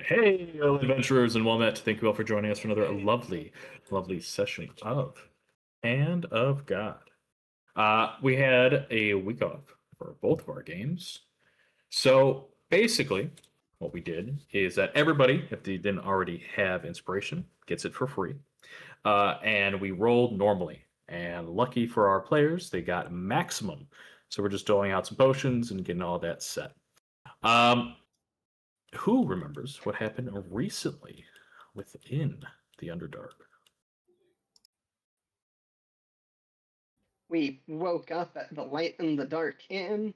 Hey, adventurers and Walnut. Thank you all for joining us for another lovely, lovely session of Hand of God. We had a week off for both of our games. So basically, what we did is that everybody, if they didn't already have inspiration, gets it for free. And we rolled normally. And lucky for our players, they got maximum. So we're just doling out some potions and getting all that set. Who remembers what happened recently within the Underdark? We woke up at the Light in the Dark Inn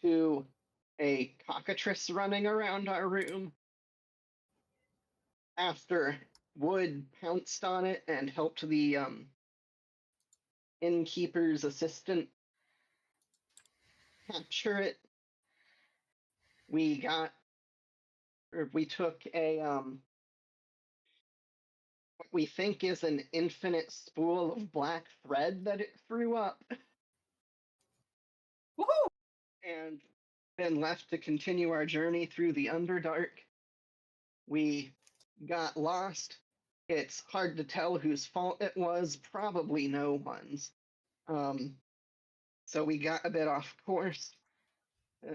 to a cockatrice running around our room. After Wood pounced on it and helped the innkeeper's assistant capture it, we took a what we think is an infinite spool of black thread that it threw up. Woohoo! And then left to continue our journey through the Underdark. We got lost. It's hard to tell whose fault it was, probably no one's. So we got a bit off course.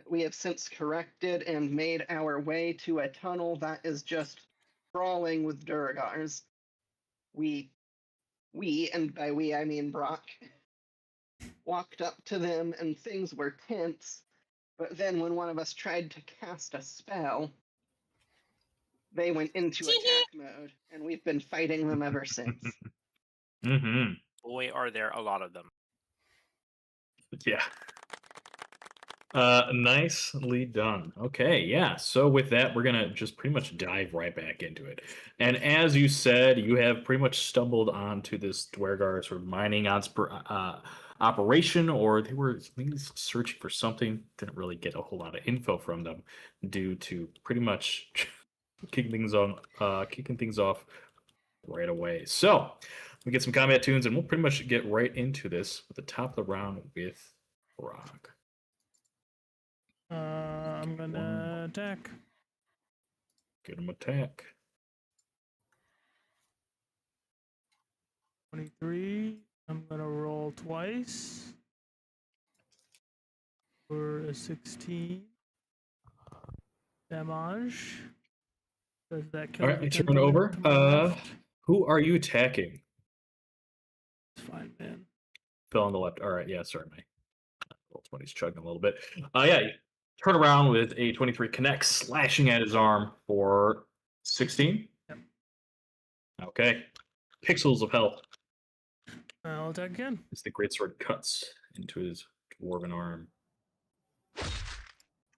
We have since corrected and made our way to a tunnel that is just crawling with Durgars. We, and by we I mean Brock, walked up to them and things were tense, but then when one of us tried to cast a spell, they went into attack mode, and we've been fighting them ever since. Mm-hmm. Boy, are there a lot of them. Yeah. Nicely done. Okay, yeah. So with that, we're gonna just pretty much dive right back into it. And as you said, you have pretty much stumbled onto this Dwergar sort of mining operation, or they were maybe searching for something. Didn't really get a whole lot of info from them due to pretty much kicking things off right away. So we get some combat tunes, and we'll pretty much get right into this at the top of the round with Brock. I'm gonna attack. Get him attack. 23. I'm gonna roll twice for a 16 damage. Does that kill? All right, turn over. Who are you attacking? It's fine, man. Phil on the left. All right, yeah, sorry, my roll 20's chugging a little bit. Yeah, you turn around with a 23 connect, slashing at his arm for 16. Yep. Okay, pixels of health. I'll attack again. As the greatsword cuts into his dwarven arm.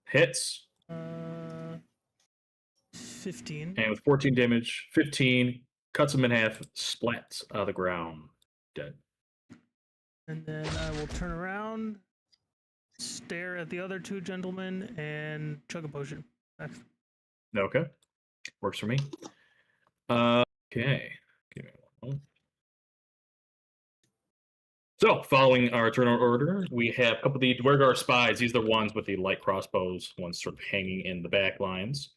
Hits. 15. And with 14 damage, 15 cuts him in half, splats out of the ground, dead. And then I will turn around stare at the other two gentlemen and chug a potion. Next. Okay. Works for me. Okay. Give me one moment. So, following our turn order, we have a couple of the Dwergar spies. These are the ones with the light crossbows, ones sort of hanging in the back lines.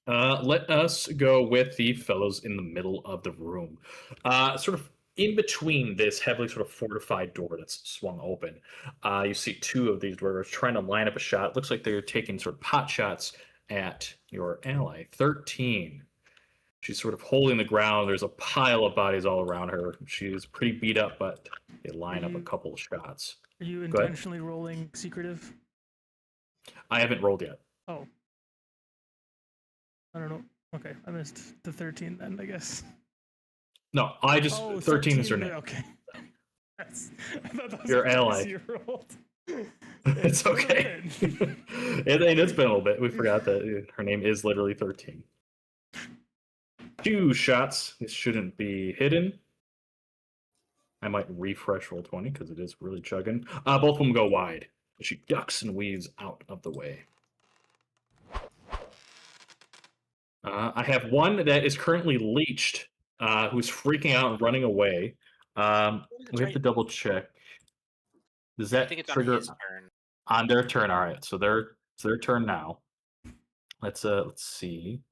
Let us go with the fellows in the middle of the room. Sort of in between this heavily sort of fortified door that's swung open, you see two of these Dwergers trying to line up a shot. It looks like they're taking sort of pot shots at your ally. 13. She's sort of holding the ground. There's a pile of bodies all around her. She is pretty beat up, but they line up a couple of shots. Are you Go ahead. intentionally rolling secretive? I haven't rolled yet. Oh. I don't know. Okay, I missed the 13 then, I guess. No, I just Oh, 13 is her name. Okay. I thought that was Your a ally. 6-year-old. It's okay. It's been a little bit. We forgot that her name is literally 13. 2 shots. This shouldn't be hidden. I might refresh roll 20 because it is really chugging. Both of them go wide. She ducks and weaves out of the way. I have one that is currently leeched, who's freaking out and running away. We have to double check. Does I that think it's on trigger his turn. on their turn? All right, so it's their turn now. Let's see.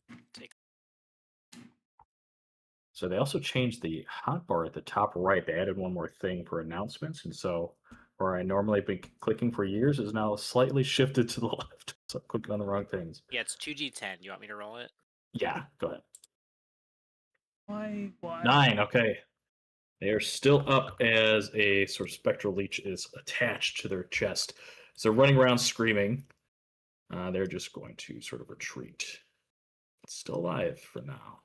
So they also changed the hotbar at the top right. They added one more thing for announcements, and so where I normally have been clicking for years is now slightly shifted to the left. So I'm clicking on the wrong things. Yeah, it's 2d10. You want me to roll it? Yeah, go ahead. Why? 9. Okay. They are still up as a sort of spectral leech is attached to their chest. So they're running around screaming. They're just going to sort of retreat. It's still alive for now.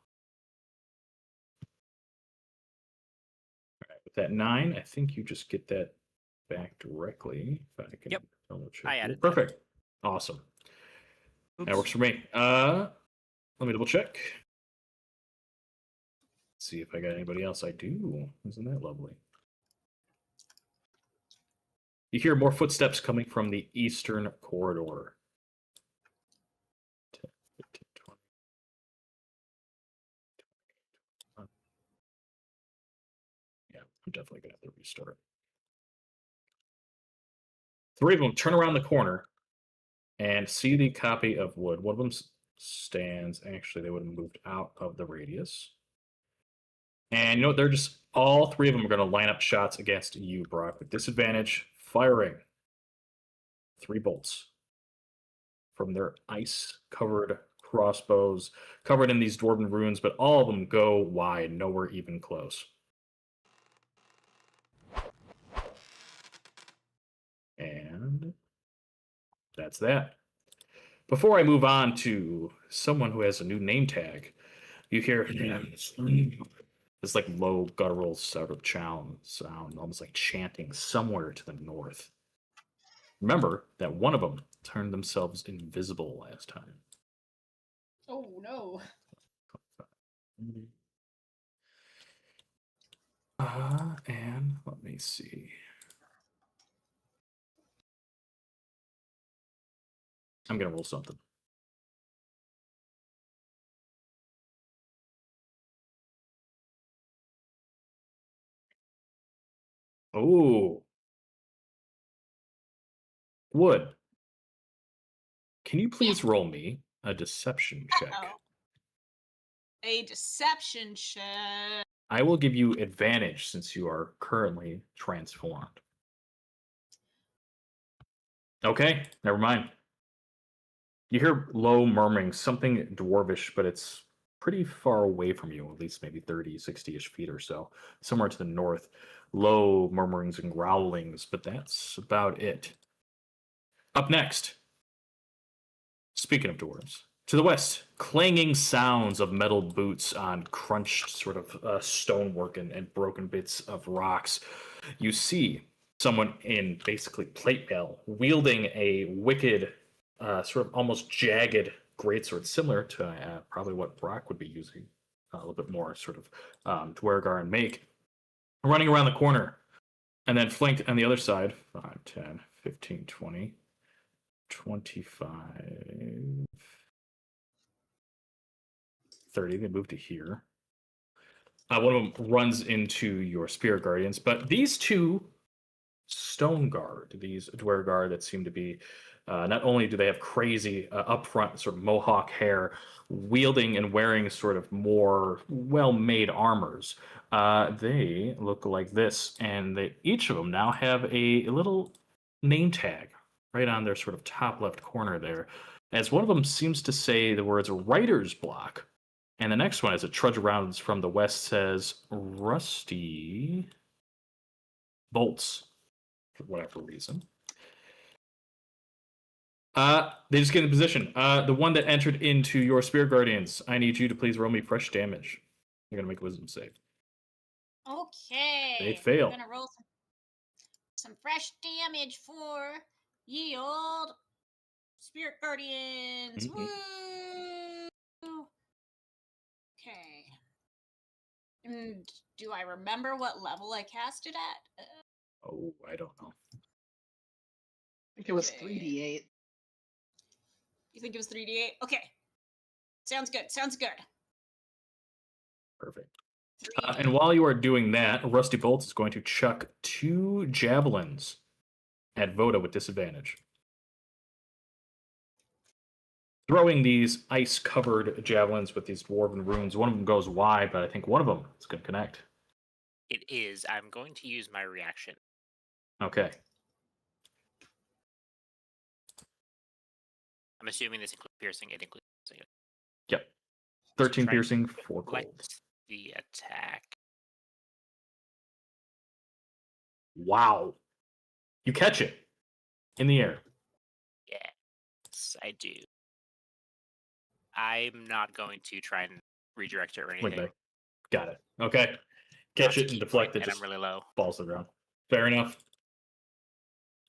All right, with that 9, I think you just get that back directly. If I can Yep. double check I here. added that. Perfect. Awesome. That Oops. works for me. Let me double check. See if I got anybody else. I do. Isn't that lovely? You hear more footsteps coming from the eastern corridor. 10, 15, 20. Yeah, I'm definitely going to have to restart. 3 of them turn around the corner and see the copy of wood. One of them stands. Actually, they would have moved out of the radius. And you know what? They're just all 3 of them are going to line up shots against you, Brock, with disadvantage, firing 3 bolts from their ice-covered crossbows, covered in these dwarven runes, but all of them go wide, nowhere even close. And that's that. Before I move on to someone who has a new name tag, you hear this like low guttural sort of sound, almost like chanting somewhere to the north. Remember that one of them turned themselves invisible last time. Oh no. And let me see. I'm gonna roll something. Oh, Wood. Can you please roll me a deception check? Uh-oh. A deception check. I will give you advantage since you are currently transformed. Okay, never mind. You hear low murmuring, something dwarvish, but it's pretty far away from you, at least maybe 30, 60-ish feet or so, somewhere to the north. Low murmurings and growlings, but that's about it. Up next, speaking of dwarves, to the west, clanging sounds of metal boots on crunched sort of stonework and broken bits of rocks. You see someone in basically plate mail wielding a wicked, sort of almost jagged greatsword, similar to probably what Brock would be using, a little bit more sort of Dwergar and make, running around the corner. And then flanked on the other side, 5, 10, 15, 20, 25, 30. They move to here. One of them runs into your spirit guardians, but these two stone guard, these dweller guard that seem to be, not only do they have crazy upfront sort of mohawk hair, wielding and wearing sort of more well-made armors, they look like this, and they each of them now have a little name tag right on their sort of top left corner there, as one of them seems to say the words writer's block, and the next one, as it trudges around from the west, says Rusty Bolts, for whatever reason. They just get in position. The one that entered into your Spirit Guardians, I need you to please roll me fresh damage. You're gonna make a wisdom save. Okay. They fail. I'm gonna roll some fresh damage for ye old Spirit Guardians. Mhm. Woo! Okay. And do I remember what level I cast it at? Oh, I don't know. I think it was Okay. 3d8. You think it was 3d8? Okay. Sounds good. Sounds good. Perfect. 3d8. And while you are doing that, Rusty Bolts is going to chuck 2 javelins at Voda with disadvantage. Throwing these ice-covered javelins with these dwarven runes. One of them goes wide, but I think one of them is going to connect. It is. I'm going to use my reaction. Okay. I'm assuming this includes piercing. It includes piercing. Yep. 13 Try piercing, 4 cold. Select the attack. Wow. You catch it in the air. Yes, I do. I'm not going to try and redirect it or Wait, anything. back. Got it. Okay. Catch it and deflect it. And Just I'm really low. falls to the ground. Fair enough.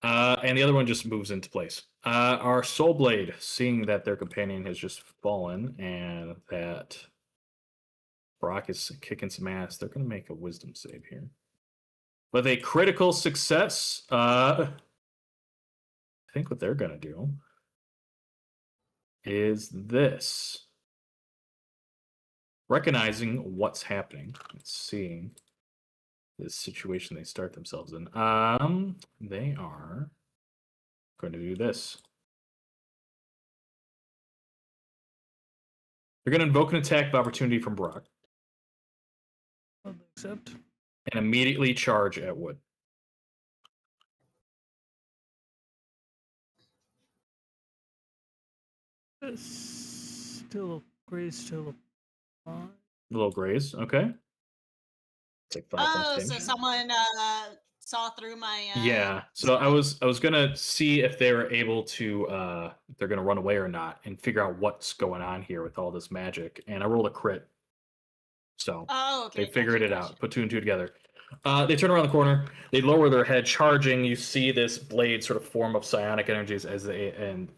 And the other one just moves into place. Our Soul Blade, seeing that their companion has just fallen and that Brock is kicking some ass, they're going to make a wisdom save here. With a critical success, I think what they're going to do is this. Recognizing what's happening, seeing this situation they start themselves in, they are going to do this. They're going to invoke an attack of opportunity from Brock I'll accept. and immediately charge at Wood. Still graze, still a Little graze, okay. Take 5 Oh, points so damage. someone saw through my. Yeah, so I was gonna see if they were able to if they're gonna run away or not, and figure out what's going on here with all this magic. And I rolled a crit, so Oh, okay. they figured it out. Put 2 and 2 together. They turn around the corner. They lower their head, charging. You see this blade sort of form of psionic energies as they and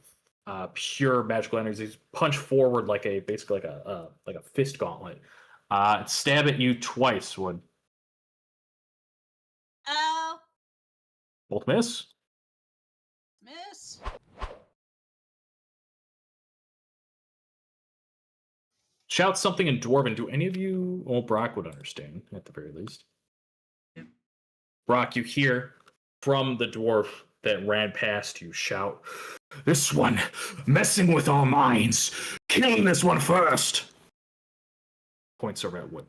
pure magical energies punch forward like basically like a fist gauntlet. Stab at you twice. Would Oh, both miss? miss. Shout something in Dwarven. Do any of you, well, Brock would understand at the very least. Yep. Brock, you hear from the dwarf that ran past you shout, "This one, messing with our minds. Killing this one first." Points over at Wood.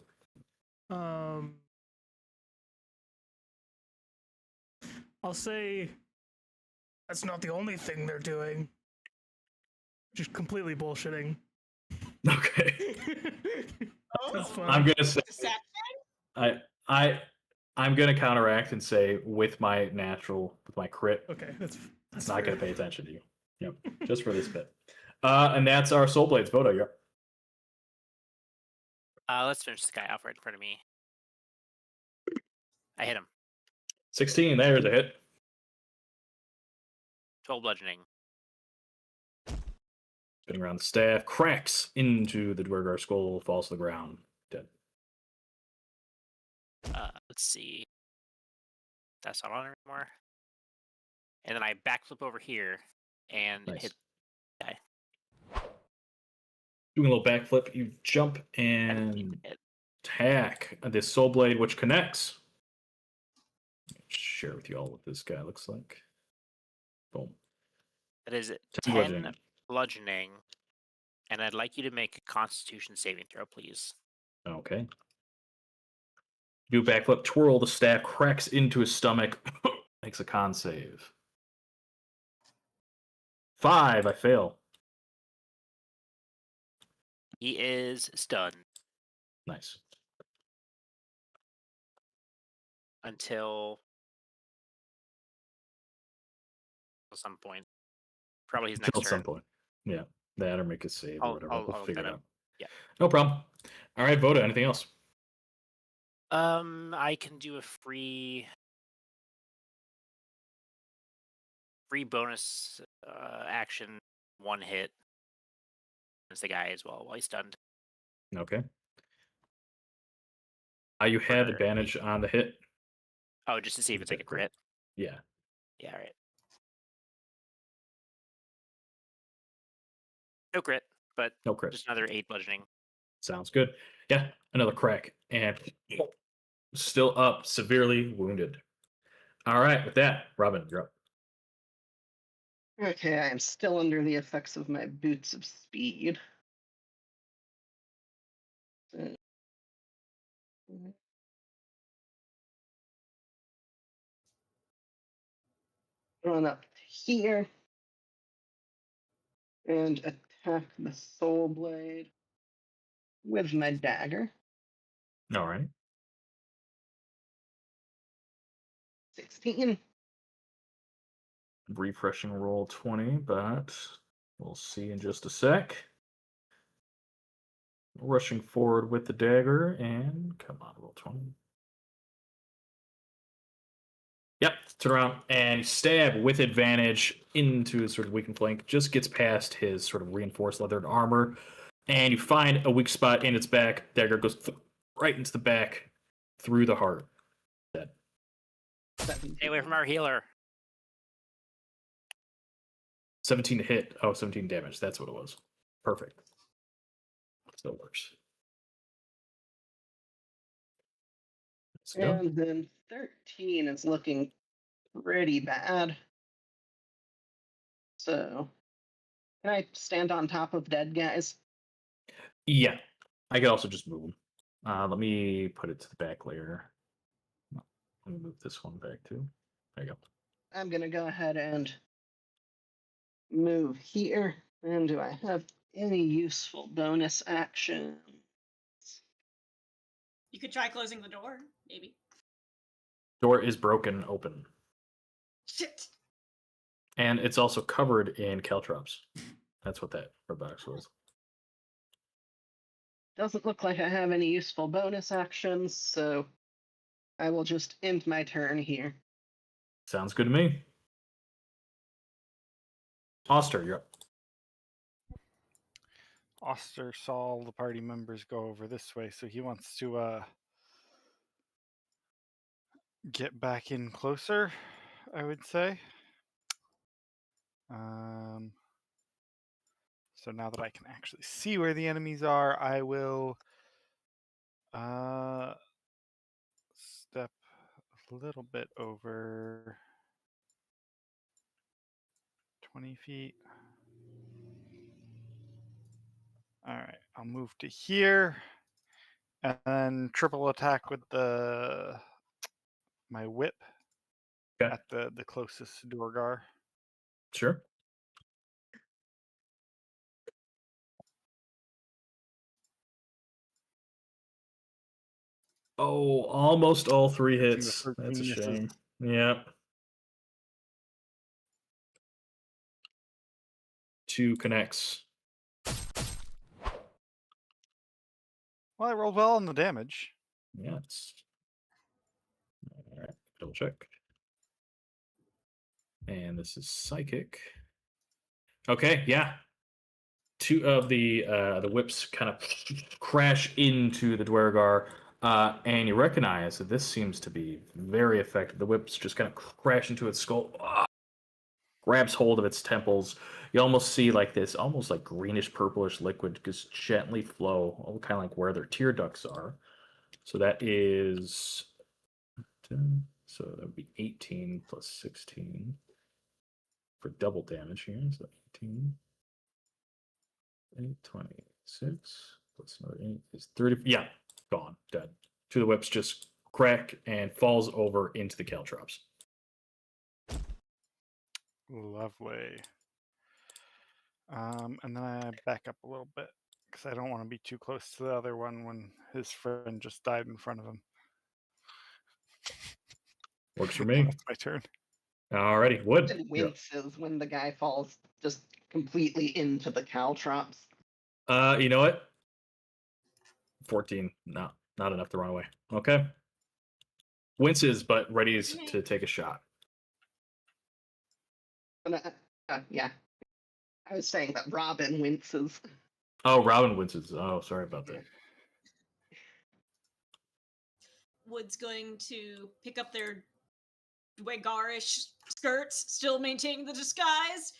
I'll say that's not the only thing they're doing. Just completely bullshitting. Okay. That's fine. I'm gonna say Deception? I'm gonna counteract and say with my crit, Okay, that's it's not fair. gonna pay attention to you. Yep. Just for this bit. And that's our Soul Blades. Vodo, you're up. Let's finish this guy off right in front of me. I hit him. 16, there's a hit. 12 bludgeoning. Spinning around the staff, cracks into the Dwergar skull, falls to the ground, dead. Let's see. That's not on anymore. and then I backflip over here and Nice. hit guy. Doing a little backflip, you jump 17 and to hit. attack this soul blade, which connects. Share with you all what this guy looks like. Boom. That is 10 bludgeoning. 10 bludgeoning, and I'd like you to make a Constitution saving throw, please. Okay. Do a backflip, twirl, the staff cracks into his stomach, makes a con save. 5, I fail. He is stunned Nice. until some point. Probably his next Till at some turn. point. Yeah. That or make a save or whatever. I'll We'll look figure that it up. out. Yeah. No problem. All right, Voda, anything else? I can do a free bonus action, one hit against the guy as well while he's stunned. Okay. You have For- advantage on the hit. Oh, just to see if it's like a crit. Yeah. Yeah, all right. No crit, but No crit. just another 8 bludgeoning. Sounds good. Yeah, another crack. And still up, severely wounded. All right, with that, Robin, you're up. Okay, I am still under the effects of my boots of speed. Run up here and attack the soul blade with my dagger. All right. 16. Refreshing roll 20, but we'll see in just a sec. Rushing forward with the dagger, and come on, roll 20. Yep, turn around and stab with advantage into his sort of weakened flank. Just gets past his sort of reinforced leathered armor, and you find a weak spot in its back. Dagger goes right into the back, through the heart. Dead. Stay away from our healer. 17 to hit. Oh, 17 damage. That's what it was. Perfect. Still works. Let's go. And then 13 is looking pretty bad. So, can I stand on top of dead guys? Yeah, I could also just move them. Let me put it to the back layer. Let me move this one back too. There you go. I'm going to go ahead and move here. And do I have any useful bonus action? You could try closing the door, maybe. Door is broken open, Shit. and it's also covered in caltrops. That's what that red box was. Doesn't look like I have any useful bonus actions, so I will just end my turn here. Sounds good to me. Oster, you're up. Oster saw all the party members go over this way, so he wants to get back in closer, I would say. So now that I can actually see where the enemies are, I will step a little bit over 20 feet. All right, I'll move to here and then triple attack with my whip Okay. at the closest Dorgar. Sure. Oh, almost all 3 hits. the That's a 13 misses. shame. Yep. 2 connects. Well, I rolled well on the damage. Yes. All right, double check. And this is psychic. Okay, yeah. 2 of the whips kind of crash into the Dwergar, and you recognize that this seems to be very effective. The whips just kind of crash into its skull, grabs hold of its temples. You almost see like this, almost like greenish purplish liquid just gently flow, kind of like where their tear ducts are. So that is 10, so that would be 18 plus 16 for double damage here. So 18, 8, 26 plus another 8 is 30. Yeah, gone, dead. Two of the whips just crack and falls over into the caltrops. Lovely. And then I back up a little bit because I don't want to be too close to the other one when his friend just died in front of him. Works for me. That's my turn. Alrighty, Wood. It you're up. winces when the guy falls just completely into the caltrops. You know what? 14. No, not enough to run away. Okay. Winces, but ready to take a shot. Yeah. I was saying that Robin winces. Oh, Robin winces. Oh, sorry about that. Wood's going to pick up their Dwegarish skirts, still maintaining the disguise,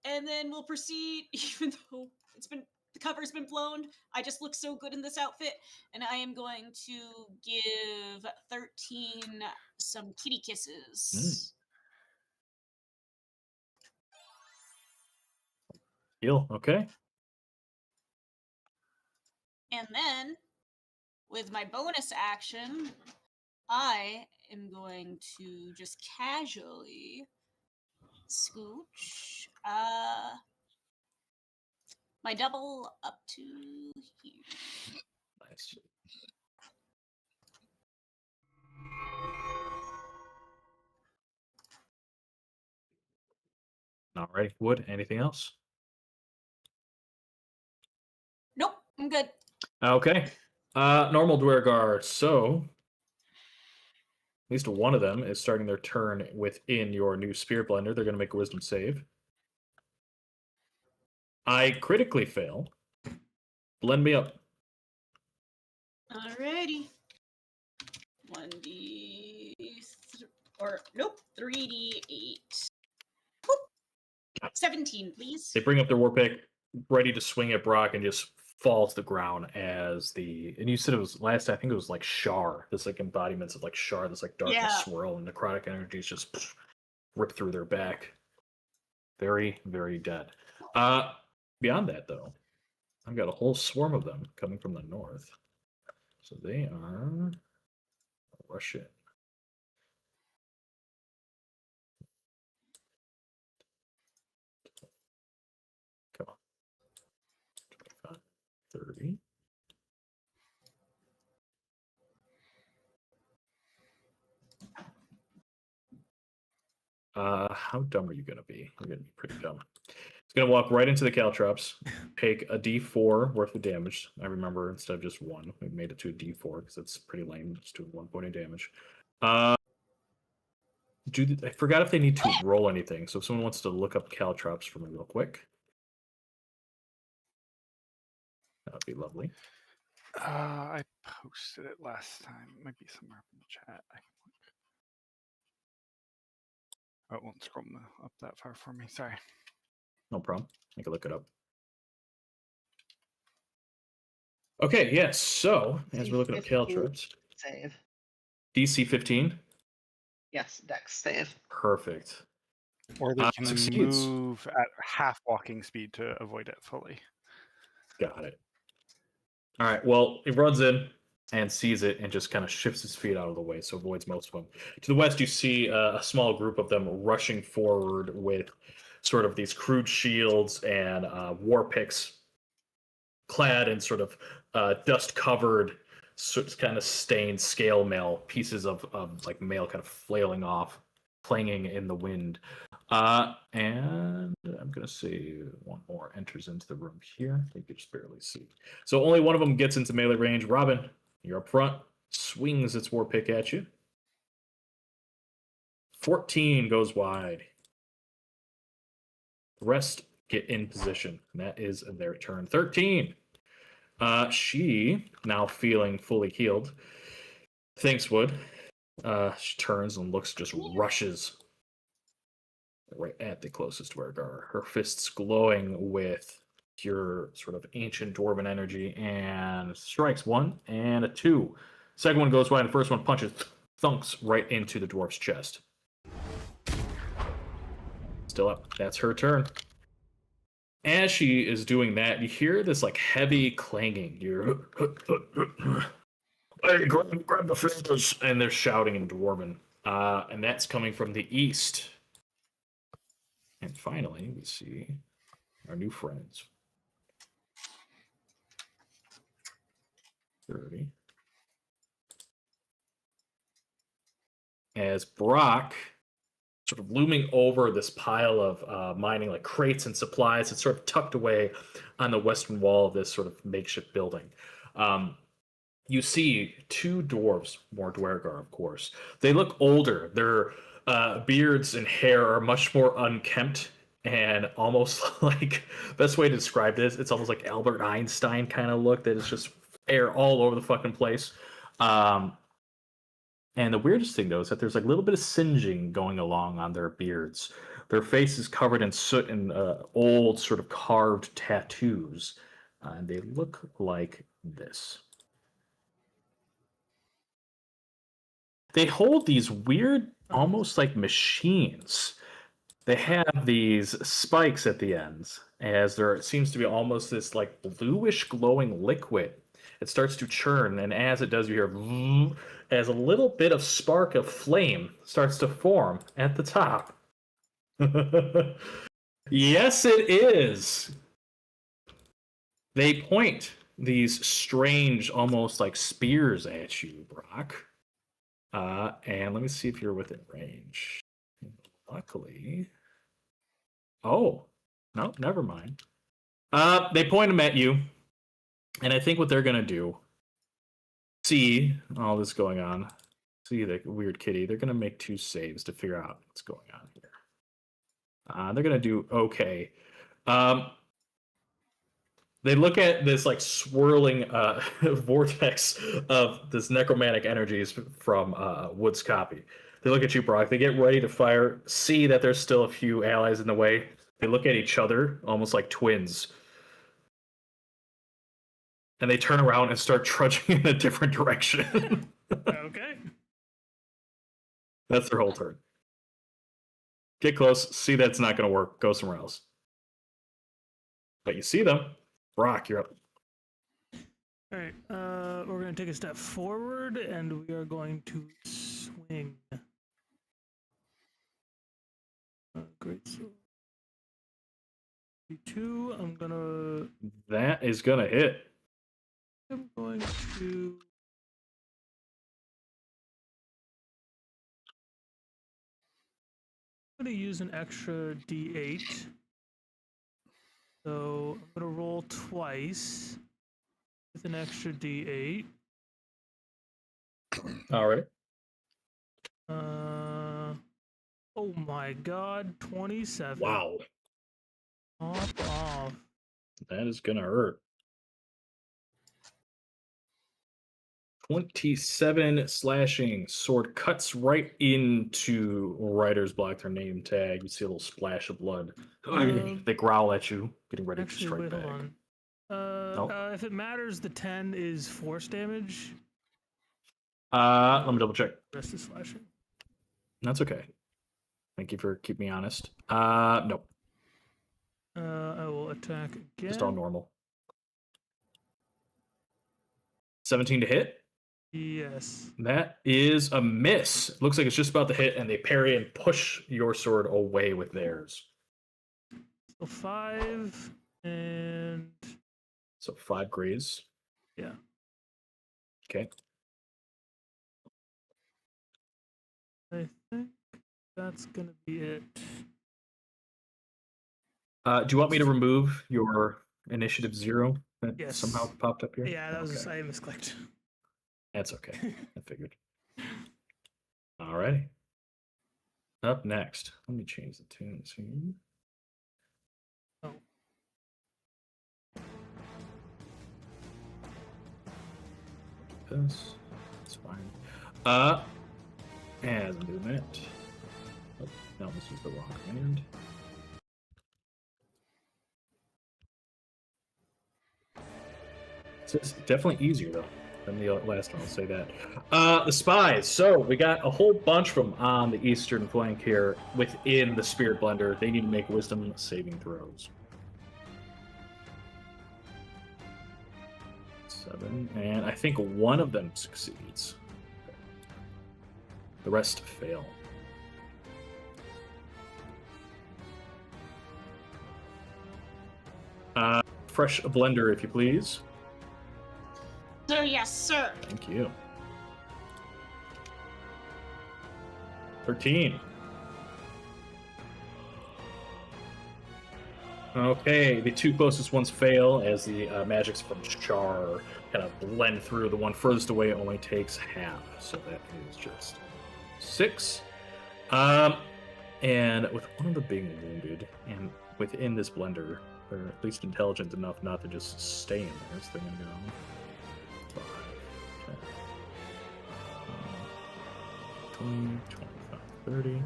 and then we'll proceed, even though the cover's been blown. I just look so good in this outfit, and I am going to give 13 some kitty kisses. Heal. Okay. And then, with my bonus action, I am going to just casually scooch my double up to here. Nice. Alrighty, Wood. Anything else? Nope, I'm good. Okay. Normal Dwergar. So at least one of them is starting their turn within your new Spirit Blender. They're going to make a Wisdom save. I critically fail. Blend me up. Alrighty. 1d or nope, 3d8. Whoop. 17, please. They bring up their war pick, ready to swing at Brock, and just fall to the ground as and you said it was last, I think it was like Shar, this like embodiments of like Shar, this like darkness swirl and necrotic energies just rip through their back. Very, very dead. Beyond that though, I've got a whole swarm of them coming from the north. So they are Russian. Come on. 25, 30. How dumb are you going to be? You're going to be pretty dumb. It's going to walk right into the caltrops, take a d4 worth of damage. I remember instead of just 1, we made it to a d4 because it's pretty lame, just doing 1 point of damage. I forgot if they need to roll anything, so if someone wants to look up caltrops for me real quick, that would be lovely. I posted it last time. It might be somewhere up in the chat. I can look. Oh, it won't scroll up that far for me. Sorry. No problem. I can look it up. Okay, yes. So, as we're looking up caltrops, Save. DC 15. Yes, Dex save. Perfect. Or they can succeeds. move at half walking speed to avoid it fully. Got it. All right. Well, he runs in and sees it and just kind of shifts his feet out of the way, so avoids most of them. To the west, you see a small group of them rushing forward with sort of these crude shields and war picks, clad in sort of dust-covered, kind of stained scale mail, pieces of like mail kind of flailing off, clanging in the wind. And I'm going to say one more enters into the room here. You can just barely see. So only one of them gets into melee range. Robin, you're up front. Swings its war pick at you. 14 goes wide. The rest get in position. And that is their turn. 13. She, now feeling fully healed, thanks, Wood. She turns and looks, just rushes right at the closest Dwergar. Her fists glowing with pure sort of ancient dwarven energy, and strikes 1 and a 2. Second one goes wide, and the first one punches, thunks right into the dwarf's chest. Still up. That's her turn. As she is doing that, you hear this like heavy clanging. You're hey, grab the fingers, and they're shouting in Dwarven. And that's coming from the east. And finally, we see our new friends. 30. As Brock, sort of looming over this pile of mining like crates and supplies, it's sort of tucked away on the western wall of this sort of makeshift building. You see 2 dwarves, more Dwergar, of course. They look older. Their beards and hair are much more unkempt and almost like, best way to describe this, it's almost like Albert Einstein kind of look that is just hair all over the fucking place. And the weirdest thing, though, is that there's like a little bit of singeing going along on their beards. Their face is covered in soot and old sort of carved tattoos. And they look like this. They hold these weird, almost like machines. They have these spikes at the ends, as there seems to be almost this like bluish glowing liquid. It starts to churn, and as it does, you hear as a little bit of spark of flame starts to form at the top. Yes, it is. They point these strange, almost like spears at you, Brock. And let me see if you're within range. Luckily. Oh, no, never mind. They point them at you. And I think what they're going to do, see all this going on, see the weird kitty, they're going to make 2 saves to figure out what's going on here. They're going to do okay. They look at this like swirling vortex of this necromantic energies from Wood's copy. They look at you, Brock. They get ready to fire, see that there's still a few allies in the way. They look at each other, almost like twins. And they turn around and start trudging in a different direction. Okay. That's their whole turn. Get close, see that's not going to work, go somewhere else. But you see them. Brock, you're up. All right. We're going to take a step forward, and we are going to swing. Great. So 2. I'm gonna. That is going to hit. I'm going to. I'm going to use an extra D8. So I'm going to roll twice with an extra D8. All right. Oh my god, 27. Wow. Off. That is going to hurt. 27 slashing. Sword cuts right into Rider's block, their name tag. You see a little splash of blood. They growl at you, getting ready to strike wait, back. hold on. If it matters, the 10 is force damage. Let me double check. Rest is slashing. That's okay. Thank you for keeping me honest. Nope. I will attack again. Just all normal. 17 to hit. Yes. That is a miss. Looks like it's just about to hit, and they parry and push your sword away with theirs. So 5 and. So 5 graze. Yeah. Okay. I think that's gonna be it. Do you want me to remove your initiative 0 that Yes. somehow popped up here? Yeah, that was Okay. I misclicked. That's okay. I figured. Alrighty. Up next. Let me change the tunes here. Oh. This. It's fine. As I'm doing that. Oh, No, this is the wrong hand. It's definitely easier though than the last one. I'll say that. The spies. So we got a whole bunch of them on the eastern flank here within the Spirit Blender. They need to make wisdom saving throws. 7, and I think one of them succeeds. The rest fail. Fresh blender, if you please. Sir, yes, sir. Thank you. 13. Okay, the two closest ones fail as the magics from Char kind of blend through. The one furthest away only takes half, so that is just 6. And with one of them being wounded, and within this blender, they're at least intelligent enough not to just stay in there, so they're going to go 5, 10, 20, 25, 30.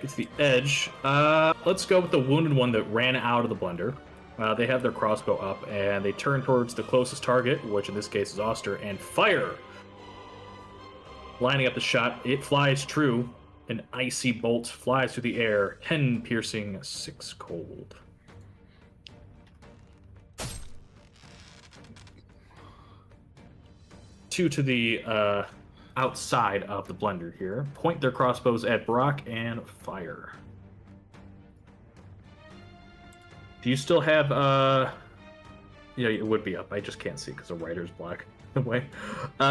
Gets the edge. Let's go with the wounded one that ran out of the blender. They have their crossbow up, and they turn towards the closest target, which in this case is Oster, and fire! Lining up the shot, it flies true. An icy bolt flies through the air, 10 piercing, 6 cold. Two to the outside of the blender here. Point their crossbows at Brock and fire. Do you still have yeah, it would be up. I just can't see because the writer's black the way.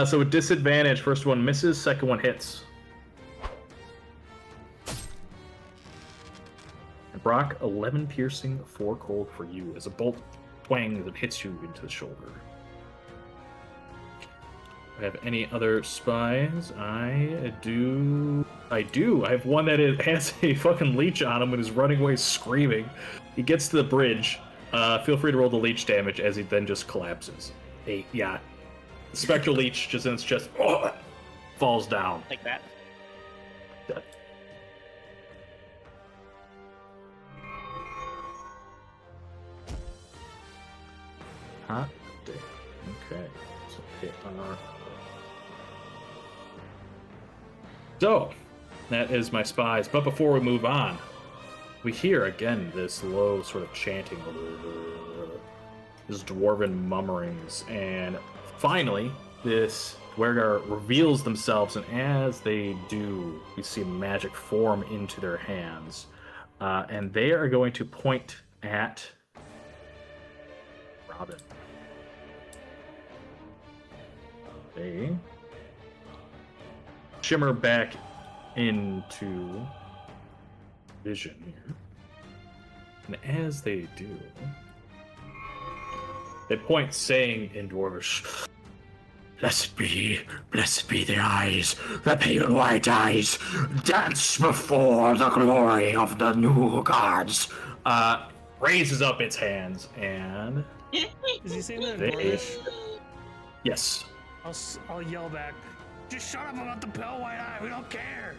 So with disadvantage, first one misses, second one hits. And Brock, 11 piercing, 4 cold for you as a bolt twangs and hits you into the shoulder. Do I have any other spies? I do. I have one that has a fucking leech on him and is running away screaming. He gets to the bridge. Feel free to roll the leech damage as he then just collapses. Yeah. The spectral leech just falls down. Like that. Yeah. Hot day. Okay. So hit on our. So, that is my spies. But before we move on, we hear again this low sort of chanting, this dwarven mummerings, and finally, this Dwergar reveals themselves, and as they do, we see magic form into their hands, and they are going to point at Robin. They shimmer back into vision here. And as they do, they point saying in Dwarvish, blessed be the eyes, the pale white eyes, dance before the glory of the new gods. Raises up its hands and... Is he saying that in They- Dwarvish? Yes. I'll yell back. Just shut up about the pale white eye. We don't care.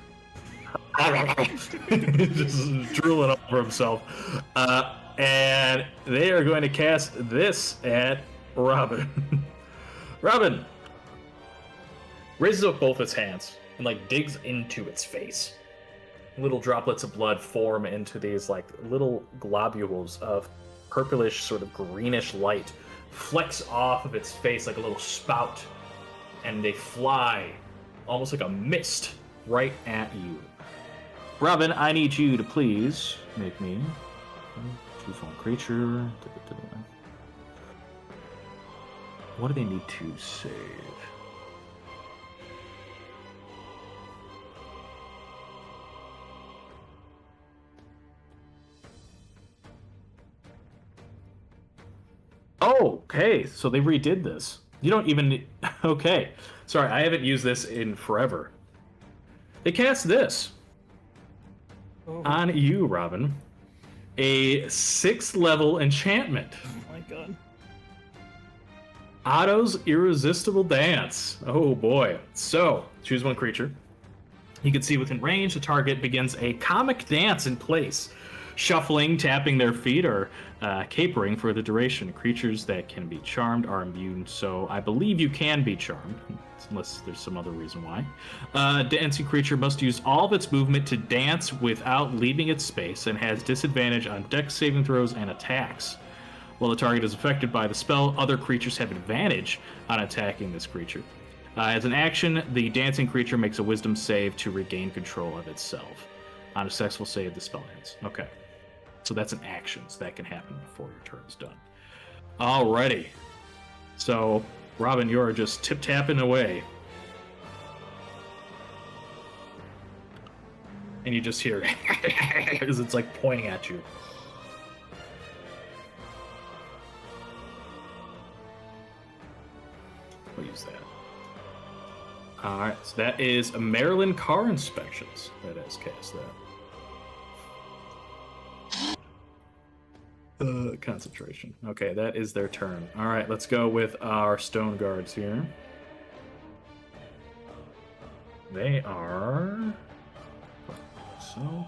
Just drooling over himself. And they are going to cast this at Robin. Robin raises up both its hands and digs into its face. Little droplets of blood form into these little globules of purplish, sort of greenish light, flecks off of its face like a little spout, and they fly almost like a mist right at you. Robin, I need you to please make me a 2-phone creature. What do they need to save? Oh, okay, so they redid this. You don't even... Okay. Sorry, I haven't used this in forever. They cast this on you, Robin. A 6th level enchantment. Oh my god. Otto's Irresistible Dance. Oh boy. So, choose one creature. You can see within range, the target begins a comic dance in place, shuffling, tapping their feet, or capering for the duration. Creatures that can be charmed are immune, so I believe you can be charmed, unless there's some other reason why. Dancing creature must use all of its movement to dance without leaving its space, and has disadvantage on dex saving throws and attacks. While the target is affected by the spell, other creatures have advantage on attacking this creature. As an action, the dancing creature makes a wisdom save to regain control of itself. On a successful save, the spell ends. Okay. So that's an action, so that can happen before your turn's done. Alrighty. So, Robin, you're just tip-tapping away. And you just hear as it's like pointing at you. We'll use that. Alright, so that is a Maryland Car Inspections that has cast that. Concentration. Okay, that is their turn. Alright, let's go with our Stone Guards here. They are... So...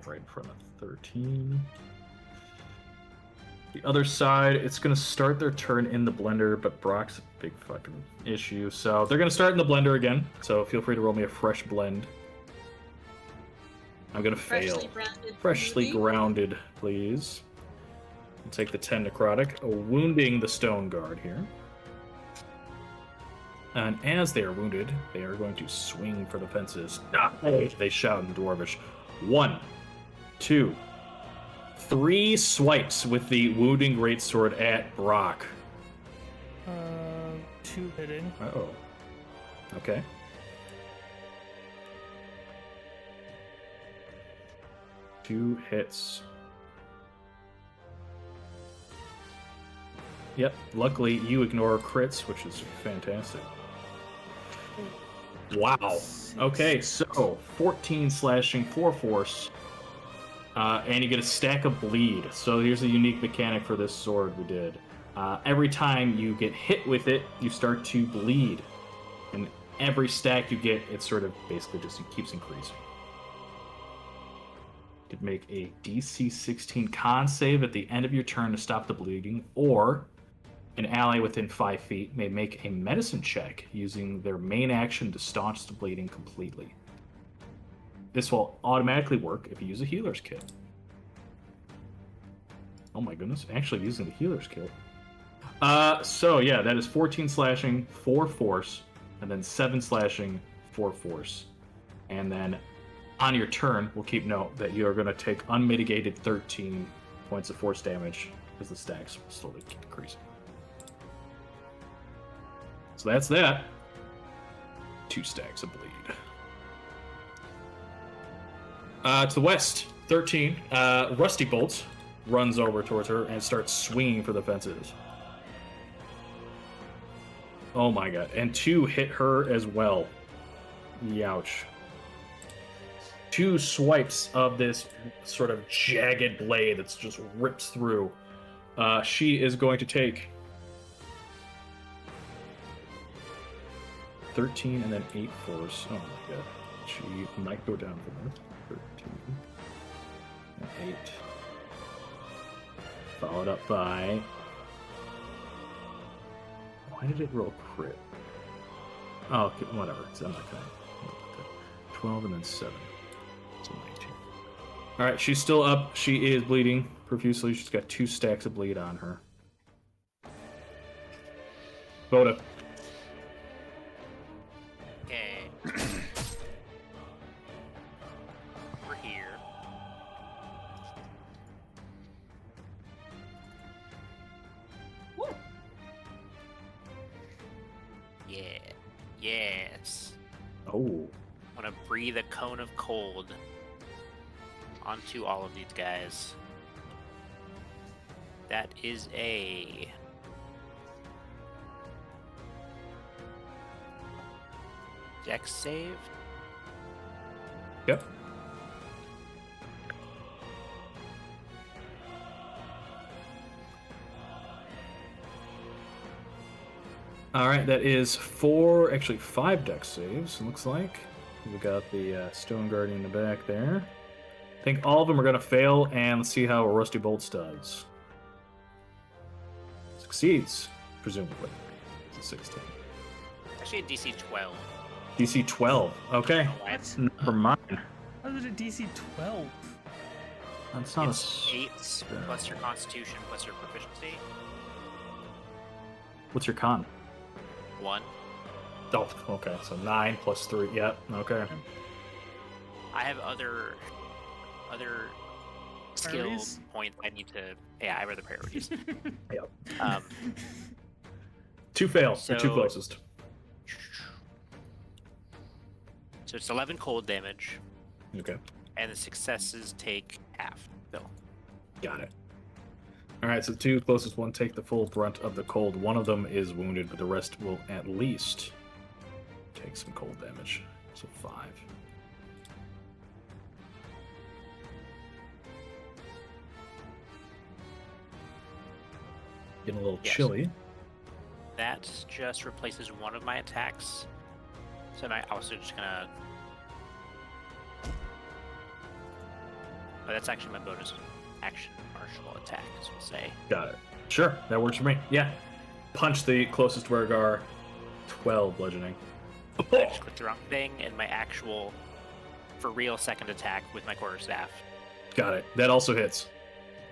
right in front of 13. The other side, it's going to start their turn in the blender, but Brock's a big fucking issue. So they're going to start in the blender again. So feel free to roll me a fresh blend. I'm going to fail. Freshly grounded, please. I'll take the 10 necrotic, wounding the Stone Guard here. And as they are wounded, they are going to swing for the fences. They shout in Dwarvish. 1, 2, 3 swipes with the wounding greatsword at Brock. 2 hitting. Uh-oh. Okay. Two hits. Yep, luckily you ignore crits, which is fantastic. Wow. Okay, so 14 slashing, 4 force. And you get a stack of bleed. So here's a unique mechanic for this sword we did. Every time you get hit with it, you start to bleed. And every stack you get, it sort of basically just keeps increasing. You could make a DC 16 con save at the end of your turn to stop the bleeding, or an ally within 5 feet may make a medicine check using their main action to staunch the bleeding completely. This will automatically work if you use a healer's kit. Oh my goodness, actually using the healer's kit. So yeah, that is 14 slashing, 4 force, and then 7 slashing, 4 force. And then on your turn, we'll keep note that you are going to take unmitigated 13 points of force damage as the stacks slowly keep increasing. So that's that. 2 stacks of bleed. To the west, 13. Rusty Bolt runs over towards her and starts swinging for the fences. Oh my god. And 2 hit her as well. Youch. 2 swipes of this sort of jagged blade that's just rips through. She is going to take 13 and then 8 force. Oh my god. She might go down from there. 13 and 8. Followed up by... Why did it roll crit? Oh, okay, whatever. I'm not gonna... 12 and then 7. So 19. Alright, she's still up. She is bleeding profusely. She's got 2 stacks of bleed on her. Voda. Okay. We're here. Woo. Yeah. Yes. Oh. I want to breathe a cone of cold onto all of these guys. That is a... Dex save? Yep. All right, that is actually 5 dex saves, it looks like. We got the Stone Guardian in the back there. I think all of them are going to fail, and let's see how Rusty Bolts does. Succeeds, presumably. It's a 16. Actually, a DC 12. DC 12. Okay. What? Never mind. How is it a DC 12? That's not It's 8 plus your Constitution plus your proficiency. What's your con? 1. Oh, okay. So 9 plus 3. Yep. Okay. I have other skill Priorities? points I need to. Yeah, I read the priorities. Yep. 2 Um, fail. The 2 So- closest. so it's 11 cold damage, Okay. and the successes take half. Bill. Got it. All right. So the 2 closest one take the full brunt of the cold. One of them is wounded, but the rest will at least take some cold damage. So 5. Getting a little Yes. chilly. That just replaces one of my attacks. So I'm also just gonna. Oh, that's actually my bonus action martial attack, as we'll say. Got it. Sure, that works for me. Yeah. Punch the closest Wergar. 12 bludgeoning. I just clicked the wrong thing, and my actual, for real, second attack with my quarterstaff Got it. That also hits.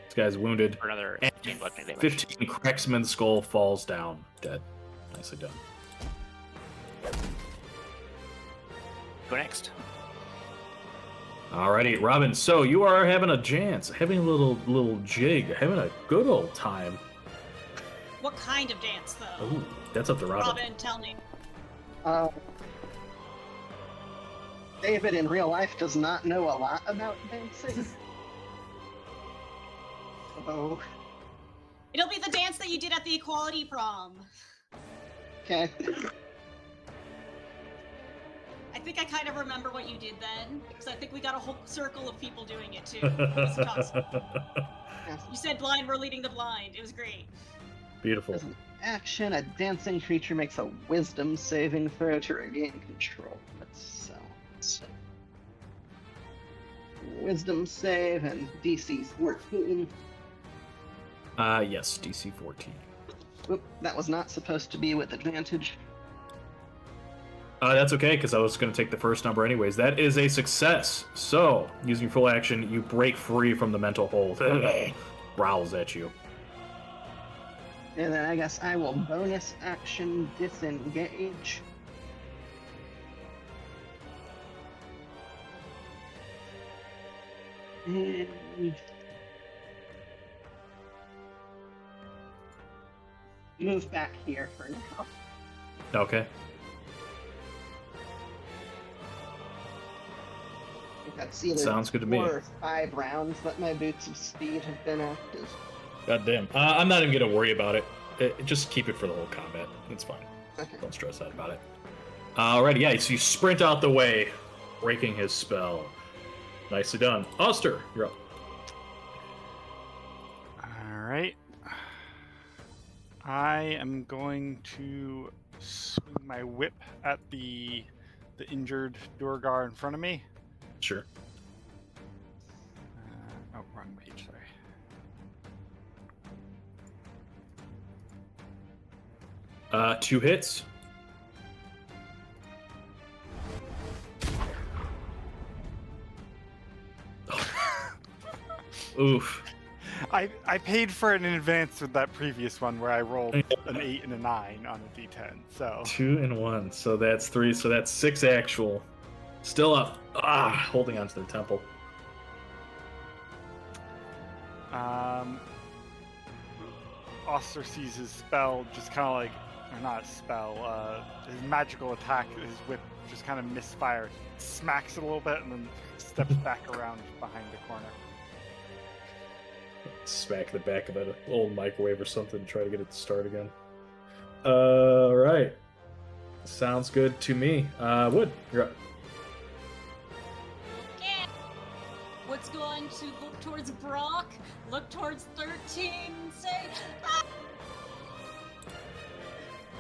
This guy's wounded. for another And 15 bludgeoning damage. 15 cracks him in the skull, falls down, dead. Nicely done. Go next. Alrighty, Robin. So you are having a chance, having a little jig, having a good old time. What kind of dance, though? Ooh, that's up to Robin. Robin, tell me. David in real life does not know a lot about dancing. Oh, It'll be the dance that you did at the equality prom. okay. I think I kind of remember what you did then, because I think we got a whole circle of people doing it too. It was awesome. You said blind, we're leading the blind. It was great. Beautiful. As an action, a dancing creature makes a wisdom saving throw to regain control. Let's see. Wisdom save and DC 14. Yes, DC 14. Whoop, that was not supposed to be with advantage. That's okay, because I was going to take the first number anyways. That is a success. So, using full action, you break free from the mental hold. Growls at you. And then I guess I will bonus action disengage. And move back here for now. Okay. I think that's either Sounds good to me. 4 or 5 rounds that my boots of speed have been active. God damn. I'm not even going to worry about it. Just keep it for the whole combat. It's fine. Okay. Don't stress out about it. Alrighty, yeah, so you sprint out the way, breaking his spell. Nicely done. Oster, you're up. All right. I am going to swing my whip at the injured Durgar in front of me. Sure. Oh, wrong page. Sorry. 2 hits. Oof. I paid for it in advance with that previous one where I rolled an 8 and a 9 on a d10. So 2 and 1. So that's 3. So that's 6 actual. Still up. Holding onto their temple. Oster sees his spell just kind of like, or not a spell, his magical attack, his whip just kind of misfires, smacks it a little bit, and then steps back around behind the corner. Smack the back of an old microwave or something to try to get it to start again. Alright. Sounds good to me. Wood, you're up. Okay. What's going to look towards Brock, look towards 13, and say, ah!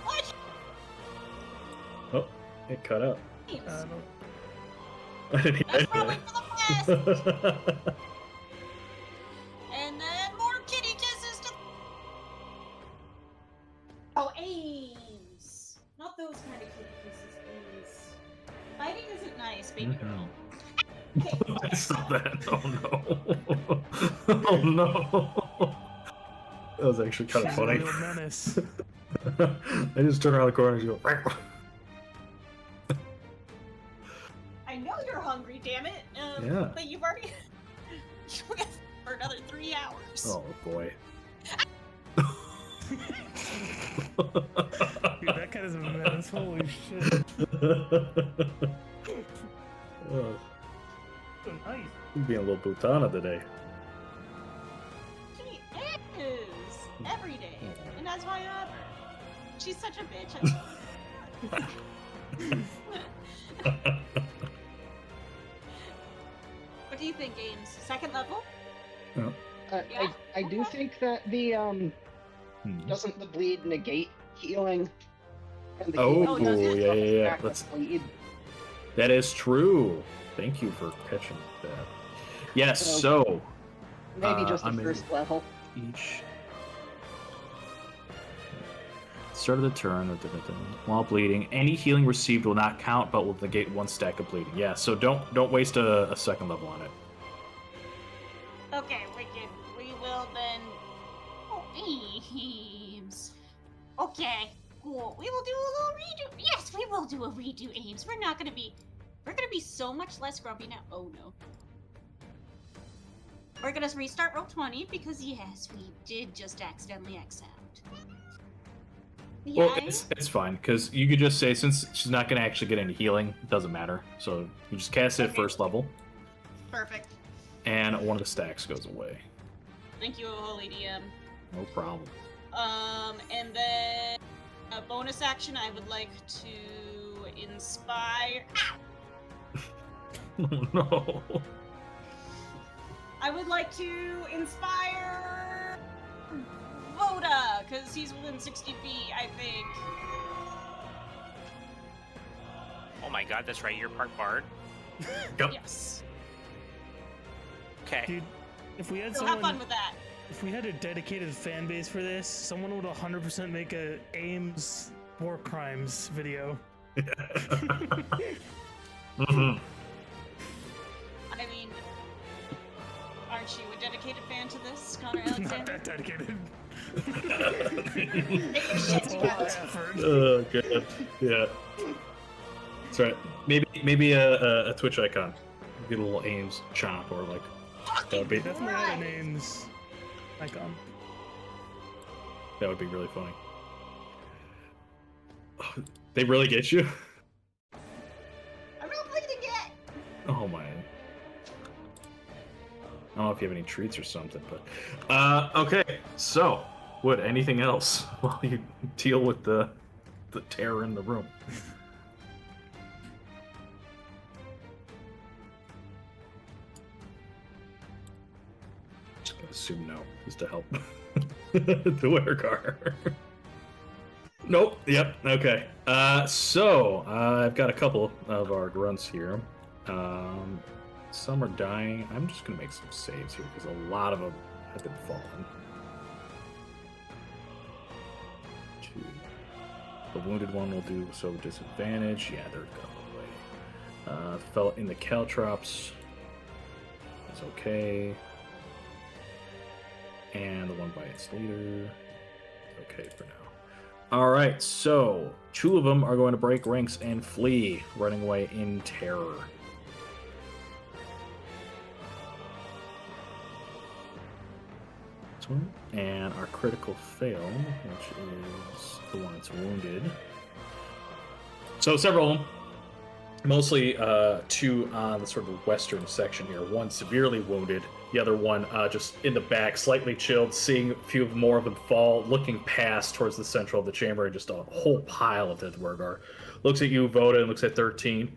What? Oh, it cut out. Ames. I didn't hear That's probably anything. for the best. And then more kitty kisses to. Oh, Ames. Not those kind of kitty kisses, please. Fighting isn't nice, baby girl. Okay. Stop that. Oh no. Oh no. That was actually kind of She's a funny. real menace. I just turn around the corner and you go. I know you're hungry, damn it. Yeah. But you've already. You got for another 3 hours. Oh boy. Dude, that guy is a menace. Holy shit. Oh, So nice. you're being a little putana today. She is every day, and that's why I love her. She's such a bitch. I love her. What do you think, Ames? Second level? Yeah. I do think that the doesn't the bleed negate healing? And the Oh, healing doesn't yeah, come yeah, yeah. back with bleed. That is true. Thank you for catching that. Yes, so Maybe just the I'm in- first level. each start of the turn while bleeding, any healing received will not count, but will negate 1 stack of bleeding. Yeah, so don't waste a second level on it. Okay, wicked. We will then. Oh, Ames. Okay, cool. We will do a little redo. Yes, we will do a redo, Ames. We're gonna be so much less grumpy now. Oh no. We're gonna restart roll 20 because yes, we did just accidentally X out. Well, Yeah. it's fine, because you could just say, since she's not going to actually get any healing, it doesn't matter. So you just cast it at Okay. first level, Perfect. and one of the stacks goes away. Thank you, Holy DM. No problem. And then a bonus action, I would like to inspire. Oh, no. I would like to inspire Voda, because he's within 60 feet, I think. Oh my god, that's right. You're part bard. Yep. Yes. Okay. Dude, if we had So have fun someone, with that. if we had a dedicated fan base for this, someone would 100% make a Ames war crimes video. Mhm. I mean, aren't you a dedicated fan to this, Connor Not Alexander? that dedicated. Take your That's shit all my together. effort. Oh, good. Yeah. That's right. Maybe a Twitch icon. Get a little Ames chomp or like. That would be Definitely had a Ames icon. that would be really funny. Oh, they really get you? I'm not bleeding yet. Oh my. I don't know if you have any treats or something, but okay. So, Wood, anything else while you deal with the terror in the room? Just gonna assume no, just to help the Wergar. Nope. Yep. Okay. So I've got a couple of our grunts here. Some are dying. I'm just gonna make some saves here because a lot of them have been falling. 2. The wounded one will do so with disadvantage. Yeah, they're going away. Fell in the caltrops. That's okay. And the one by its leader. Okay for now. All right, so 2 of them are going to break ranks and flee, running away in terror. This one, and our critical fail, which is the one that's wounded. So several of them, mostly 2 on the sort of western section here. One severely wounded, the other one just in the back, slightly chilled, seeing a few more of them fall, looking past towards the central of the chamber, and just a whole pile of dead Dwergar. Looks at you, Voda, and looks at 13,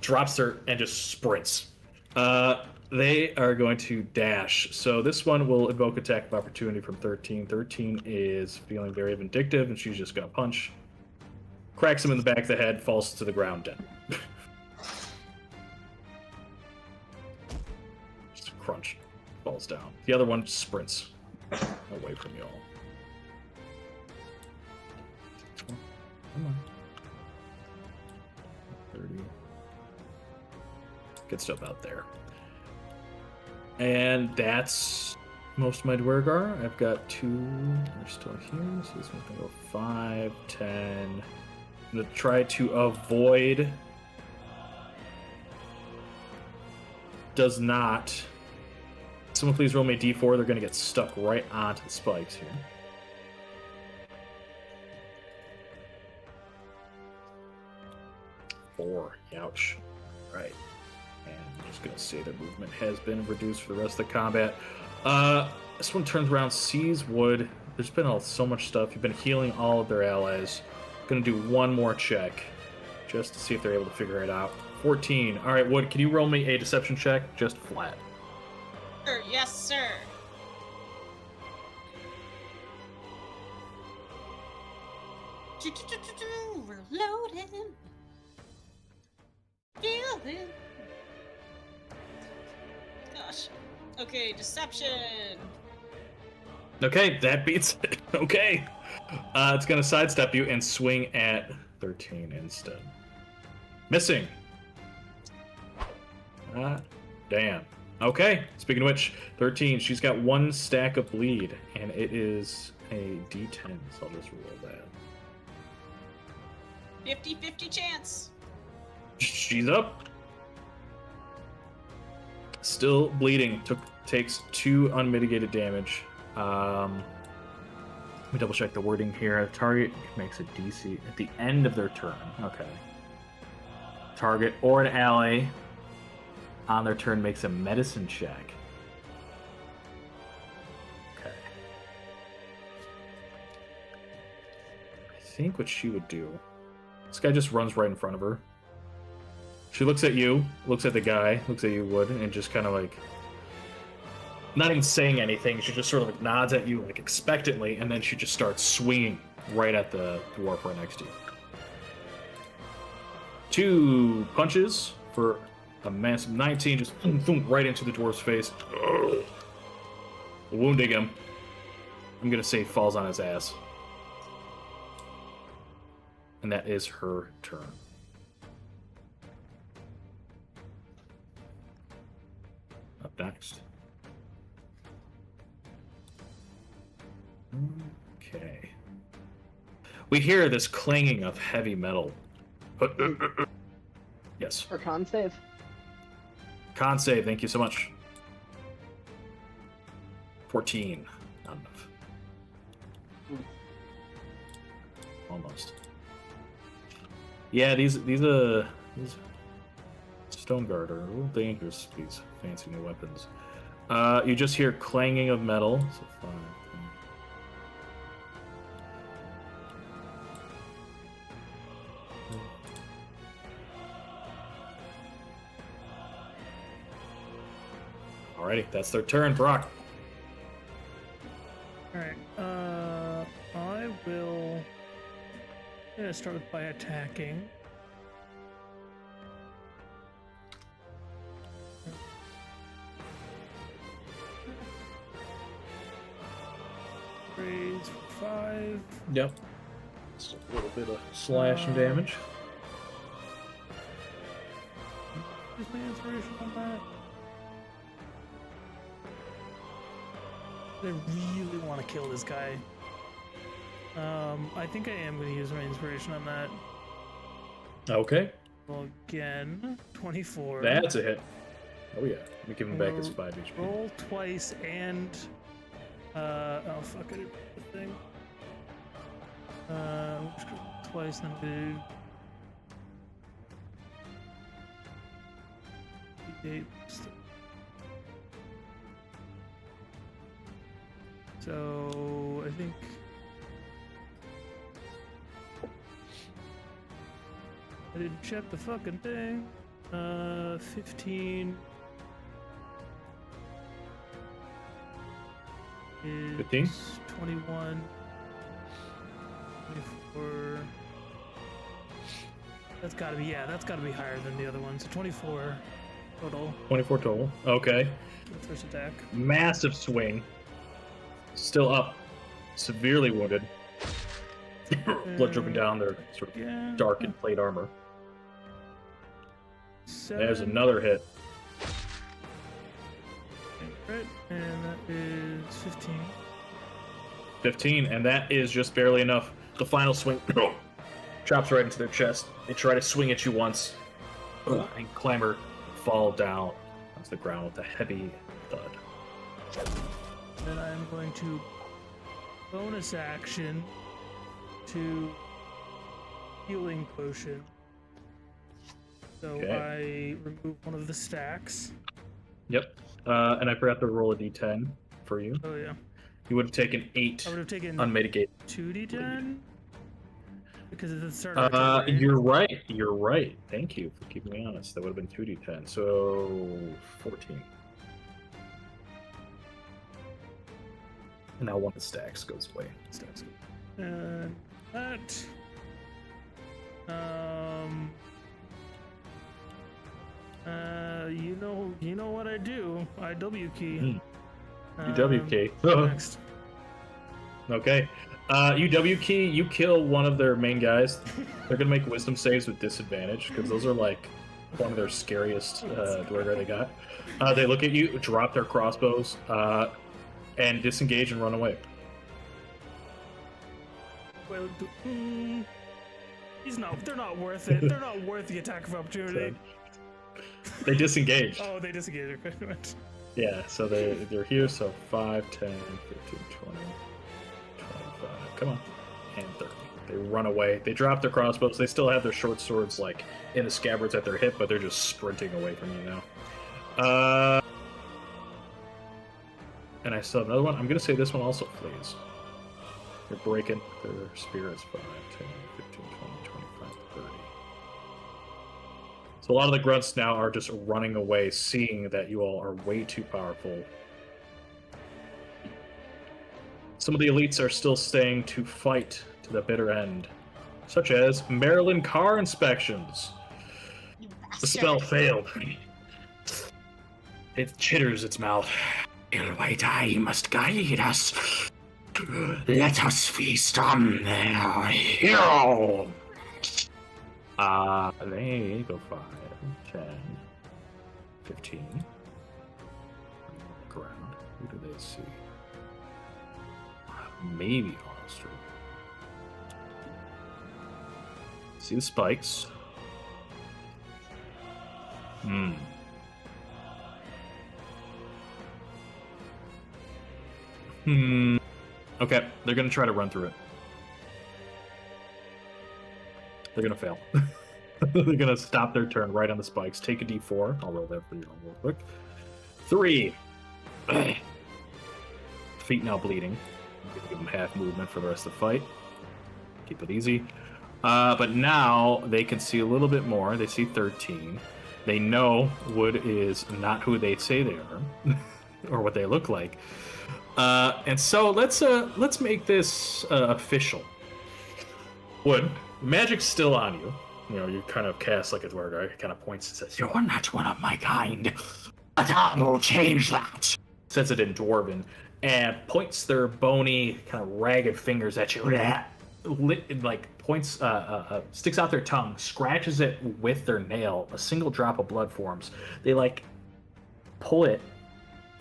drops her, and just sprints. They are going to dash. So this one will invoke attack of opportunity from 13. 13 is feeling very vindictive, and she's just going to punch. cracks him in the back of the head, falls to the ground dead. Just a crunch, falls down. The other one sprints away from you all. Come on. 30. Good stuff out there. And that's most of my Dwergar. I've got 2. They're still here. So this one's going to go 5, 10. I'm going to try to avoid. Does not. Someone please roll me a d4. They're going to get stuck right onto the spikes here. Ouch. Right. And I'm just going to say that movement has been reduced for the rest of the combat. This one turns around, sees Wood. There's been so much stuff. You've been healing all of their allies. Going to do one more check just to see if they're able to figure it out. 14. All right, Wood, can you roll me a deception check? Just flat. Sure, yes, sir. We're loading. Feeling. Gosh. Okay, deception. Okay, that beats it. Okay. It's going to sidestep you and swing at 13 instead. Missing. Damn. Okay, speaking of which, 13, she's got 1 stack of bleed, and it is a d10, so I'll just roll that. 50-50 chance. She's up. Still bleeding. Takes 2 unmitigated damage. Let me double check the wording here. The target makes a DC at the end of their turn. Okay. Target or an ally on their turn makes a medicine check. Okay. I think what she would do. This guy just runs right in front of her. She looks at you, looks at the guy, looks at you, Wood, and just kind of like, not even saying anything. She just sort of like nods at you, like expectantly, and then she just starts swinging right at the dwarf right next to you. 2 punches for a massive 19, just boom, boom, right into the dwarf's face, wounding him. I'm gonna say falls on his ass, and that is her turn. Up next. Okay. We hear this clanging of heavy metal. Yes. Or con save. Con save, thank you so much. 14. Not enough. Almost. Yeah, these Stone Guard are a little dangerous, these fancy new weapons. You just hear clanging of metal. So 5, 10. Alrighty, that's their turn. Brock. Alright, I will start by attacking. Raise 5. Yep. Just a little bit of slashing damage. Is my inspiration on that? I really want to kill this guy. I think I am going to use my inspiration on that. Okay. Well, again, 24. That's a hit. Oh yeah. Let me give him back his 5 HP. Roll twice and oh fuck, I did the thing. Just go twice and then do 8. So I think I didn't check the fucking thing. 15 is 15? 21, 24, That's gotta be higher than the other one. So 24 total. 24 total. Okay. The first attack. Massive swing. Still up. Severely wounded. Blood dripping down their sort of darkened plate armor. There's another hit. Right, and that is 15. 15, and that is just barely enough. The final swing chops right into their chest. They try to swing at you once, and clamber, fall down onto the ground with a heavy thud. Then I'm going to bonus action to healing potion. So Okay. I remove one of the stacks. Yep. And I forgot to roll a d10 for you. Oh yeah. You would have taken 8 I would have taken unmitigated. 2d10 because it's the start of the turn, right? You're right. You're right. Thank you for keeping me honest. That would have been 2d10. So 14. And now one of the stacks goes away. Stacks. And that. You know what I do. I W key. You W key. Next. Okay. You W key, you kill one of their main guys. They're gonna make wisdom saves with disadvantage, because those are like one of their scariest dwarves they got. They look at you, drop their crossbows, and disengage and run away. Well, they're not worth it. They're not worth the attack of opportunity. They disengage. Oh, they disengage. Yeah, so they're here, so 5, 10, 15, 20, 25, come on, and 30. They run away. They drop their crossbows. They still have their short swords, like, in the scabbards at their hip, but they're just sprinting away from you now. And I still have another one. I'm going to say this one also flees. They're breaking their spirits. 5, 10, 15, 20, 25, 30. So a lot of the grunts now are just running away, seeing that you all are way too powerful. Some of the elites are still staying to fight to the bitter end, such as Maryland car inspections. You The spell bastard. failed. It chitters its mouth. Your white eye must guide us. Let us feast on their hero. They go 5, 10, 15. Look around. Who do they see? Maybe Hollister. See the spikes. Okay, they're gonna try to run through it. They're gonna fail. They're gonna stop their turn right on the spikes. Take a d4. I'll roll that for you real quick. 3. Feet now bleeding. Give them half movement for the rest of the fight. Keep it easy. But now they can see a little bit more. They see 13. They know Wood is not who they say they are, or what they look like. And so let's make this official. Wood, magic's still on you. You know, you kind of cast like a dwarf guy, kind of points and says, "You're not one of my kind, but I will change that." Says it in Dwarven, and points their bony, kind of ragged fingers at you. Like points, sticks out their tongue, scratches it with their nail. A single drop of blood forms. They like pull it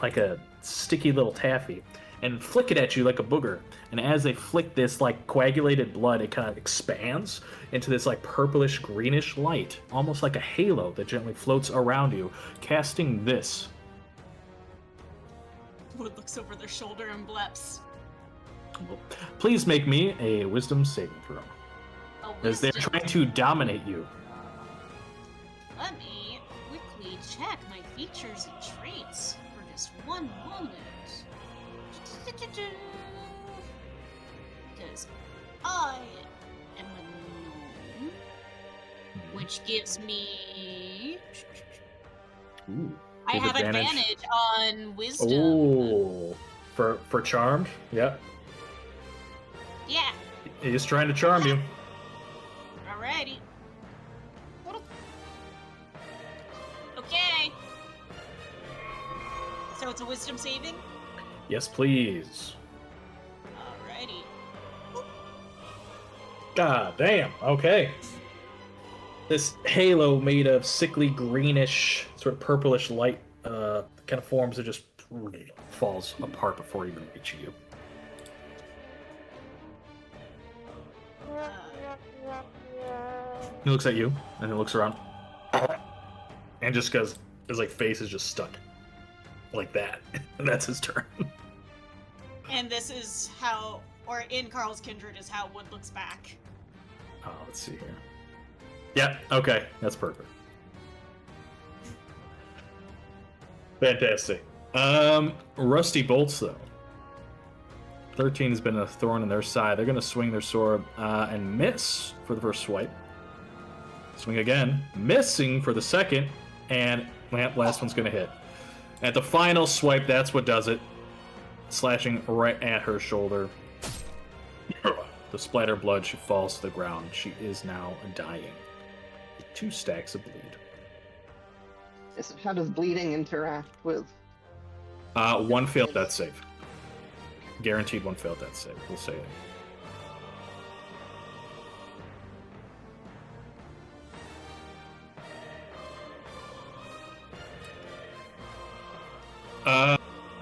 like a sticky little taffy and flick it at you like a booger. And as they flick this like coagulated blood, it kind of expands into this like purplish greenish light, almost like a halo that gently floats around you, casting this. Wood looks over their shoulder and bleps. Please make me a wisdom saving throw, as they're trying to dominate you. Let me quickly check my features and traits for just one moment. Because I am a gnome, which gives me... Ooh, I have advantage on wisdom. Oh, for charmed? Yep. Yeah. He's trying to charm you. Alrighty. So it's a wisdom saving? Yes, please. Alrighty. God damn. Okay. This halo made of sickly greenish, sort of purplish light kind of forms that just falls apart before even reaching you. He looks at you and then looks around. And just goes, his like face is just stuck. Like that. And that's his turn. And this is how, or in Carl's Kindred, is how Wood looks back. Oh, let's see here. Yeah, okay, that's perfect. Fantastic. Rusty Bolts, though. 13 has been a thorn in their side. They're going to swing their sword and miss for the first swipe. Swing again, missing for the second, and last one's going to hit. At the final swipe, that's what does it. Slashing right at her shoulder. The splatter of blood, she falls to the ground. She is now dying. 2 stacks of bleed. So how does bleeding interact with? 1 failed death save. Guaranteed 1 failed death save. We'll say it.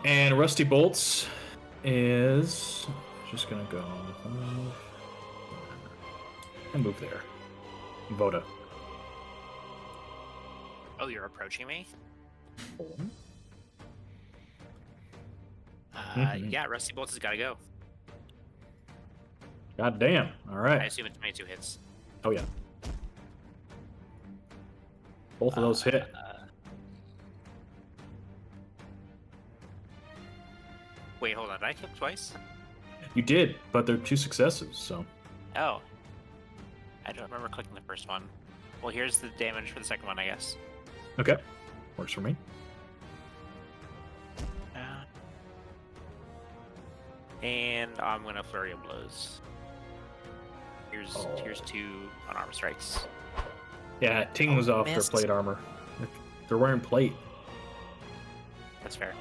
And Rusty Bolts is just gonna go and move there. Voda. Oh, you're approaching me? Yeah, Rusty Bolts has got to go. God damn. All right. I assume it's 22 hits. Oh yeah. Both of those hit. Wait, hold on. Did I kill twice? You did, but they're 2 successes, so. Oh. I don't remember clicking the first one. Well, here's the damage for the second one, I guess. Okay. Works for me. And I'm gonna flurry of blows. Here's 2 unarmed strikes. Yeah, Ting was off missed. their plate armor. They're wearing plate. That's fair.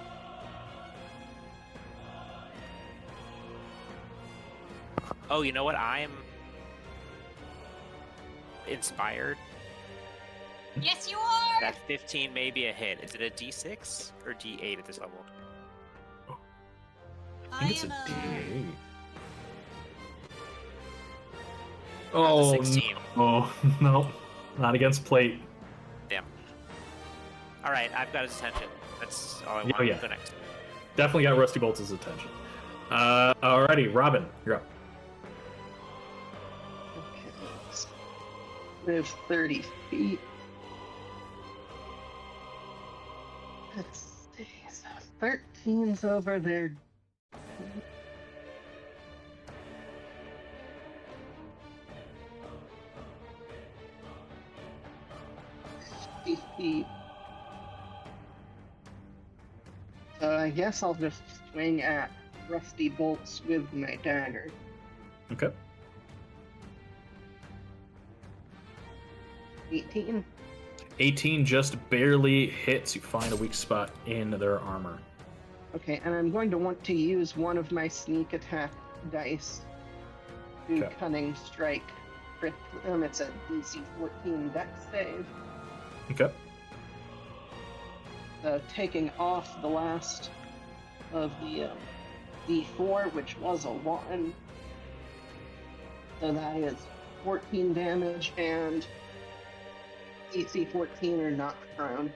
Oh, you know what? I'm inspired. Yes, you are! That 15 may be a hit. Is it a D6 or D8 at this level? I think it's a am D8. That's a Oh, 16. no. No. Not against plate. Damn. All right, I've got his attention. That's all I want. Oh, yeah. Go next. Definitely got Rusty Bolts' attention. Alrighty, Robin, you're up. Okay. Move 30 feet. Let's see. So 13's over there. 50 feet. So I guess I'll just swing at Rusty Bolts with my dagger. Okay. 18. 18 just barely hits. You find a weak spot in their armor. Okay, and I'm going to want to use one of my sneak attack dice to Okay. cunning strike. Crit them. It's a DC 14 dex save. Okay. Taking off the last of the D4, which was a 1. So that is 14 damage, and DC 14 are knocked prone.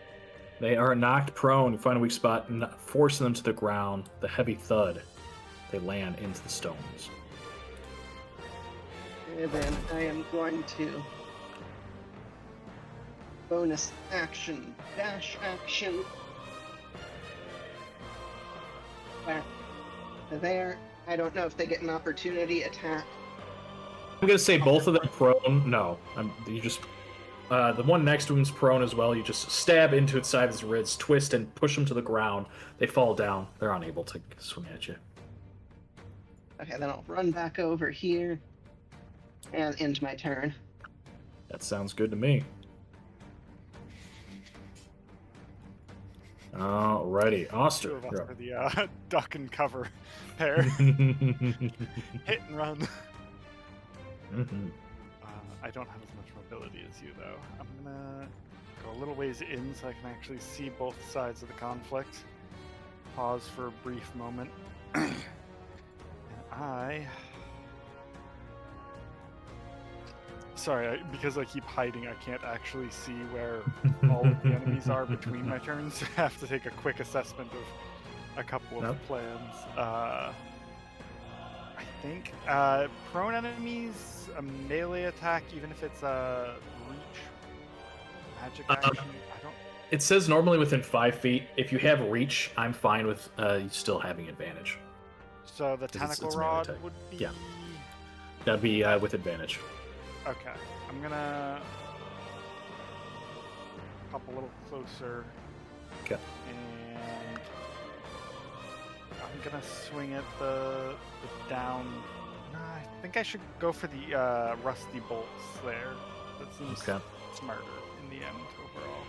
They are knocked prone. You find a weak spot, forcing them to the ground. The heavy thud. They land into the stones. And then I am going to bonus action, dash action. Back to there. I don't know if they get an opportunity attack. I'm gonna say both of them prone. No, you just the one next to him's prone as well. You just stab into its side of his ribs, twist, and push them to the ground. They fall down. They're unable to swing at you. Okay, then I'll run back over here and end my turn. That sounds good to me. Alrighty, Two Oster. of us you're are the duck and cover pair. up. Hit and run. Mhm. I don't have as much mobility as you, though. I'm gonna go a little ways in so I can actually see both sides of the conflict. Pause for a brief moment. And because I keep hiding, I can't actually see where all of the enemies are between my turns. I have to take a quick assessment of a couple of Nope. plans. I think prone enemies, a melee attack, even if it's a reach magic action. I don't. It says normally within 5 feet. If you have reach, I'm fine with you still having advantage. So the 'Cause tentacle it's melee rod attack. would be. Yeah. That'd be with advantage. Okay, I'm gonna hop a little closer. Okay. And I'm gonna swing at the down. Nah, I think I should go for the rusty bolts there. That seems Okay. smarter in the end overall.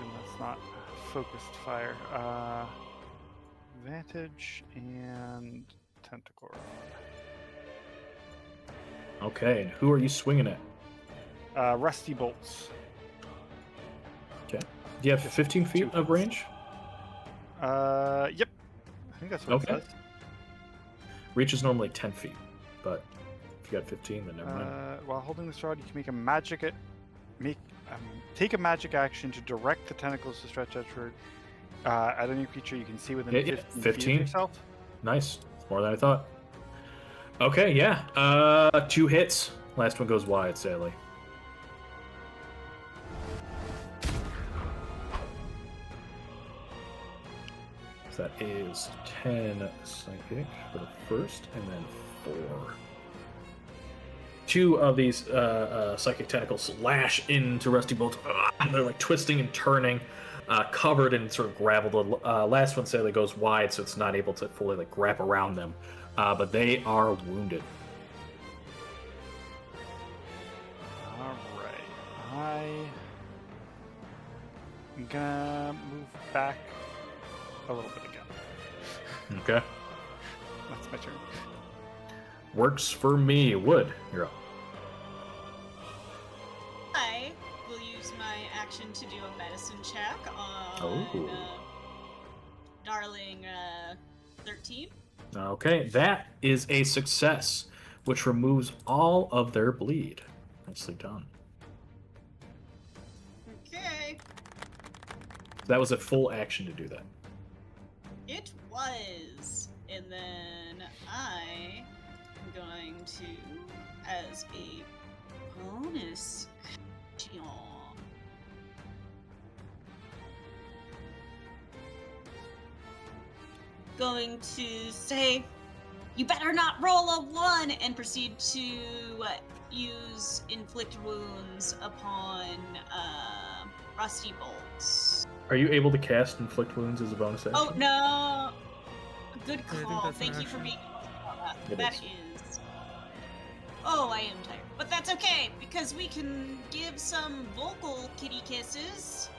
And that's not focused fire. Advantage and tentacle rod. Okay, and who are you swinging at? Rusty bolts. Okay. Do you have 15 feet of range? Yep. I think that's what Okay. it says. Reach is normally 10 feet, but if you got 15, then never mind. While holding this rod, you can make a take a magic action to direct the tentacles to stretch outward at any creature you can see within Yeah, yeah, 15 feet 15. of yourself. Nice. It's more than I thought. Okay, yeah. 2 hits. Last one goes wide, sadly. So that is 10 psychic for the first, and then 4. 2 of these psychic tentacles lash into Rusty Bolt. They're like twisting and turning, covered in sort of gravel. The last one sadly goes wide, so it's not able to fully like wrap around them. But they are wounded. Alright. I'm gonna move back a little bit again. Okay. That's my turn. Works for me. Wood, you're up. I will use my action to do a medicine check on Oh. Darling 13. Okay, that is a success, which removes all of their bleed. Nicely done. Okay. That was a full action to do that. It was. And then I am going to, as a bonus action, going to say, you better not roll a 1, and proceed to use inflict wounds upon Rusty Bolts. Are you able to cast inflict wounds as a bonus action? Oh no! Good I think call. that's an Thank you for action. being able to call that. It That is. is. Oh, I am tired. But that's okay, because we can give some vocal kitty kisses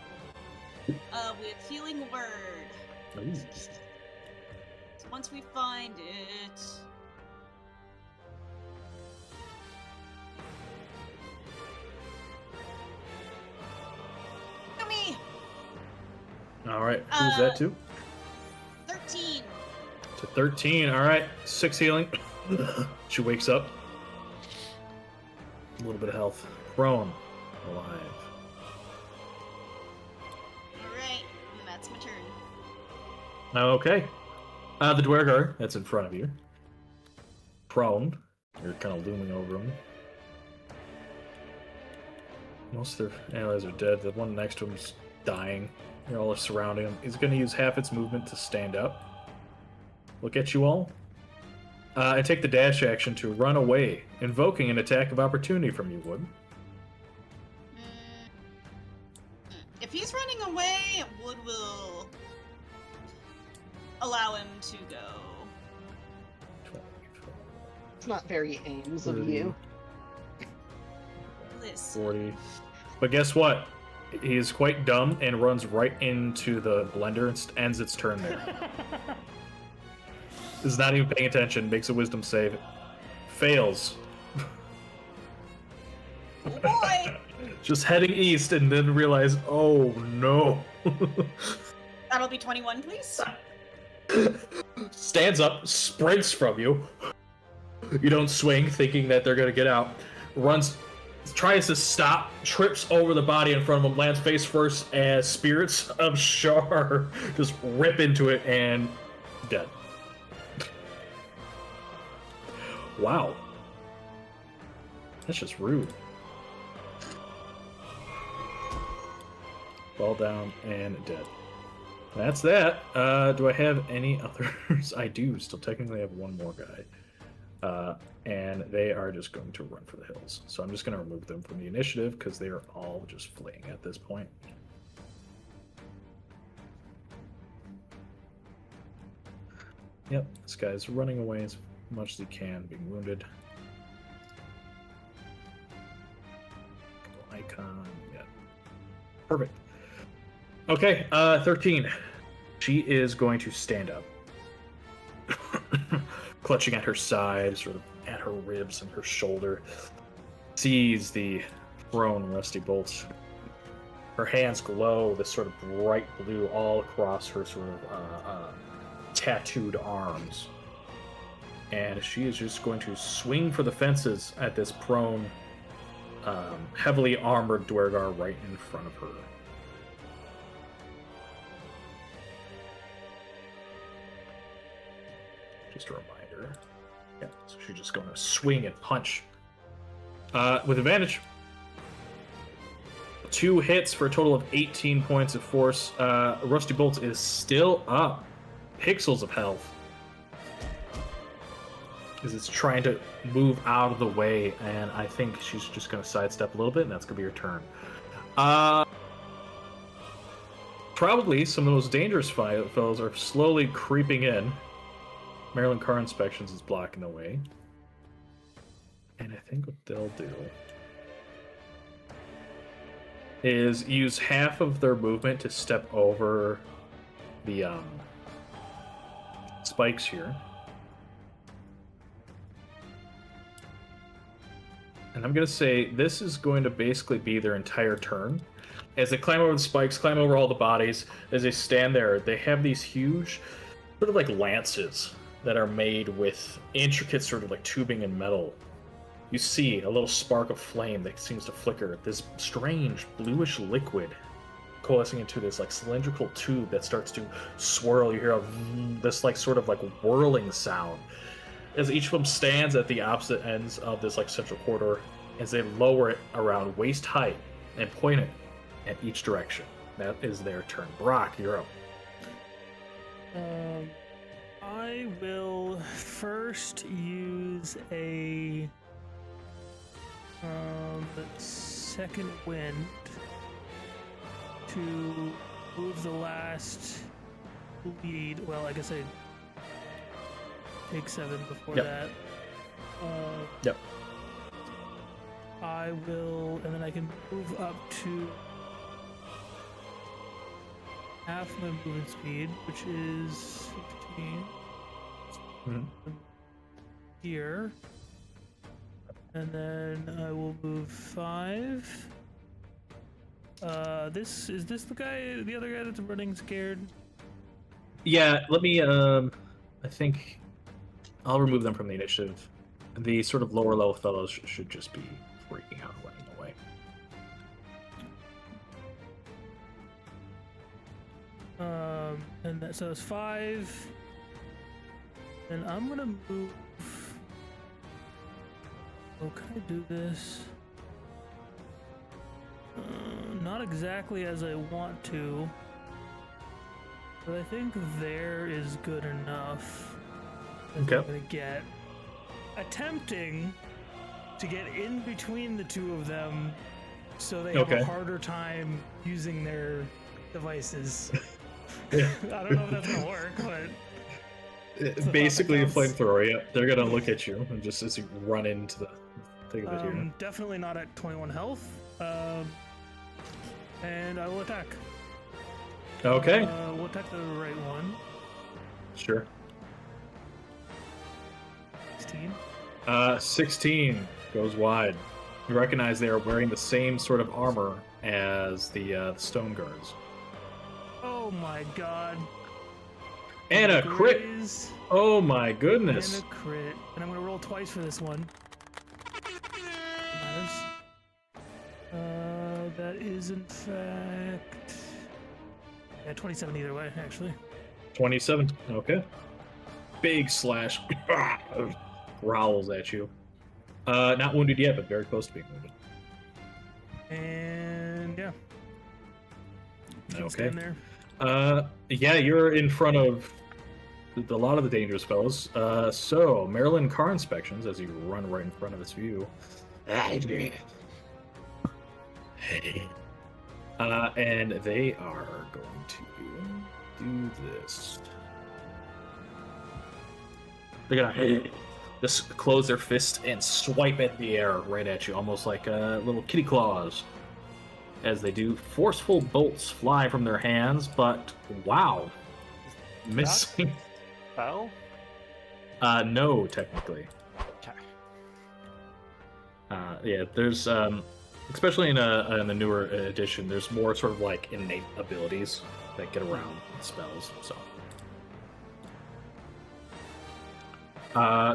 with Healing Word. Ooh. So once we find it. Me! All right, who's that to? 13. To 13. All right, 6 healing. She wakes up. A little bit of health. Prone. Alive. Alright, and that's my turn. Okay. The Dwergar that's in front of you. Prone. You're kind of looming over him. Most of their allies are dead. The one next to him's dying. You're all surrounding him. He's going to use half its movement to stand up. Look at you all. And take the dash action to run away, invoking an attack of opportunity from you, Wood. If he's running away, Wood will allow him to go. 20, It's not very aims of 30. you. Listen. 40. But guess what? He is quite dumb and runs right into the blender and ends its turn there. Is not even paying attention, makes a wisdom save. Fails. Oh boy! Just heading east and then realize, oh no. That'll be 21, please. Stands up, sprints from you. You don't swing, thinking that they're gonna get out. Runs, tries to stop, trips over the body in front of him, lands face first as spirits of Shar just rip into it and dead. Wow. That's just rude. Fall down and dead. That's that. Do I have any others? I do still technically have one more guy. And they are just going to run for the hills. So I'm just going to remove them from the initiative because they are all just fleeing at this point. Yep, this guy's running away as much as he can, being wounded. Icon, yeah. Perfect. Okay, 13. She is going to stand up. Clutching at her side, sort of at her ribs and her shoulder. Sees the prone rusty bolts. Her hands glow this sort of bright blue all across her sort of tattooed arms. And she is just going to swing for the fences at this prone, heavily armored Dwergar right in front of her. Just a reminder. Yeah, so she's just going to swing and punch. With advantage. 2 hits for a total of 18 points of force. Rusty Bolt is still up. Pixels of health. Because it's trying to move out of the way, and I think she's just going to sidestep a little bit, and that's going to be her turn. Probably some of those dangerous fellows are slowly creeping in. Maryland Car Inspections is blocking the way. And I think what they'll do is use half of their movement to step over the spikes here. And I'm going to say this is going to basically be their entire turn. As they climb over the spikes, climb over all the bodies, as they stand there, they have these huge, sort of like lances that are made with intricate sort of like tubing and metal. You see a little spark of flame that seems to flicker. This strange bluish liquid coalescing into this like cylindrical tube that starts to swirl. You hear this like sort of like whirling sound as each of them stands at the opposite ends of this like central corridor as they lower it around waist height and point it at each direction. That is their turn. Brock, you're up. I will first use a second wind to move the last lead. Well, I guess I take 7 before that. Yep. I will, and then I can move up to half my movement speed, which is 15. Here. And then I will move 5. Is this the other guy that's running scared? Yeah, let me, I think I'll remove them from the initiative. The sort of lower level fellows should just be freaking out and running away. And so it's 5. And I'm gonna move. Oh, can I do this? Not exactly as I want to, but I think there is good enough. Okay. I'm gonna get attempting to get in between the two of them, so they have a harder time using their devices. Yeah. I don't know if that's gonna work, but basically a flamethrower. Yeah, they're gonna look at you and just as you run into the thing of it here. Definitely not at 21 health. And I will attack. Okay. We'll attack the right one. Sure. 16. 16 goes wide. You recognize they are wearing the same sort of armor as the stone guards. Oh my god. And a crit. Graze Oh my and goodness. a crit. And I'm gonna roll twice for this one. Matters. That is in fact. Yeah, 27 either way, actually. 27. Okay. Big slash. Growls at you. Not wounded yet, but very close to being wounded. And yeah. Just gonna Okay. stand there. Yeah, you're in front of a lot of the dangerous fellows. So, Maryland car inspections as you run right in front of its view. And they are going to do this. They're gonna just close their fist and swipe at the air right at you, almost like little kitty claws. As they do, forceful bolts fly from their hands, but wow, missing. Spell? No, technically. Okay. Yeah, there's especially in a newer edition, there's more sort of like innate abilities that get around spells.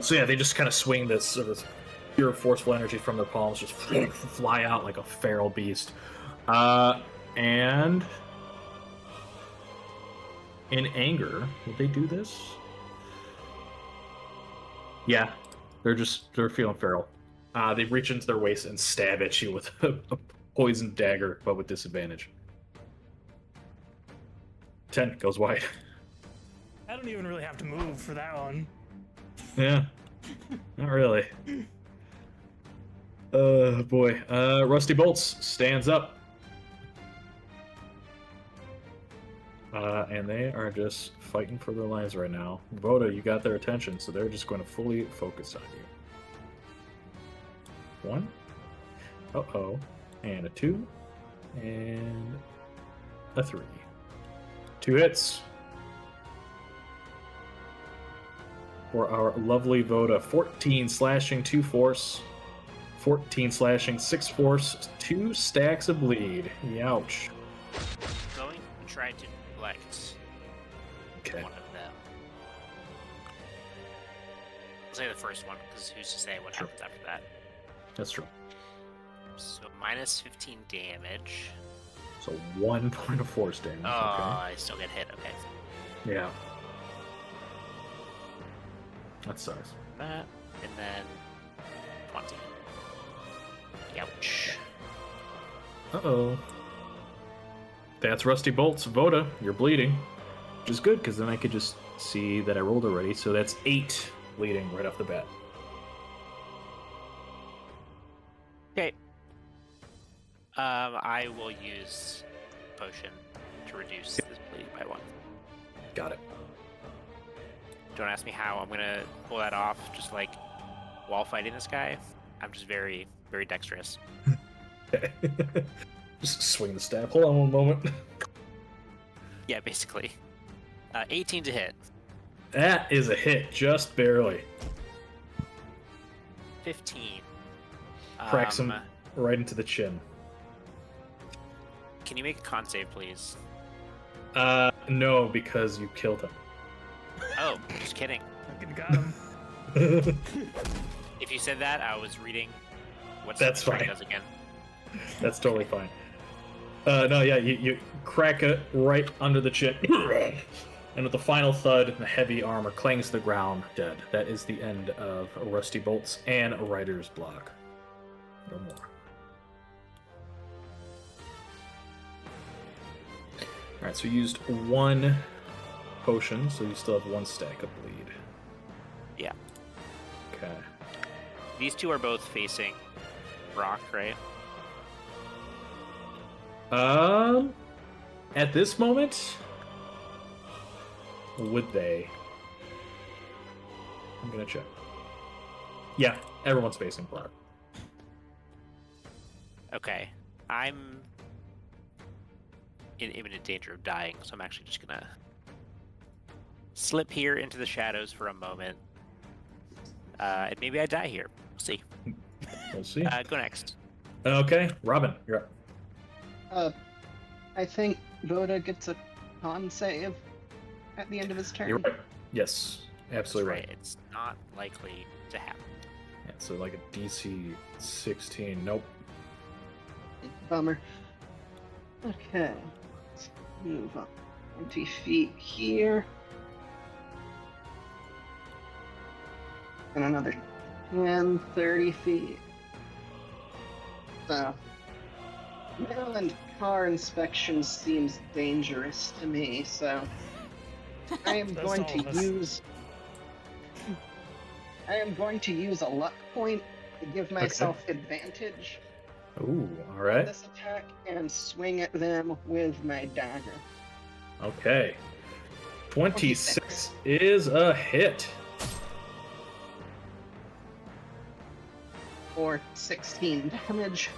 So yeah, they just kind of swing this sort of pure forceful energy from their palms, just fly out like a feral beast. And in anger, will they do this? Yeah, they're feeling feral. They reach into their waist and stab at you with a poisoned dagger, but with disadvantage. 10 goes wide. I don't even really have to move for that one. Yeah, not really. Boy. Rusty Bolts stands up. And they are just fighting for their lives right now. Voda, you got their attention, so they're just going to fully focus on you. 1. Uh-oh. And a 2. And a 3. 2 hits. For our lovely Voda. 14 slashing, 2 force. 14 slashing, 6 force, 2 stacks of bleed. Youch. Going to try to deflect Okay. one of them. I'll say the first one, because who's to say what Sure. happens after that? That's true. So minus 15 damage. So 1 point of force damage. Oh, I still get hit. Okay. Okay. Yeah. That sucks. That, and then 20. Ouch. Uh-oh. That's Rusty Bolts. Voda, you're bleeding. Which is good, because then I could just see that I rolled already. So that's 8 bleeding right off the bat. Okay. I will use potion to reduce this bleed by 1. Got it. Don't ask me how I'm gonna pull that off, just like while fighting this guy. I'm just very, very dexterous. Okay. Just swing the staff. Hold on one moment. Yeah, basically. 18 to hit. That is a hit, just barely. 15. Cracks him right into the chin. Can you make a con save, please? No, because you killed him. Oh, just kidding. Fucking got him. If you said that, I was reading what That's strength fine. does again. That's totally fine. No, yeah, you crack it right under the chin. And with the final thud, the heavy armor clangs to the ground, dead. That is the end of Rusty Bolts and a Rider's Block. No more. Alright, so you used 1 potion, so you still have 1 stack of bleed. Yeah. Okay. These two are both facing Brock, right? At this moment, would they? I'm gonna check. Yeah, everyone's facing Brock. Okay. I'm in imminent danger of dying, so I'm actually just gonna slip here into the shadows for a moment. And maybe I die here. We'll see. We'll see. Go next. Okay, Robin, you're up. I think Boda gets a con save at the end of his turn. You're right. Yes, absolutely That's right. It's not likely to happen. Yeah, so like a DC 16. Nope. Bummer. Okay. Let's move up 20 feet here. And another 10, 30 feet. So, Maryland car inspection seems dangerous to me, so I am That's going all to of us. use. I am going to use a luck point to give myself advantage Ooh, all on right. this attack and swing at them with my dagger. Okay. 26 is a hit. For 16 damage.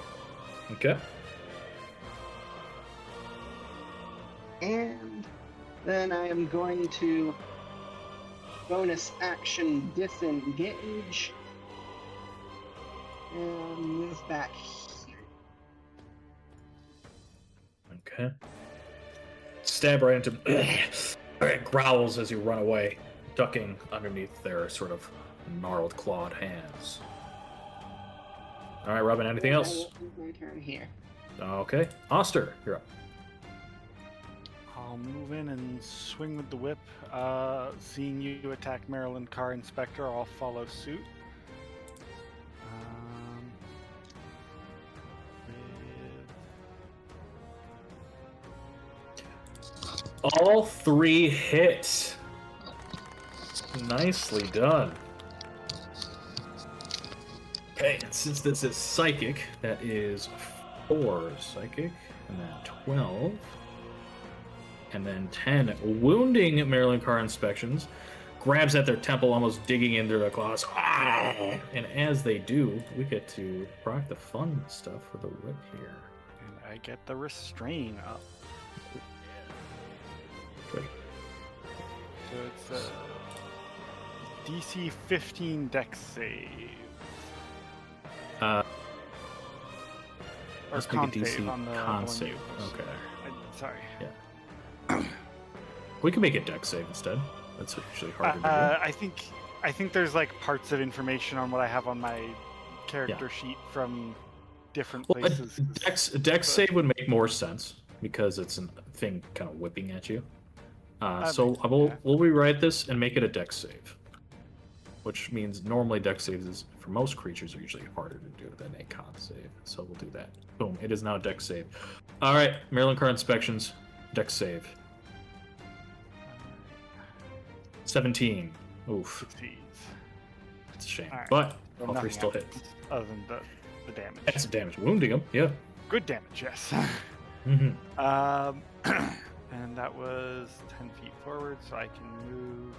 Okay. And then I am going to bonus action disengage and move back here. Okay. Stab right into it growls as you run away, ducking underneath their sort of gnarled clawed hands. All right, Robin, anything And I else? will end my turn here. Okay. Oster, you're up. I'll move in and swing with the whip. Seeing you attack Maryland Car Inspector, I'll follow suit. All 3 hit. Nicely done. Okay, and since this is psychic, that is 4 psychic, and then 12, and then 10 wounding Maryland car inspections. Grabs at their temple, almost digging into their claws. Ah! And as they do, we get to proc the fun stuff for the whip here. And I get the restrain up. Good. So it's a DC 15 dex save. Or Let's make a con DC save on the con one save. you- Okay. Sorry. We can make a dex save instead. That's usually harder to I think there's like parts of information on what I have on my character sheet from different do. Well, places. a dex save would make more sense because it's a thing kind of whipping at you. So makes- we'll rewrite this and make it a dex save. Which means normally dex saves is, for most creatures, are usually harder to do than a con save. So we'll do that. Boom, it is now a dex save. All right, Maryland car inspections, dex save. 17. Oof, Succeeds. it's a shame. All right. But So all 3 nothing still hit. happens Other than the damage. That's damage. Wounding him, yeah. Good damage, yes. Mm-hmm. And that was 10 feet forward, so I can move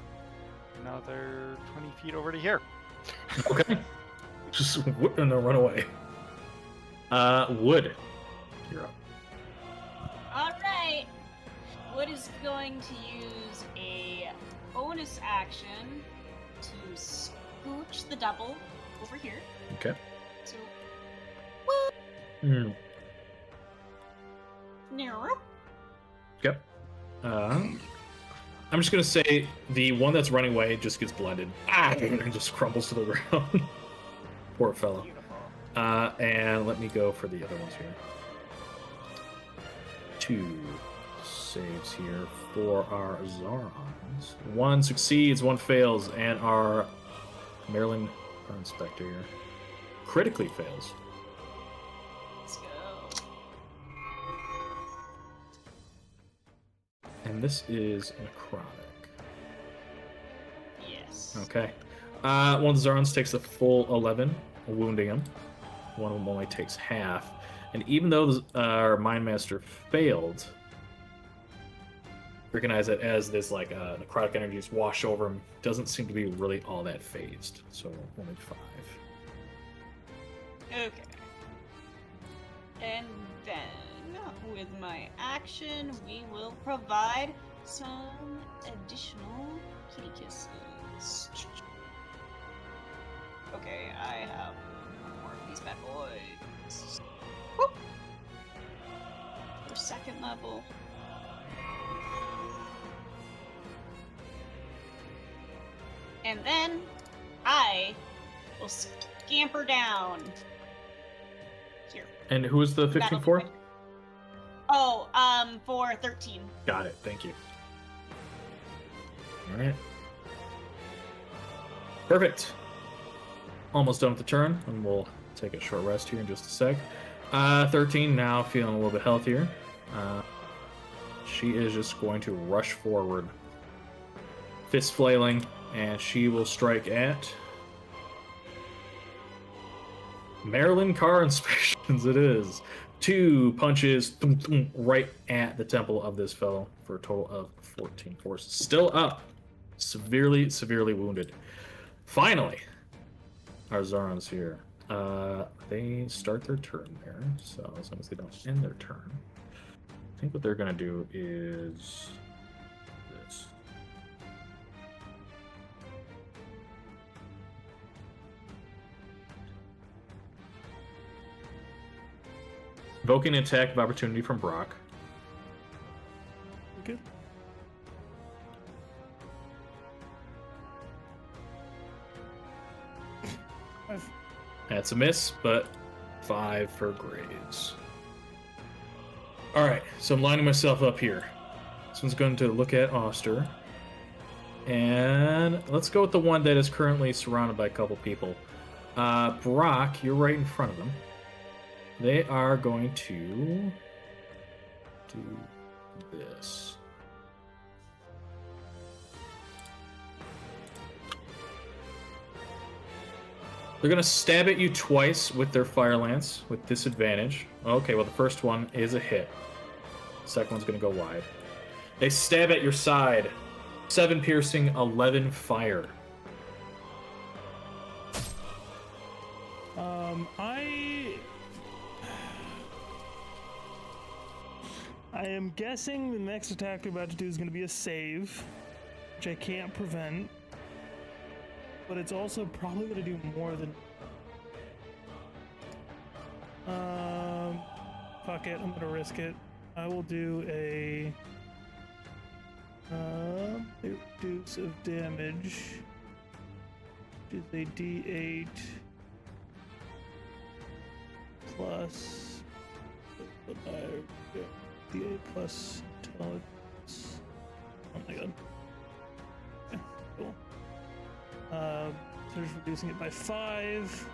another 20 feet over to here. Okay. Just whip and then run away. Wood. You're up. All right. Wood is going to use a bonus action to scooch the double over here. Okay. So, Mm. narrow. Okay. I'm just gonna say the one that's running away just gets blinded. And just crumbles to the ground. Poor fellow. Beautiful. And let me go for the other ones here. 2 saves here for our Zarons. 1 succeeds, 1 fails, and our Maryland our inspector here critically fails. Let's go. And this is necrotic. Yes. Okay. One of the Zarons takes the full 11, wounding him. One of them only takes half. And even though our Mind Master failed, recognize it as this like necrotic energies wash over him. Doesn't seem to be really all that phased. So only 5. Okay. And then with my action, we will provide some additional kitty kisses. Okay, I have more of these bad boys. Whoop. For second level. And then I will scamper down. Here. And who is the 15 That'll be for? quick. Oh, for 13. Got it. Thank you. All right. Perfect. Almost done with the turn, and we'll take a short rest here in just a sec. 13 now feeling a little bit healthier. She is just going to rush forward, fist flailing, and she will strike at Maryland Car Inspections. It is 2 punches right at the temple of this fellow for a total of 14 force. Still up, severely wounded. Finally, our Zarons here. They start their turn there, so as long as they don't end their turn, I think what they're gonna do is this. Invoking an attack of opportunity from Brock. Good. That's a miss, but 5 for grades. Alright, so I'm lining myself up here. This one's going to look at Oster. And let's go with the one that is currently surrounded by a couple people. Brock, you're right in front of them. They are going to do this. They're going to stab at you twice with their fire lance with disadvantage. Okay, well the first one is a hit. The second one's going to go wide. They stab at your side. 7 piercing, 11 fire. I am guessing the next attack they're about to do is going to be a save, which I can't prevent. But it's also probably going to do more than... fuck it, I'm going to risk it. I will do a... reduce of damage, which is a D8 plus... D8 plus intelligence. Oh my god. Okay, cool. So just reducing it by 5.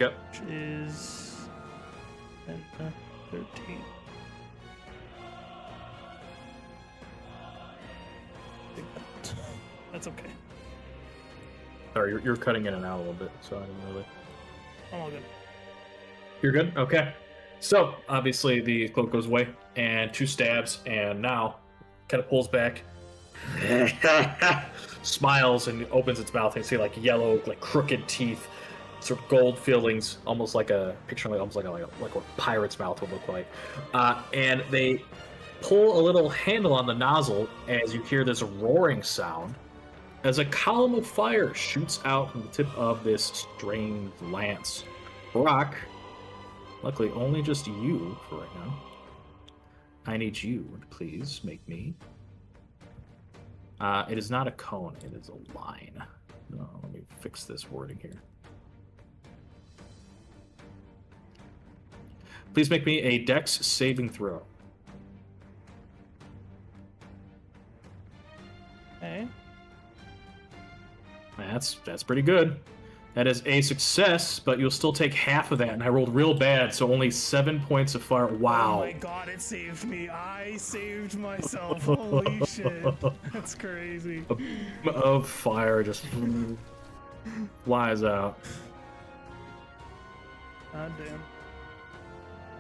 Yep. Which is 13. That's okay. Sorry, you're cutting in and out a little bit, so I didn't really... I'm all good. You're good? Okay. So, obviously, the cloak goes away, and 2 stabs, and now kind of pulls back, smiles, and opens its mouth, and you see, like, yellow, like, crooked teeth, sort of gold fillings, almost like a picture, like almost like a pirate's mouth would look like. And they pull a little handle on the nozzle as you hear this roaring sound, as a column of fire shoots out from the tip of this strange lance. Brock, luckily only just you for right now. I need you to please make me. It is not a cone, it is a line. No, let me fix this wording here. Please make me a Dex saving throw. Okay. That's pretty good. That is a success, but you'll still take half of that, and I rolled real bad, so only 7 points of fire. Wow. Oh my god, it saved me. I saved myself. Holy shit. That's crazy. A beam of fire just flies out. God damn.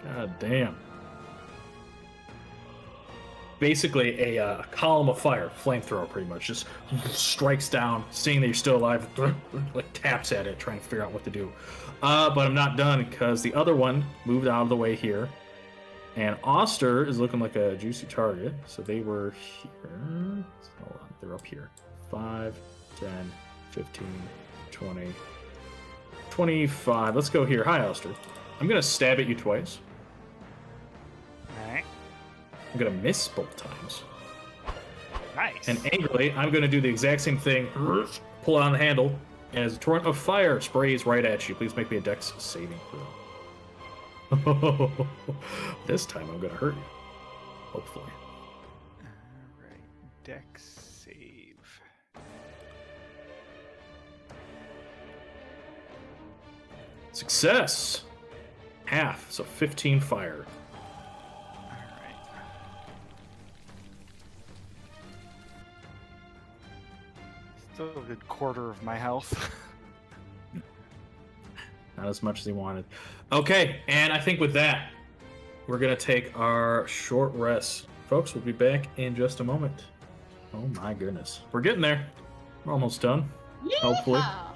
God damn. Basically, a column of fire, flamethrower pretty much, just strikes down, seeing that you're still alive, like taps at it, trying to figure out what to do. But I'm not done, because the other one moved out of the way here, And Oster is looking like a juicy target. So they were here. Hold on, they're up here. 5, 10, 15, 20, 25. Let's go here. Hi, Oster. I'm going to stab at you twice. Alright. I'm going to miss both times. Nice. And angrily, I'm going to do the exact same thing. Pull on the handle as a torrent of fire sprays right at you. Please make me a dex saving throw. This time I'm going to hurt you. Hopefully. Alright. Dex save. Success! Half, so 15 fire. Alright. Still a good quarter of my health. Not as much as he wanted. Okay, and I think with that, we're going to take our short rest. Folks, we'll be back in just a moment. Oh my goodness. We're getting there. We're almost done. Hopefully. Yeehaw!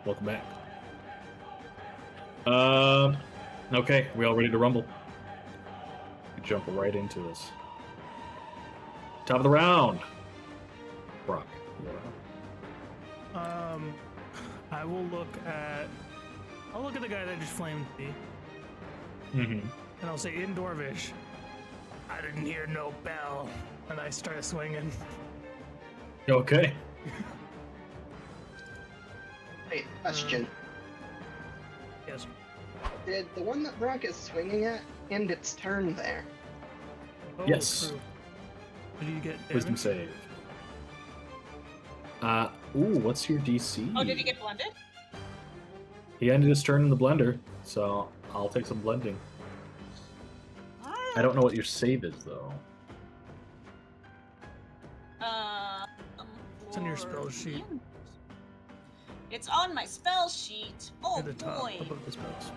Welcome back. Okay, we all ready to rumble? We jump right into this. Top of the round. Brock. I will look at. I'll look at the guy that just flamed me, Mm-hmm. and I'll say in Dwarvish, "I didn't hear no bell," and I start swinging. Okay. Wait, question. Yes. Did the one that Brock is swinging at end its turn there? Oh, Yes. true. Did you get damage? Wisdom save. Ooh, what's your DC? Oh, did he get blended? He ended his turn in the blender, so I'll take some blending. I don't know what your save is, though. It's on your spell sheet. It's on my spell sheet. Oh Near the top, boy. above the spells.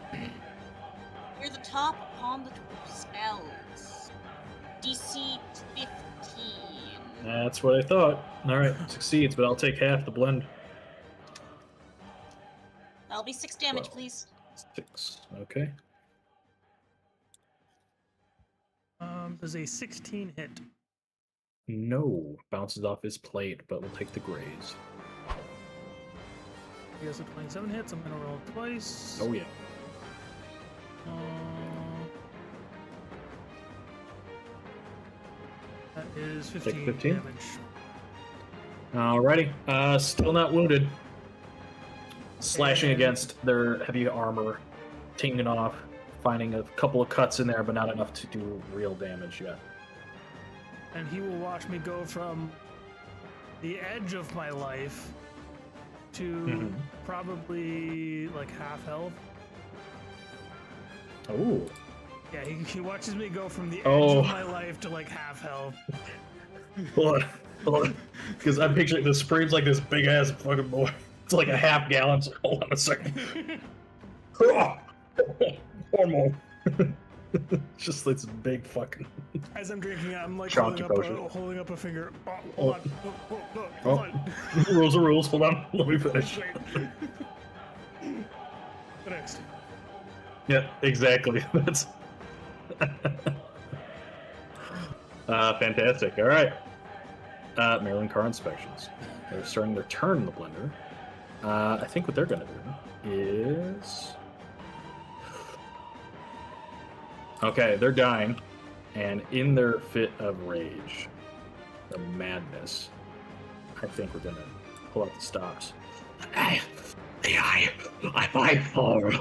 Near the top upon the spells. DC 15. That's what I thought. All right, succeeds, but I'll take half the blend. That'll be 6 damage, 12. please. 6. Okay. Does a 16 hit? No. Bounces off his plate, but we'll take the graze. He has a 27 hits. I'm gonna roll twice. Oh, yeah. That is Take 15 15? damage. Alrighty. Still not wounded. Slashing And- against their heavy armor, tinging off, finding a couple of cuts in there, but not enough to do real damage yet. And he will watch me go from the edge of my life to Mhm. probably like half health. Oh. Yeah, he watches me go from the edge Oh. of my life to like half health. Hold on. Because I'm picturing this scream's like this big ass fucking boy. It's like a half gallon. So hold on a second. Hormone. Just this big fucking. As I'm drinking it, I'm like Chunky holding up a finger. Oh, hold on. Hold on. Rules are rules. Hold on. Let me finish. What next? Yeah, exactly. That's fantastic. All right. Maryland car inspections. They're starting their turn in the blender. I think what they're going to do is. Okay, they're dying, and in their fit of rage, the madness, I think we're going to pull out the stops. I fall.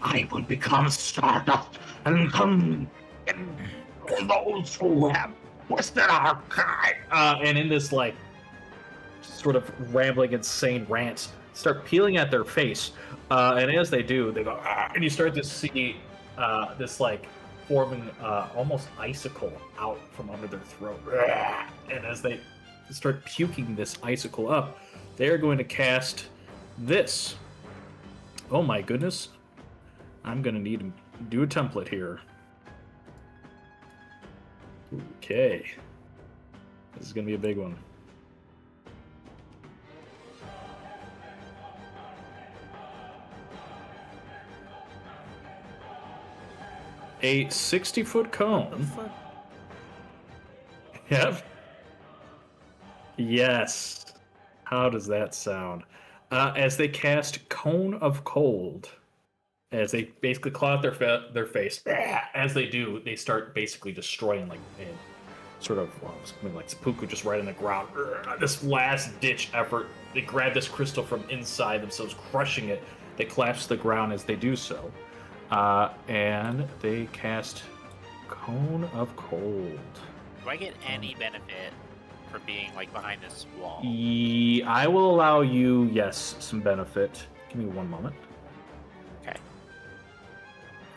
I will become stardust and come in those who have twisted our kind. And in this, like, sort of rambling, insane rant, start peeling at their face. And as they do, they go, "Ah," and you start to see this, like, forming almost icicle out from under their throat. And as they start puking this icicle up, they are going to cast this. Oh my goodness. I'm going to need to do a template here. Okay. This is going to be a big one. A 60-foot The cone. fuck? Yep. Yes. How does that sound? As they cast Cone of Cold, as they basically claw out their face, as they do, they start basically destroying, like, sort of, well, something like seppuku just right on the ground. This last ditch effort. They grab this crystal from inside themselves, crushing it. They collapse to the ground as they do so. And they cast Cone of Cold. Do I get any benefit for being like behind this wall? I will allow you, yes, some benefit. Give me one moment. Okay.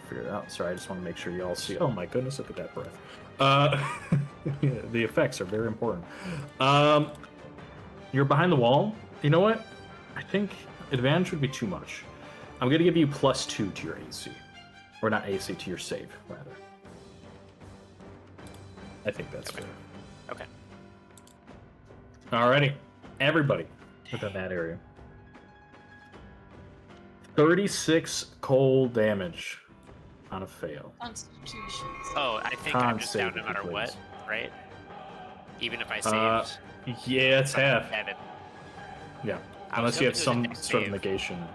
Figure it out. Sorry, I just want to make sure you all see. Oh my goodness, look at that breath. Yeah, the effects are very important. You're behind the wall. You know what? I think advantage would be too much. I'm going to give you +2 to your AC. Or not AC, to your save, rather. I think that's fair. Okay. Alrighty. Everybody within that area. 36 cold damage on a fail. Constitution. Oh, I think Con I'm just down save, no if you matter what, please. right? Even if I Uh, saved. Yeah, it's something half. heaven. Yeah, I was unless you have hoping it was a some dex sort of save. negation.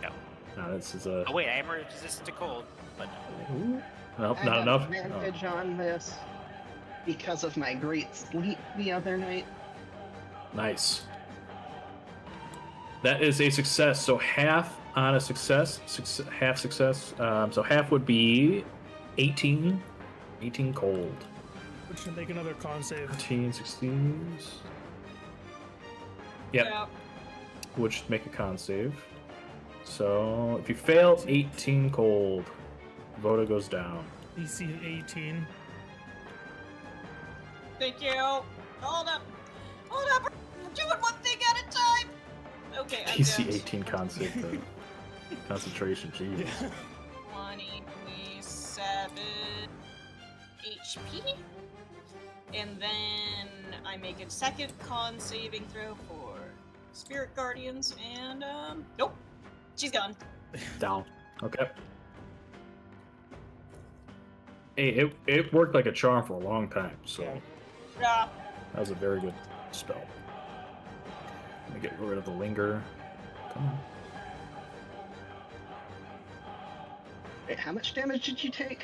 No. No, this is a. Oh wait, I am resistant to cold, but no. Ooh. Nope, I not have enough. Oh. advantage on this because of my great sleep the other night. Nice. That is a success. So half on a success, half success. So half would be 18. 18 cold. Which should make another con save. 13, 16s. Yep, Yeah. which make a con save. So if you fail 18 cold, Voda goes down. DC 18. Thank you. Hold up. Hold up. I'm doing one thing at a time. Okay, I'm DC down. 18 con save for concentration. Jeez. Yeah. 27 HP. And then I make a second con saving throw for Spirit Guardians, and nope. She's gone. Down. Okay. Hey, it worked like a charm for a long time, so Yeah. that was a very good spell. Let me get rid of the linger. Come on. Wait, how much damage did you take?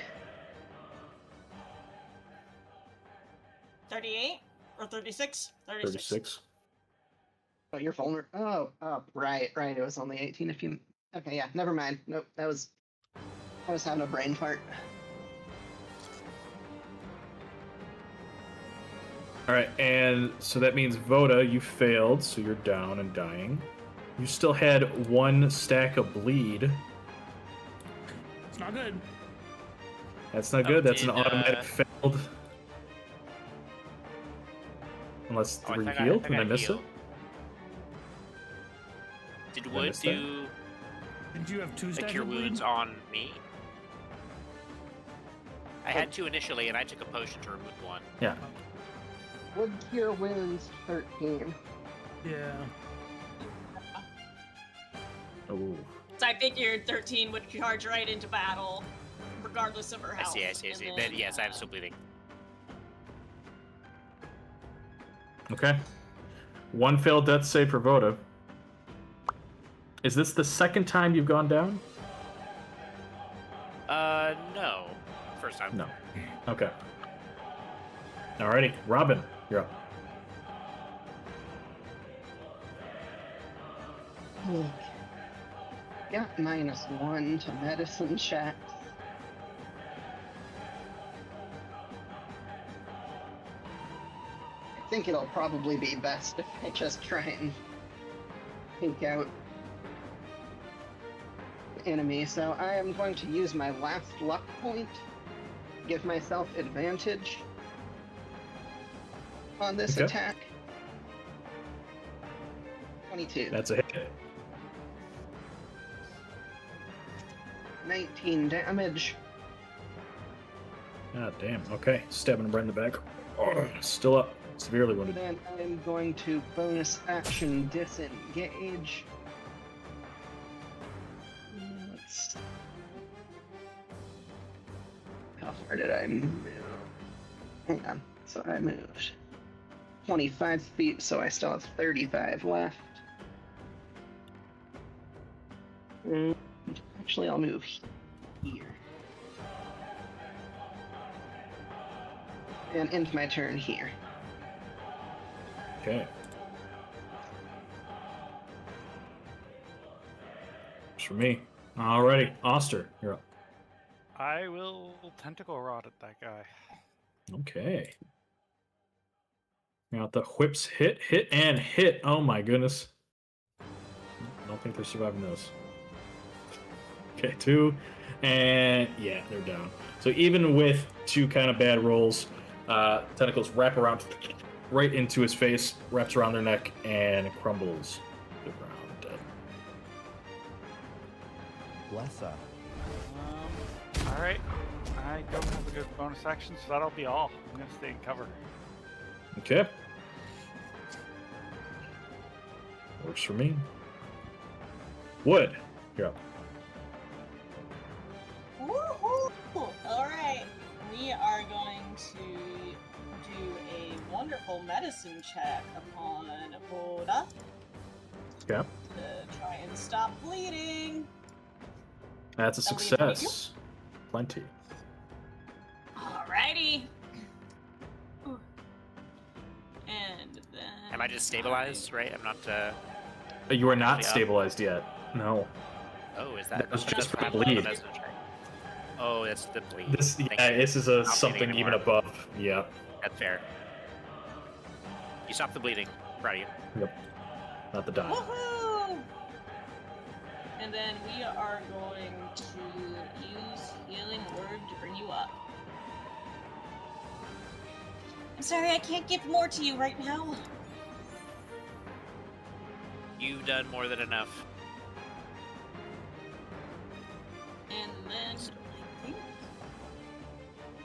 38 or 36? 36. 36. Oh, you're vulnerable. Oh, right. It was only 18 if you. Okay, yeah, never mind. Nope, I was having a brain fart. All right, and so that means Voda, you failed, so you're down and dying. You still had 1 stack of bleed. It's not good. That's not Oh, good. That's an did, automatic failed. Unless Oh, I were you thought I- healed? I Did I got miss it? healed. Did I Wood miss that? do Did you have 2 like stacks cure of bleed? wounds on me? I had 2 initially, and I took a potion to remove 1. Yeah. Would cure wounds 13. Yeah. Oh. So I figured 13 would charge right into battle, regardless of her I health. see. and Then, then, yes, I'm still bleeding. Okay. 1 failed death save for Voda. Is this the second time you've gone down? No. First time. No. Okay. Alrighty, Robin, you're up. Got -1 to medicine checks. I think it'll probably be best if I just try and take out the enemy. So I am going to use my last luck point, give myself advantage on this Okay. attack. 22. That's a hit. 19 damage. God damn. Okay, stabbing him right in the back. Oh, still up. Severely wounded. Then I'm going to bonus action disengage. Let's... How far did I move? Hang on. So I moved 25 feet, so I still have 35 left. Actually, I'll move here. And end my turn here. Okay. It's for me. Alrighty, Oster, you're up. I will tentacle rod at that guy. Okay. Got the whips hit, and hit. Oh my goodness. I don't think they're surviving this. Okay, 2. And yeah, they're down. So even with 2 kind of bad rolls, tentacles wrap around right into his face, wraps around their neck, and crumbles to the ground dead. Bless her. All right. I don't have a good bonus action, so that'll be all. I'm gonna stay in cover. Okay. Works for me. Wood, you're up. wonderful medicine check upon Voda Yeah. to try and stop bleeding. That's a That'll be a success. Plenty. Alrighty. And then. Am I just stabilized, right? I'm not. You are not Yeah. stabilized yet. No. Oh, is that? That was just for the what happened on bleed. medicine check? Oh, that's the bleed. This, Thank yeah, you. this is a Not something bleeding even anymore. above. Yeah. That's fair. You stopped the bleeding. Proud of you. Yep. Not the die. Woohoo! And then we are going to use Healing Word to bring you up. I'm sorry, I can't give more to you right now. You've done more than enough. And then I think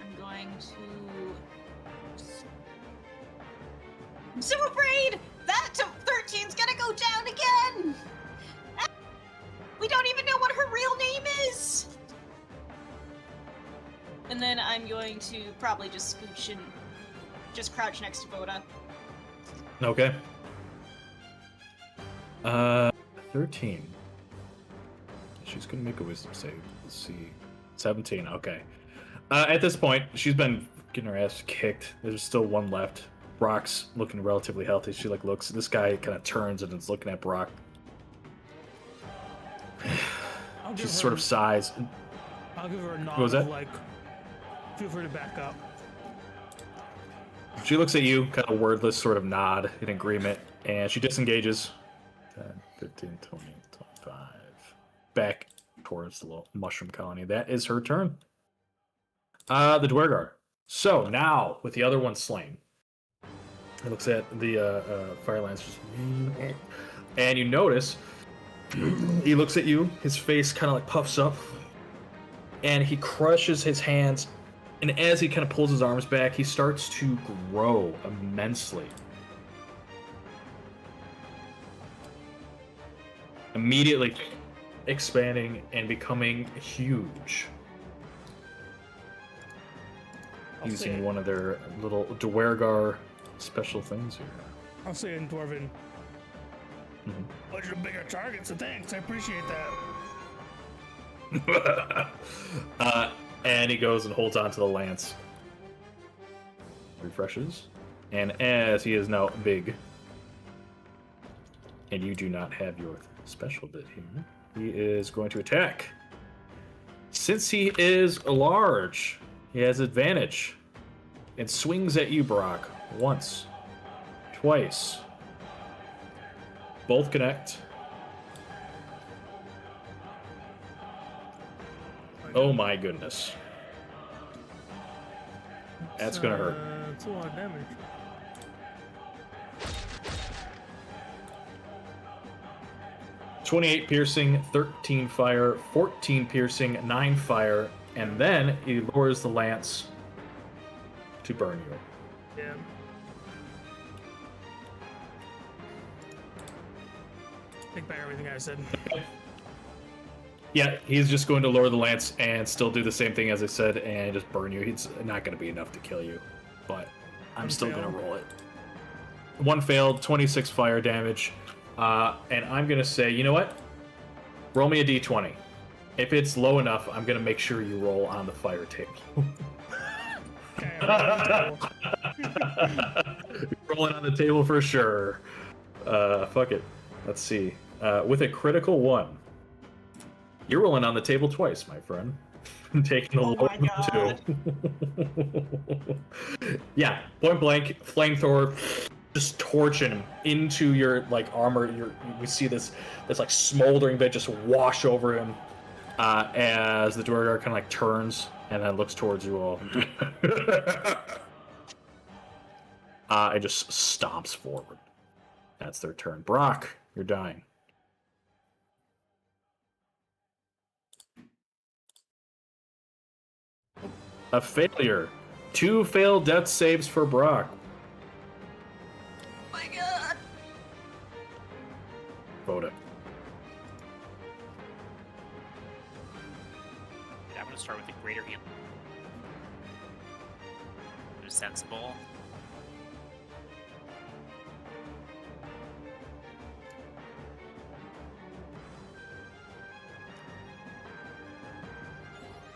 I'm going to. I'm so afraid that 13's gonna go down again. Ah! We don't even know what her real name is. And then I'm going to probably just scooch and just crouch next to Voda. Okay. 13. She's gonna make a wisdom save. Let's see. 17. Okay. At this point, she's been getting her ass kicked. There's still one left. Brock's looking relatively healthy. She like looks. This guy kind of turns and is looking at Brock. I'll She give sort her- of sighs. I'll give her a nod was of that? like, feel free to back up. She looks at you, kind of wordless, sort of nod in agreement, and she disengages. 10, 15, 20, 25. Back towards the little mushroom colony. That is her turn. The Dwergar. So now, with the other one slain, it looks at the Firelance, just, and you notice he looks at you. His face kind of like puffs up, and he crushes his hands. And as he kind of pulls his arms back, he starts to grow immensely. Immediately expanding and becoming huge. I'll say Using it. one of their little Dwergar special things here. I'll say in Dwarven. Mhm. Bunch of bigger targets, so thanks. I appreciate that. And he goes and holds onto the lance. Refreshes. And as he is now big, and you do not have your special bit here, he is going to attack. Since he is large, he has advantage. And swings at you, Brock. Once. Twice. Both connect. Oh my goodness. That's gonna hurt. It's a lot of damage. $28 piercing, 13 fire, 14 piercing, 9 fire, and then he lowers the lance to burn you. Yeah. Take back everything I said. Yeah, he's just going to lower the lance and still do the same thing as I said and just burn you. It's not going to be enough to kill you, but I'm still going to roll it. One failed, 26 fire damage. And I'm going to say, you know what? Roll me a d20. If it's low enough, I'm going to make sure you roll on the fire table. Okay, I'm Rolling on the table for sure. Fuck it. Let's see. With a critical 1. You're rolling on the table twice, my friend. Taking the Oh low my one too. Yeah, point blank, flamethrower, just torching him into your like armor. We see this like smoldering bit just wash over him as the Dwergar kind of like turns and then looks towards you all. It just stomps forward. That's their turn. Brock, you're dying. A failure. 2 failed death saves for Brock. Oh my god! Voda. I'm going to start with the greater heal. It was sensible.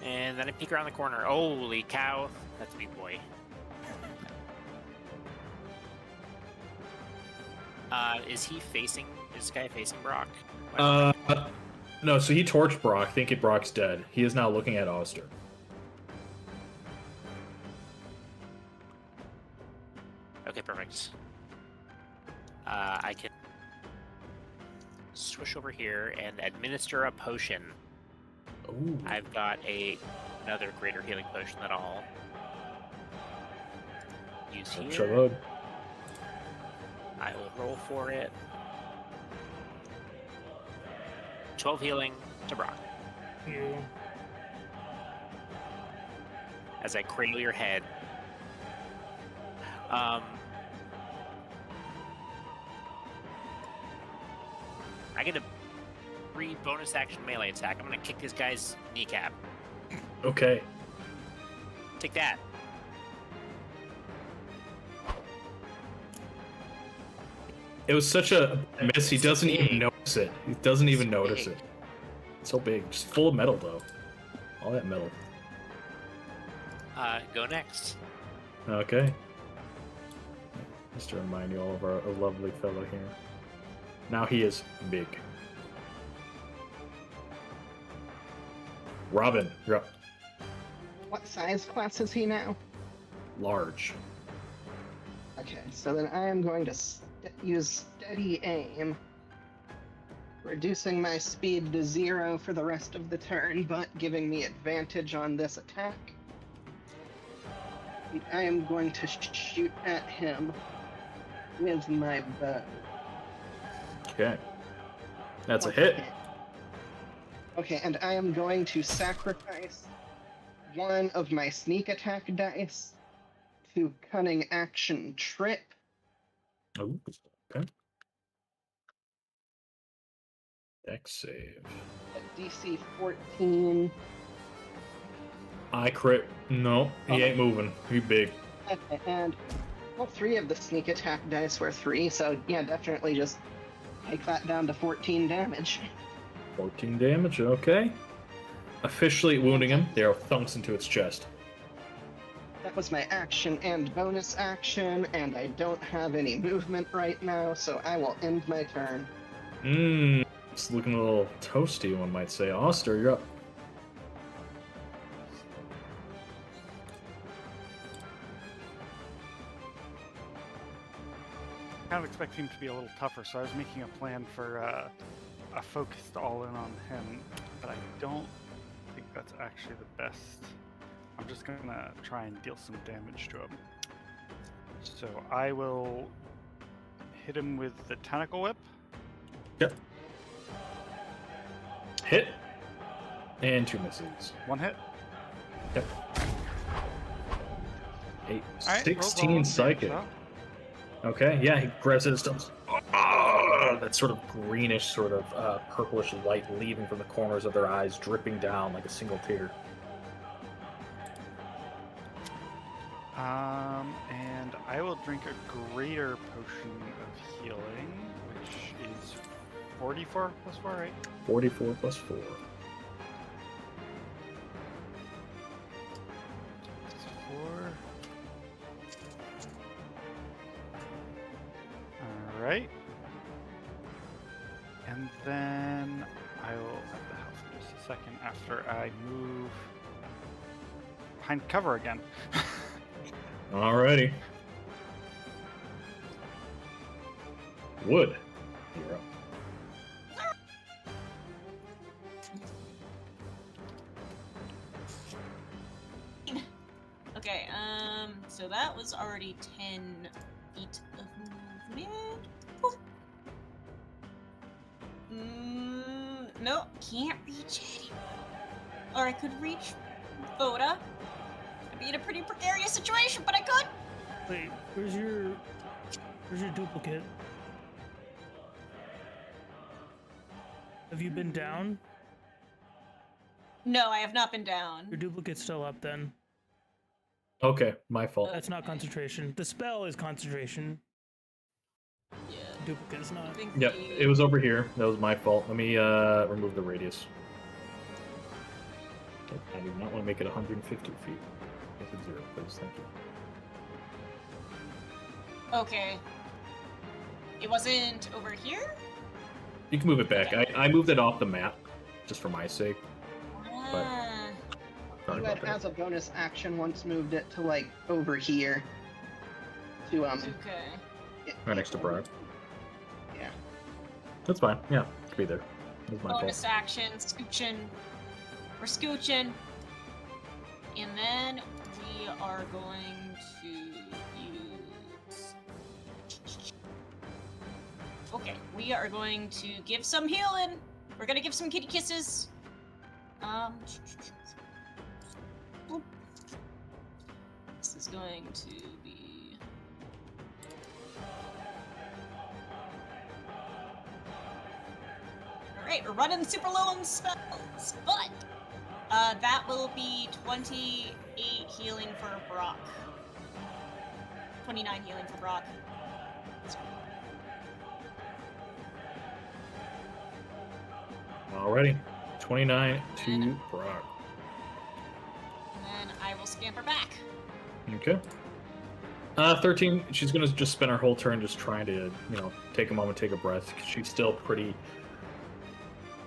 And then I peek around the corner. Holy cow. That's a big boy. Is this guy facing Brock? No, so he torched Brock, thinking Brock's dead. He is now looking at Oster. Okay, perfect. I can swish over here and administer a potion. Ooh. I've got another greater healing potion that I'll use here. Shut up. I will roll for it. 12 healing to Brock. You. As I cradle your head. I get a free bonus action melee attack. I'm gonna kick this guy's kneecap. Okay. Take that. It was such a miss, he doesn't even notice it. He doesn't even notice it. It's so big. Just full of metal, though. All that metal. Go next. Okay. Just to remind you all of our lovely fellow here. Now he is big. Robin, you're up. What size class is he now? Large. Okay, so then I am going to use steady aim, reducing my speed to 0 for the rest of the turn, but giving me advantage on this attack. I am going to shoot at him with my bow. Okay. That's a hit. Okay, and I am going to sacrifice one of my sneak attack dice to cunning action trip. Oh, okay. Dex save. At DC 14. I crit. No, he ain't moving. He big. Okay, and all 3 of the sneak attack dice were 3, so yeah, definitely just take that down to 14 damage. 14 damage, okay. Officially wounding him. The arrow thunks into its chest. That was my action and bonus action, and I don't have any movement right now, so I will end my turn. It's looking a little toasty, one might say. Oster, you're up. Kind of expect him to be a little tougher, so I was making a plan for a focused all-in on him, but I don't think that's actually the best. I'm just gonna try and deal some damage to him. So I will hit him with the tentacle whip. Yep. Hit. And 2 misses. 1 hit. Yep. All right, 16 roll psychic. damage, Okay, yeah, he grabs it and stumbles. That sort of greenish, sort of purplish light leaving from the corners of their eyes, dripping down like a single tear. And I will drink a greater potion of healing, which is 44 plus 4, right? 44 plus 4. Plus 4. Alright. And then I will at the house in just a second after I move behind cover again. Alrighty. Wood. You're up. Okay, so that was already 10 feet of movement. Poof. No, can't reach anyone. Or I could reach Voda. I'd be in a pretty precarious situation, but I could. Wait, where's your duplicate? Have you been down? No, I have not been down. Your duplicate's still up then. Okay, my fault. That's not concentration. The spell is concentration. Yeah. Duplicate is not. Yep, it was over here. That was my fault. Let me remove the radius. Nope, I do not want to make it 150 feet. Make it 0, please. Thank you. Okay. It wasn't over here? You can move it back. Okay. I moved it off the map, just for my sake. Ah. Sorry You about had, that. as a bonus action, once moved it to like over here. To Okay. Right next to Brock. Yeah. That's fine. Yeah, it could be there. That's my Bonus fault. action, scooching. We're scooching. And then we are going to use. Okay, we are going to give some healing. We're gonna give some kitty kisses. Boop. This is going to be. Alright, we're running super low on spells, but that will be 28 healing for Brock. 29 healing for Brock. Alrighty. 29 to Brock. And then I will scamper back. Okay. 13, she's going to just spend her whole turn just trying to, take a moment, take a breath. 'Cause she's still pretty...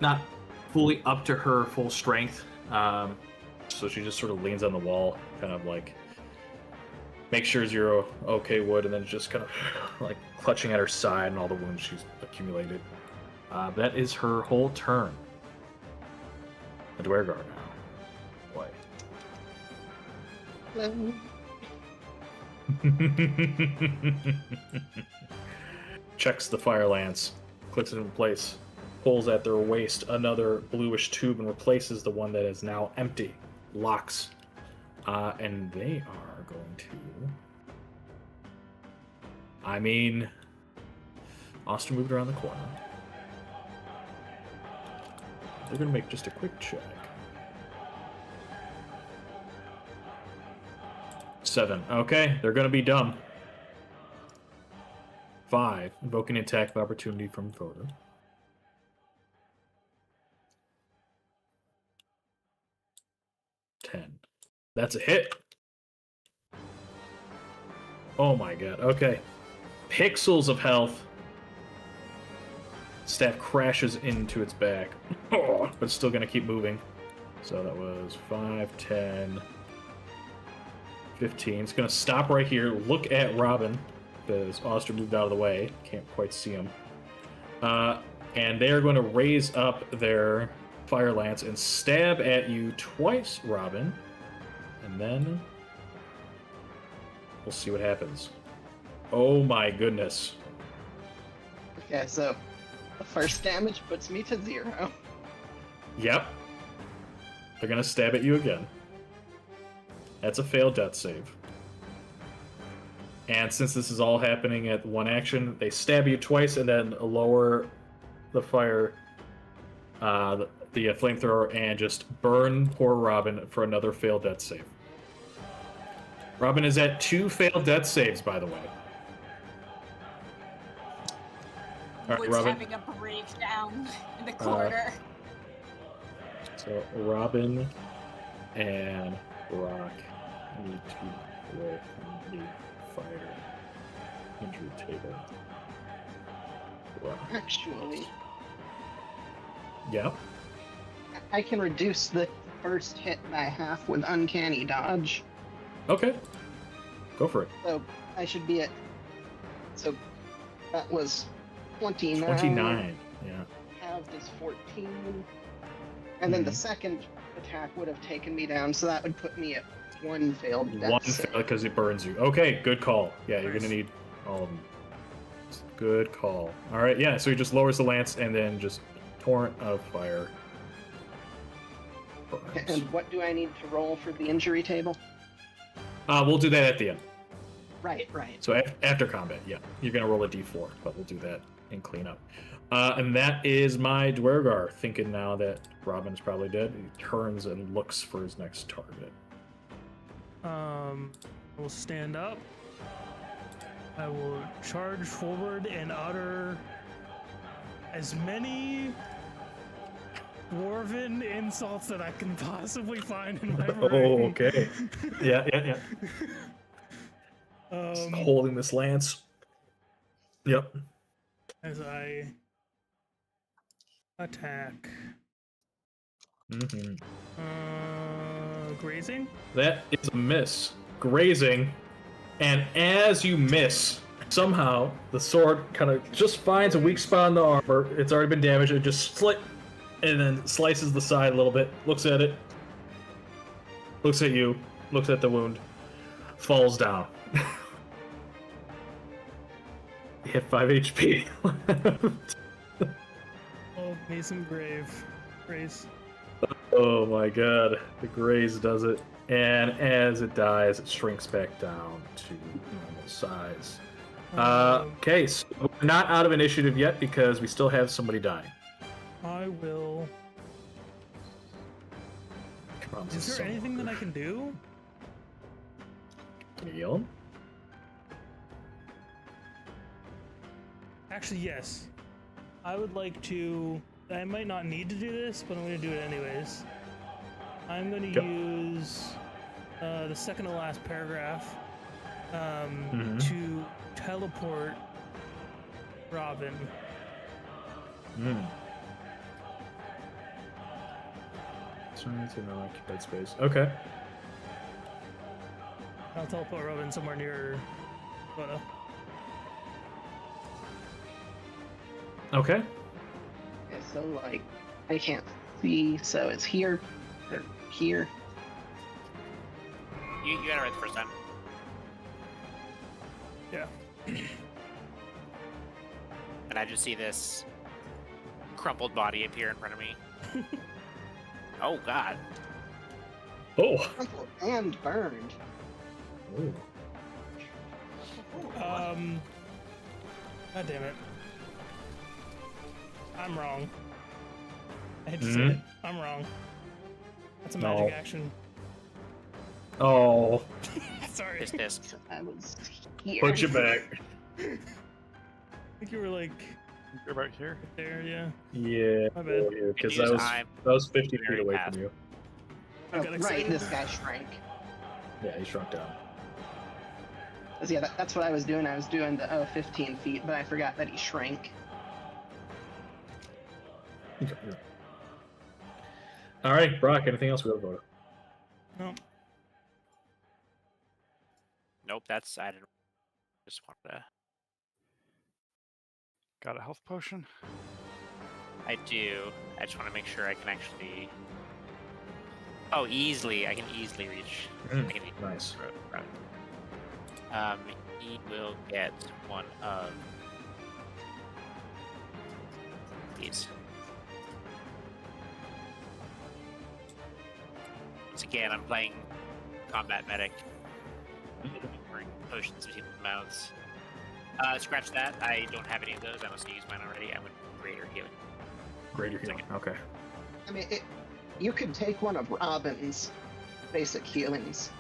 not fully up to her full strength. So she just sort of leans on the wall, kind of like... make sure you're okay, Wood, and then just kind of like clutching at her side and all the wounds she's accumulated. That is her whole turn. The Dwergar now. Boy. Hello. Checks the fire lance, clicks it in place, pulls at their waist another bluish tube and replaces the one that is now empty. Locks. And they are going to... Austin moved around the corner. They're going to make just a quick check. 7. Okay, they're going to be dumb. 5. Invoking attack of opportunity from Voda. 10. That's a hit. Oh my god. Okay. Pixels of health. Staff crashes into its back. But it's still going to keep moving. So that was 5, 10, 15. It's going to stop right here. Look at Robin. Because Oster moved out of the way. Can't quite see him. And they are going to raise up their fire lance and stab at you twice, Robin. And then we'll see what happens. Oh my goodness. Okay, so the first damage puts me to 0. Yep. They're going to stab at you again. That's a failed death save. And since this is all happening at one action, they stab you twice and then lower the fire, the flamethrower, and just burn poor Robin for another failed death save. Robin is at 2 failed death saves, by the way. All right, Wood's Robin. having a breakdown in the corner. So Robin and Brock need to roll from the fire injury table. Brock. Actually, Yep. I can reduce the first hit by half with Uncanny Dodge. Okay. Go for it. So I should be at. So that was 29. 29. Yeah. Halved is 14. And then the second attack would have taken me down, so that would put me at 1 failed death One save. because it burns you. Okay, good call. Yeah, you're Nice. gonna need all of them. Good call. All right, yeah. So he just lowers the lance and then just torrent of fire. Okay, burns. and what do I need to roll for the injury table? We'll do that at the end. Right. So after combat, yeah, you're gonna roll a d4, but we'll do that and clean up. And that is my Dwergar. Thinking now that Robin's probably dead, he turns and looks for his next target. We'll stand up. I will charge forward and utter as many dwarven insults that I can possibly find in my brain. Oh, okay. Yeah. Holding this lance. Yep. As I attack. Mm-hmm. Grazing? That is a miss. Grazing. And as you miss, somehow the sword kind of just finds a weak spot in the armor. It's already been damaged. It just slit and then slices the side a little bit. Looks at it. Looks at you. Looks at the wound. Falls down. You hit 5 HP. Oh, Mason Grave. Grace. Oh my god. The graze does it. And as it dies, it shrinks back down to normal size. Okay, so we're not out of initiative yet because we still have somebody dying. I will. Is there anything that I can do? Can you heal him? Actually, yes. I would like to. I might not need to do this, but I'm going to do it anyways. I'm going to use the second to last paragraph to teleport Robin. It's in an occupied space. Okay. I'll teleport Robin somewhere near Bono. Okay. Okay, so like I can't see, so it's here or here. You got it right the first time. Yeah. And I just see this crumpled body appear in front of me. Oh god. Oh. Crumpled and burned. Ooh. God damn it. I'm wrong. I hate to say it. I'm wrong. That's a magic action. Oh. Sorry. This disc. I was here. Put you back. I think you were like You're right here. there, yeah. Yeah. My bad. Because Use that was 50 feet very away fast. from you. I got Right, excited. this guy shrank. Yeah, he shrunk down. 'Cause, yeah, that's what I was doing. I was doing the 15 feet, but I forgot that he shrank. Okay, yeah. All right, Brock. Anything else we got to vote? No. Nope, that's I didn't just wanted to. Got a health potion? I do. I just want to make sure I can actually. Oh, easily. I can easily reach. I can easily Nice. Right. He will get one of these. Once again, I'm playing combat medic. Pouring potions in people's mouths. Scratch that. I don't have any of those. I must have used mine already. I would greater healing. Greater healing. Okay. I mean, you could take one of Robin's basic healings.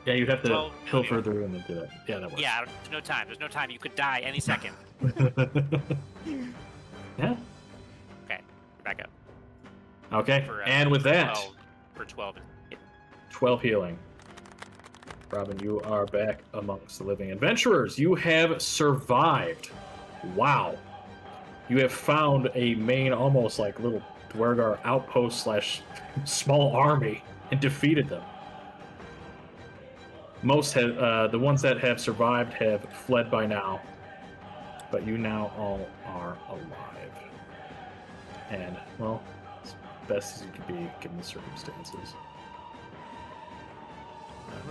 Yeah, you'd have to Well, heal further and then do that. Yeah, that works. Yeah, there's no time. There's no time. You could die any second. Yeah. Okay, back up. Okay. For, And with that, 12, for 12. 12 healing. Robin, you are back amongst the living adventurers. You have survived. Wow. You have found a main, almost like little Dwergar outpost / small army and defeated them. Most have, the ones that have survived have fled by now, but you now all are alive. And, well, as best as you can be given the circumstances.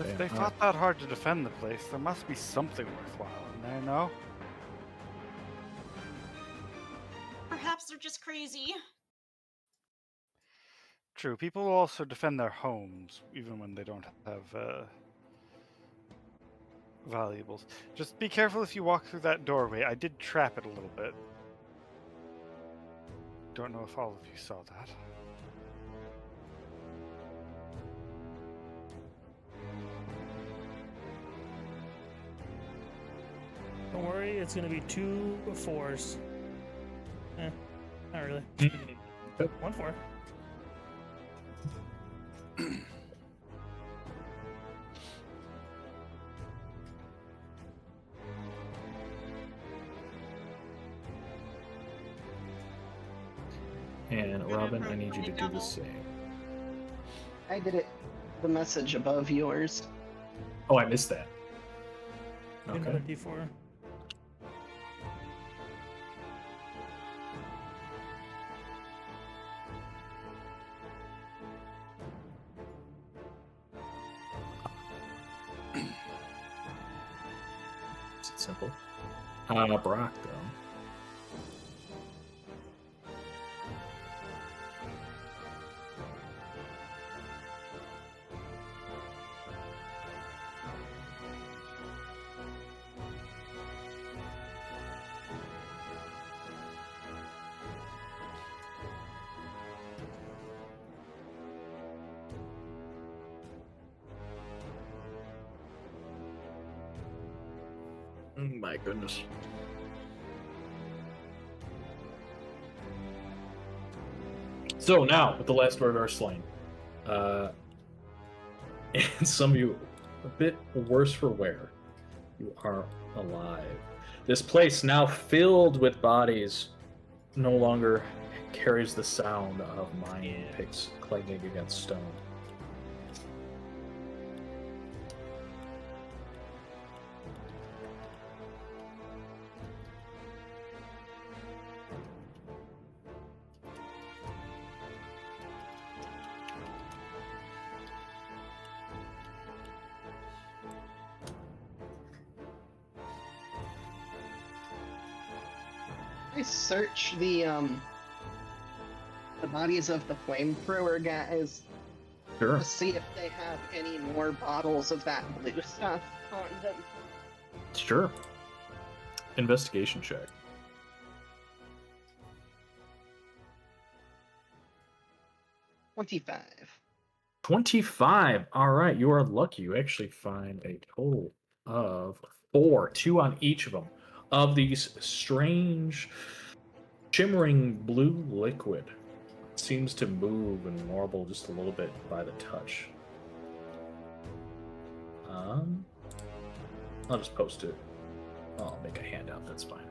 If they fought that hard to defend the place, there must be something worthwhile in there, no? Perhaps they're just crazy. True, people will also defend their homes, even when they don't have valuables. Just be careful if you walk through that doorway. I did trap it a little bit. Don't know if all of you saw that. Don't worry, it's gonna be 2 4s. Not really. 1-4. And Robin, I need you to do the same. I did it. The message above yours. Oh, I missed that. Another Okay. D4. It's simple. Brock, though. Oh my goodness. So now, with the last Dwargar slain, and some of you a bit worse for wear, you are alive. This place, now filled with bodies, no longer carries the sound of mining picks clanging against stone. I search the bodies of the flamethrower guys Sure. to see if they have any more bottles of that blue stuff on them. Sure. Investigation check. 25. 25. All right, you are lucky. You actually find a total of 4, 2 on each of them, of these strange, shimmering blue liquid. Seems to move and warble just a little bit by the touch. I'll just post it. I'll make a handout. That's fine.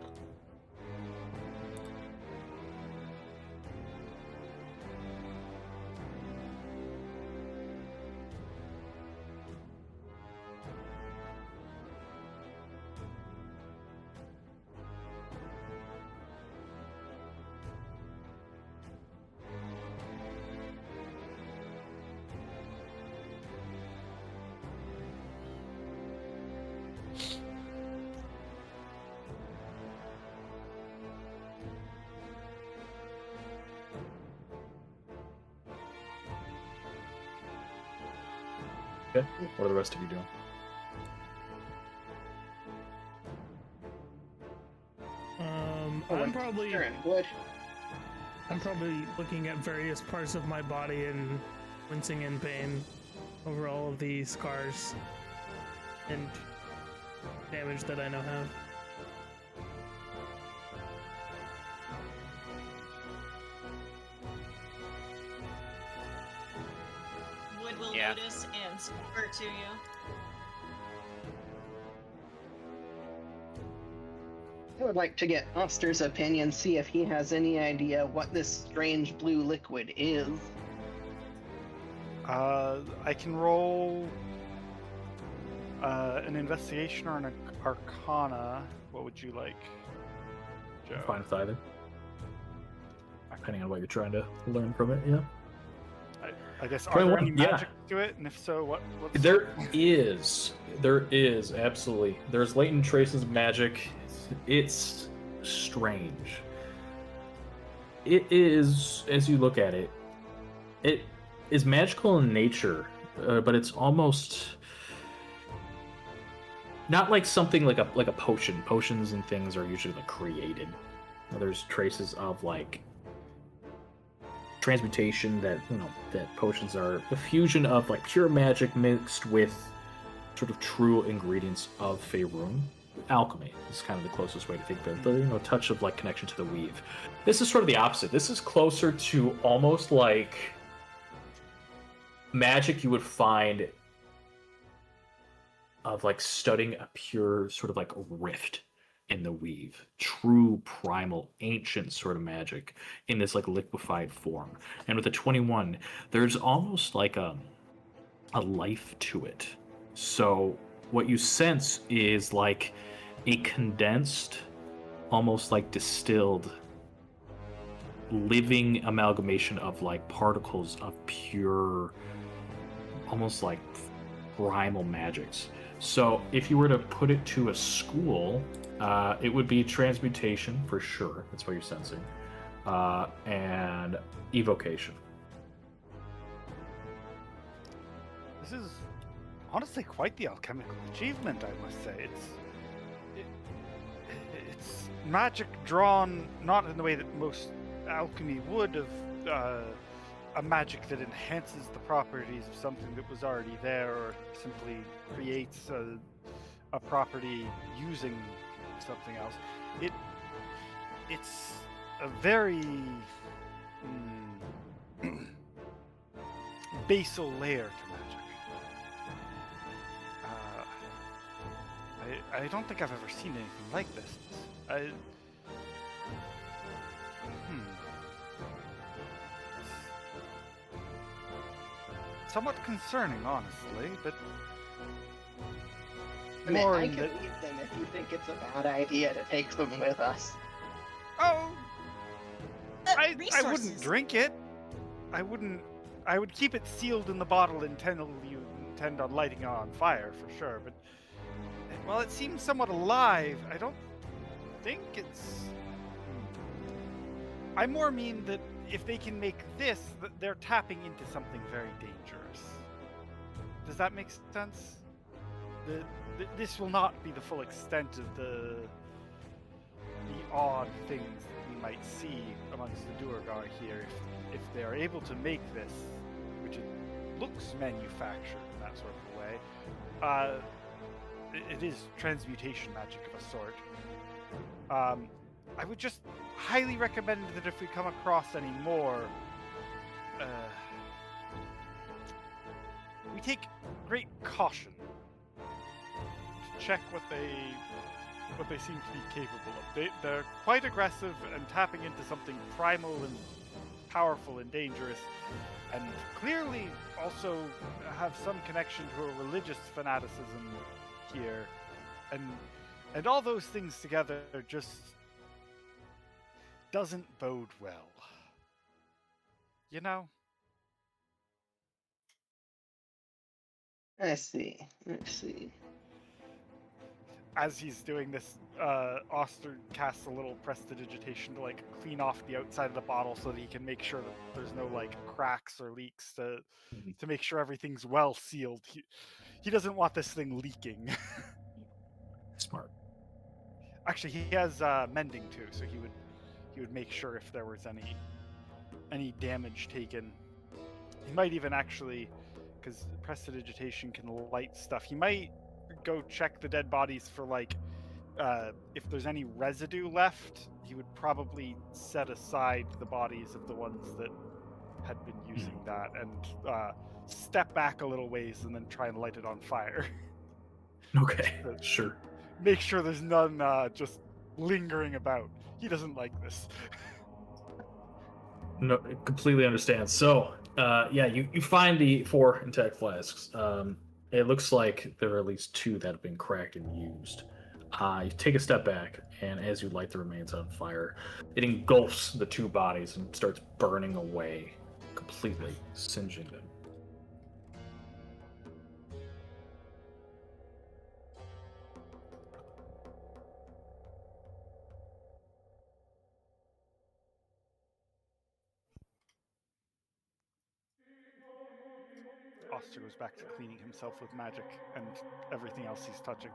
Okay. What are the rest of you doing? I'm probably You're in wood. I'm probably looking at various parts of my body and wincing in pain over all of the scars and damage that I now have. Wood will Yeah. notice and support to you. I would like to get Oster's opinion, see if he has any idea what this strange blue liquid is. I can roll an investigation or an arcana. What would you like, Joe? I'm fine with either. Depending on what you're trying to learn from it, yeah. I guess, are Try there one, any yeah. magic to it? And if so, what's... There is, absolutely. There's latent traces of magic. It's strange. It is, as you look at it, it is magical in nature, but it's almost not like something like a potion. Potions and things are usually like created. There's traces of like transmutation that that potions are a fusion of like pure magic mixed with sort of true ingredients of Faerun. alchemy. Is kind of the closest way to think of it. The touch of like connection to the weave. This is sort of the opposite. This is closer to almost like magic you would find of like studying a pure sort of like rift in the weave, true primal ancient sort of magic in this like liquefied form. And with the 21, there's almost like a life to it. So what you sense is like a condensed, almost like distilled, living amalgamation of like particles of pure, almost like primal magics. So if you were to put it to a school, it would be transmutation for sure. That's what you're sensing. And evocation. This is honestly quite the alchemical achievement, I must say. It's magic drawn not in the way that most alchemy would, of a magic that enhances the properties of something that was already there, or simply creates a property using something else. It's a very basal layer to magic. I don't think I've ever seen anything like this. Somewhat concerning, honestly, but I mean, more I in can that. leave them if you think it's a bad idea to take them with us. Oh, I wouldn't Resources. drink it. I would keep it sealed in the bottle until you intend on lighting it on fire, for sure. But while it seems somewhat alive, I don't think it's. I more mean that if they can make this, they're tapping into something very dangerous. Does that make sense? This will not be the full extent of the odd things that we might see amongst the Duergar here if they are able to make this, which it looks manufactured in that sort of way. It is transmutation magic of a sort. I would just highly recommend that if we come across any more, we take great caution to check what they seem to be capable of. They're quite aggressive and tapping into something primal and powerful and dangerous, and clearly also have some connection to a religious fanaticism here, and all those things together just doesn't bode well. You know? I see. As he's doing this, Oster casts a little prestidigitation to like clean off the outside of the bottle so that he can make sure that there's no like cracks or leaks to make sure everything's well sealed. He doesn't want this thing leaking. Smart. Actually, he has mending too, so he would make sure if there was any damage taken. He might even actually, because prestidigitation can light stuff, he might go check the dead bodies for like if there's any residue left. He would probably set aside the bodies of the ones that had been using that and step back a little ways and then try and light it on fire. Okay, sure. Make sure there's none just lingering about. He doesn't like this. No, completely understand. So, yeah, you find the 4 intact flasks. It looks like there are at least 2 that have been cracked and used. You take a step back, and as you light the remains on fire, it engulfs the 2 bodies and starts burning away, completely singeing them. Oster goes back to cleaning himself with magic and everything else he's touching.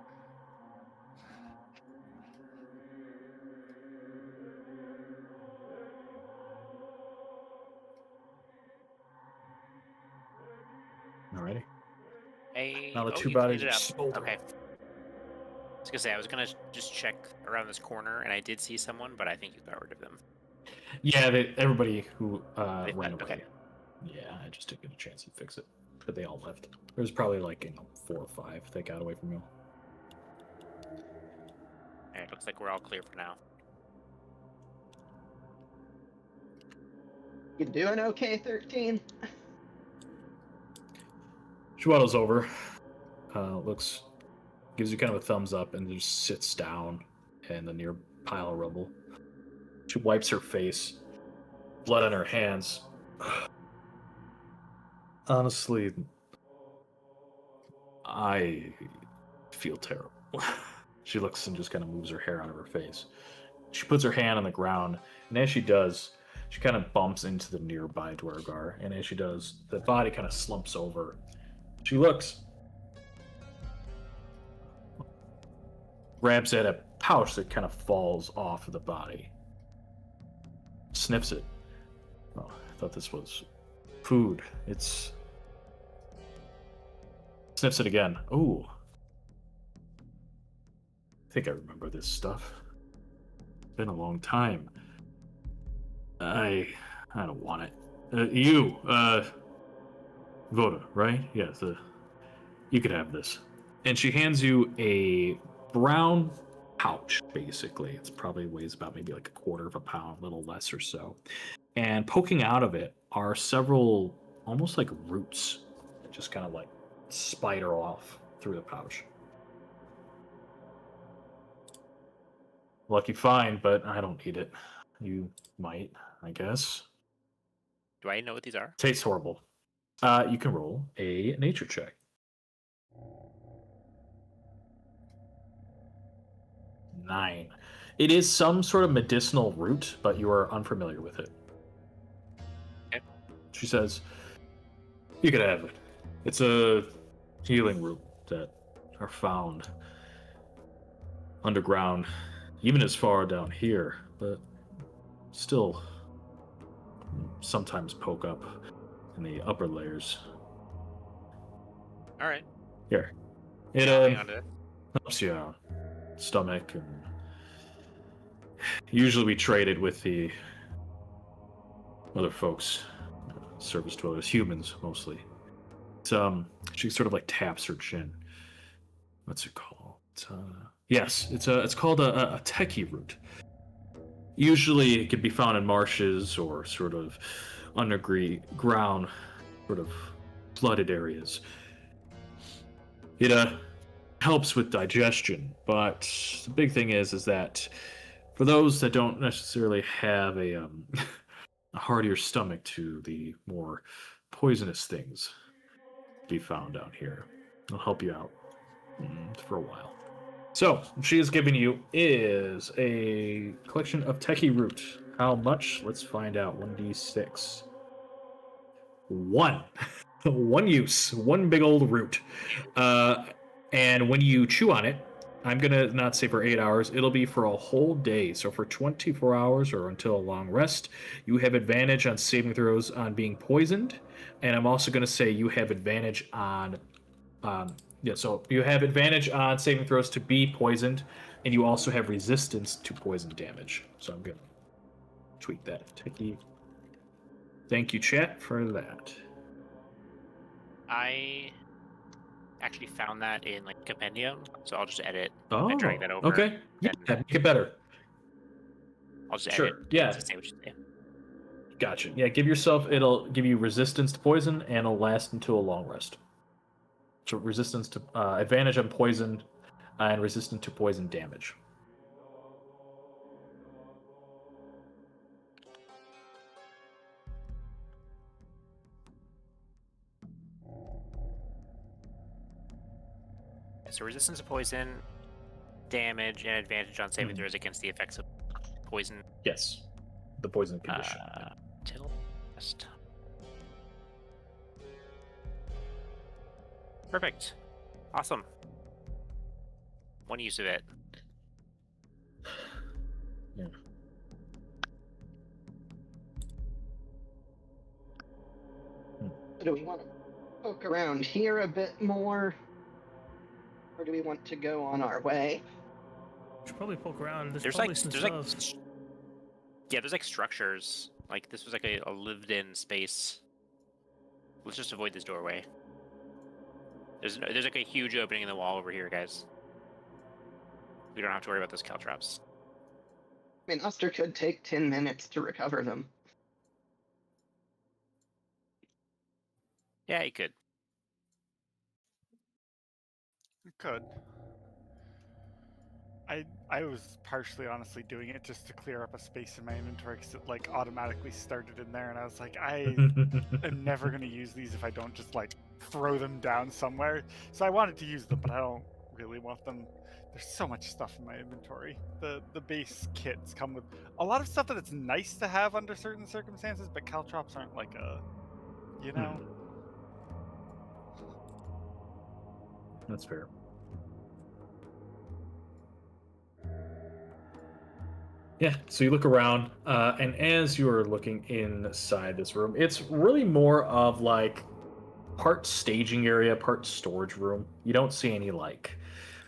Alrighty. Hey, Now the oh, 2 you bodies cleaned are it up. smoldering. Okay. It's gonna say I was gonna just check around this corner, and I did see someone, but I think you got rid of them. Yeah, everybody who They ran fled, away. okay. Yeah, I just didn't get a chance to fix it, but they all left. There's probably like 4 or 5 that got away from you. Alright, looks like we're all clear for now. You doing okay, 13? She waddles over, gives you kind of a thumbs up, and just sits down in the near pile of rubble. She wipes her face, blood on her hands. Honestly, I feel terrible. She looks and just kind of moves her hair out of her face. She puts her hand on the ground, and as she does, she kind of bumps into the nearby Dwergar, and as she does, the body kind of slumps over. She looks, grabs at a pouch that kind of falls off of the body, sniffs it. Oh, I thought this was food. Sniffs it again. Ooh. I think I remember this stuff. It's been a long time. I don't want it. Voda, right? Yes, you could have this. And she hands you a brown pouch, basically. It's probably weighs about maybe like a quarter of a pound, a little less or so. And poking out of it are several almost like roots that just kind of like spider off through the pouch. Lucky find, but I don't need it. You might, I guess. Do I know what these are? Tastes horrible. You can roll a nature check. 9. It is some sort of medicinal root, but you are unfamiliar with it. Okay. She says, you could have it. It's a healing root that are found underground, even as far down here, but still sometimes poke up in the upper layers. All right. Here. It Hang on to it. helps you out. Stomach, and usually we trade it with the other folks. Service to others, humans mostly. It's, she sort of like taps her chin. What's it called? Yes, it's called a techie root. Usually it can be found in marshes or sort of underground, sort of flooded areas. It helps with digestion, but the big thing is that for those that don't necessarily have a heartier stomach to the more poisonous things to be found down here, it'll help you out for a while. So, she is giving you is a collection of techie root. How much? Let's find out. 1d6. 1. One use. One big old root. And when you chew on it, I'm going to not say for 8 hours. It'll be for a whole day. So for 24 hours or until a long rest, you have advantage on saving throws on being poisoned. And I'm also going to say you have advantage on... so you have advantage on saving throws to be poisoned, and you also have resistance to poison damage. So I'm going to tweak that. Thank you, chat, for that. I actually found that in like compendium, so I'll just edit Oh, and drag that over. okay. Yeah, and make it better. I'll just Sure, edit yeah. to say what you say. Gotcha. Yeah, it'll give you resistance to poison, and it'll last until a long rest. So resistance to advantage on poison, and resistant to poison damage. So resistance to poison, damage, and advantage on saving throws against the effects of poison. Yes, the poison condition. Till rest. Perfect. Awesome. One use of it. Yeah. Do we want to poke around here a bit more? Or do we want to go on our way? Should probably poke around. There's There's probably like some there's stuff. like yeah, there's like structures. Like this was like a lived-in space. Let's just avoid this doorway. There's like a huge opening in the wall over here, guys. We don't have to worry about those caltrops. I mean, Oster could take 10 minutes to recover them. Yeah, you could. You could. I was partially honestly doing it just to clear up a space in my inventory because it like automatically started in there, and I was like, I am never gonna use these if I don't just like throw them down somewhere. So I wanted to use them, but I don't really want them. There's so much stuff in my inventory. The base kits come with a lot of stuff that it's nice to have under certain circumstances, but caltrops aren't like a, you know. That's fair. Yeah, so you look around, and as you are looking inside this room, it's really more of like part staging area, part storage room. You don't see any like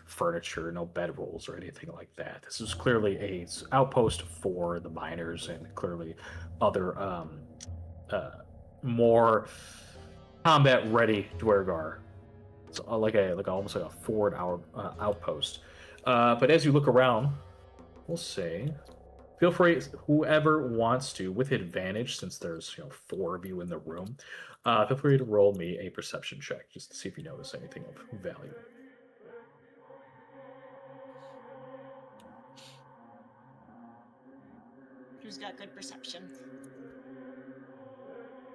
furniture, no bedrolls or anything like that. This is clearly a outpost for the miners and clearly other more combat ready Dwergar. It's like almost like a forward outpost. But as you look around, we'll say, feel free, whoever wants to, with advantage, since there's 4 of you in the room, feel free to roll me a perception check just to see if you notice anything of value. Who's got good perception?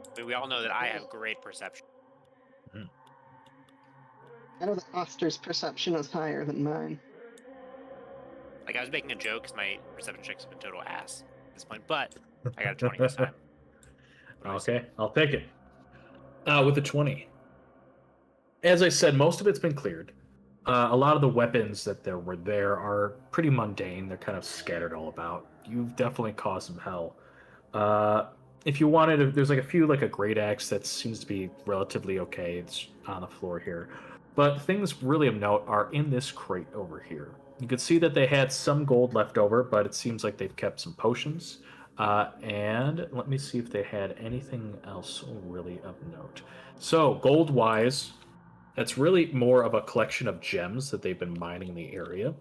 I mean, we all know that I have great perception. I know that Oster's perception is higher than mine. Like I was making a joke because my perception checks have been total ass at this point, but I got a 20 this time. What do I say? Okay, I'll take it. With a 20. As I said, most of it's been cleared. A lot of the weapons that were there are pretty mundane. They're kind of scattered all about. You've definitely caused some hell. If you wanted, there's like a few, like a great axe that seems to be relatively okay. It's on the floor here. But things really of note are in this crate over here. You can see that they had some gold left over, but it seems like they've kept some potions. And let me see if they had anything else really of note. So, gold-wise, that's really more of a collection of gems that they've been mining in the area.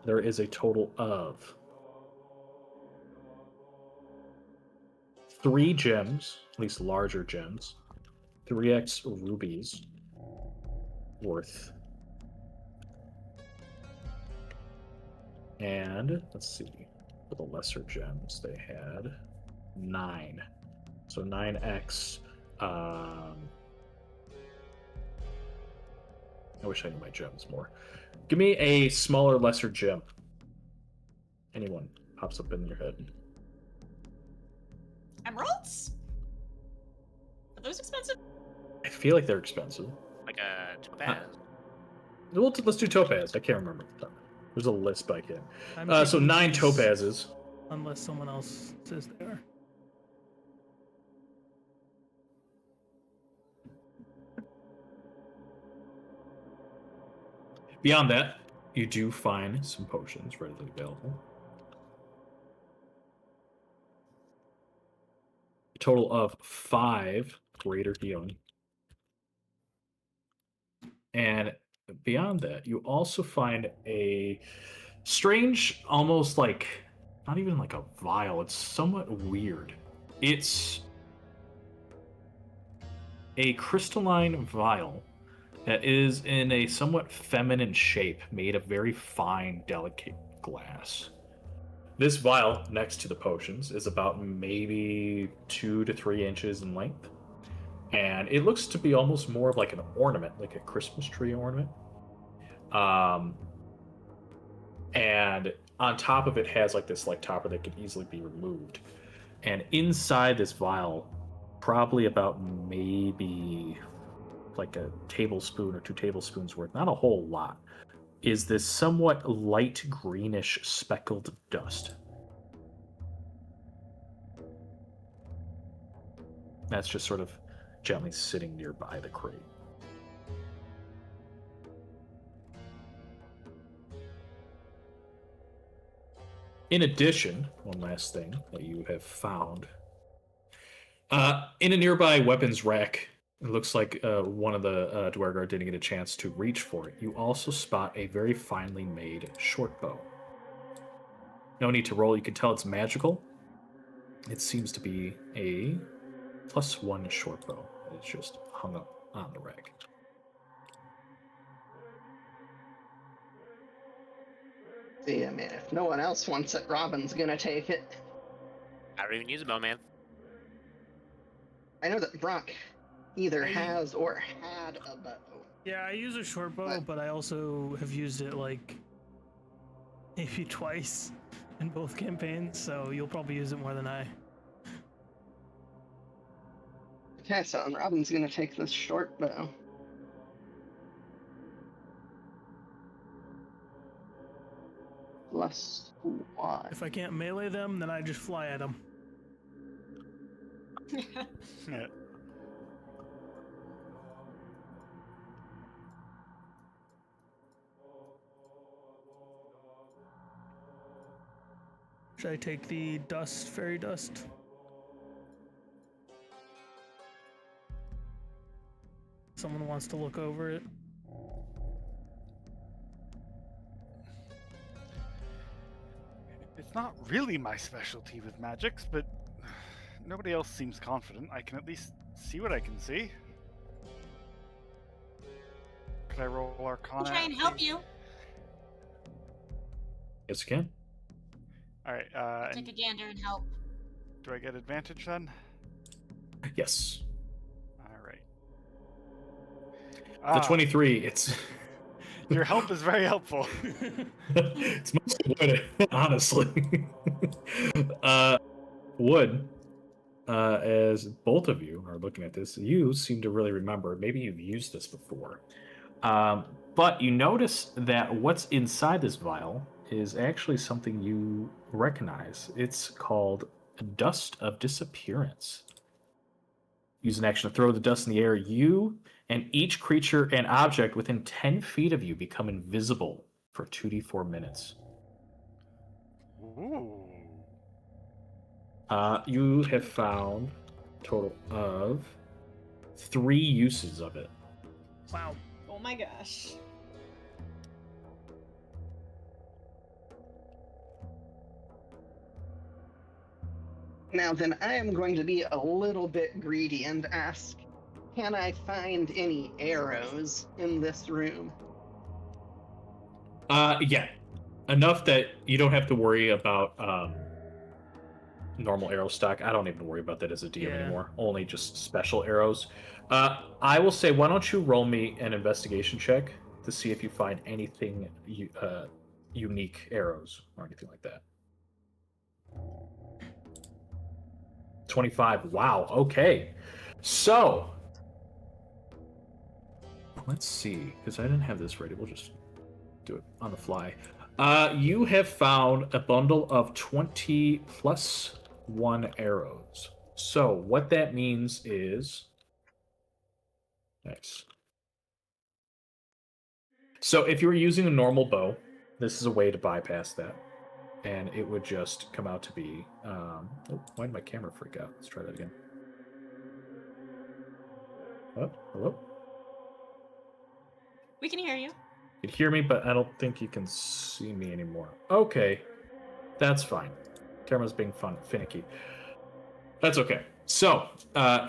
There is a total of 3 gems, at least larger gems, 3x rubies worth. And let's see, for the lesser gems, they had 9. So 9x. I wish I knew my gems more. Give me a smaller, lesser gem. Anyone pops up in your head. Emeralds? Are those expensive? I feel like they're expensive. Like a topaz. Let's do topaz. I can't remember. There's a list, but I can't. I'm So taking 9 these topazes. Unless someone else says they are. Beyond that, you do find some potions readily available. A total of 5 greater healing. And beyond that, you also find a strange, almost like, not even like a vial, it's somewhat weird. It's a crystalline vial that is in a somewhat feminine shape, made of very fine, delicate glass. This vial, next to the potions, is about maybe 2 to 3 inches in length. And it looks to be almost more of like an ornament, like a Christmas tree ornament. And on top of it has like this like topper that could easily be removed. And inside this vial, probably about maybe like a tablespoon or 2 tablespoons worth, not a whole lot, is this somewhat light greenish speckled dust. That's just sort of gently sitting nearby the crate. in addition, one last thing that you have found. In a nearby weapons rack, it looks like one of the Dwergar didn't get a chance to reach for it. You also spot a very finely made short bow. No need to roll, you can tell it's magical. It seems to be a +1 short bow. It's just hung up on the rack. See, I mean, if no one else wants it, Robin's gonna take it. I don't even use a bow, man. I know that Brock either has or had a bow. Yeah, I use a short bow, but I also have used it like maybe twice in both campaigns, so you'll probably use it more than I. Okay, so Robin's gonna take this short bow. +1. If I can't melee them, then I just fly at them. Yeah. Should I take the dust, fairy dust? Someone wants to look over it. It's not really my specialty with magics, but nobody else seems confident. I can at least see what I can see. Could I roll Arcana? I'll try and help you. Yes, you can. All right. Take a gander and help. Do I get advantage then? Yes. All right. The 23, it's Your help is very helpful. it's mostly Wood, honestly. Wood, as both of you are looking at this, you seem to really remember. Maybe you've used this before. But you notice that what's inside this vial is actually something you recognize. It's called Dust of Disappearance. Use an action to throw the dust in the air. You and each creature and object within 10 feet of you become invisible for 2d4 minutes. Ooh. You have found a total of 3 uses of it. Wow. Oh my gosh. Now then, I am going to be a little bit greedy and ask, can I find any arrows in this room? Yeah. Enough that you don't have to worry about normal arrow stock. I don't even worry about that as a DM anymore. Only just special arrows. I will say, why don't you roll me an investigation check to see if you find anything unique arrows or anything like that. 25. Wow. Okay. So let's see, because I didn't have this ready. We'll just do it on the fly. You have found a bundle of 20 plus 1 arrows. So what that means is, nice. So if you were using a normal bow, this is a way to bypass that. And it would just come out to be, why did my camera freak out? Let's try that again. Oh, hello? We can hear you. You can hear me, but I don't think you can see me anymore. Okay, that's fine. Camera's being finicky. That's okay. So,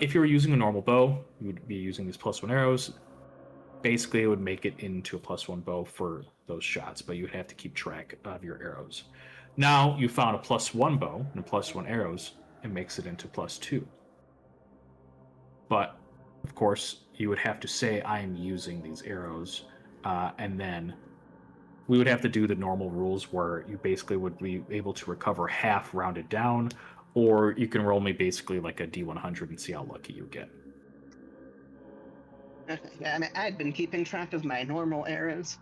if you were using a normal bow, you would be using these +1 arrows. Basically, it would make it into a +1 bow for those shots, but you would have to keep track of your arrows. Now, you found a +1 bow and a +1 arrows, it makes it into +2. But, of course, you would have to say, I am using these arrows, and then we would have to do the normal rules where you basically would be able to recover half rounded down, or you can roll me basically like a D100 and see how lucky you get. Okay, yeah, I mean, I'd been keeping track of my normal arrows.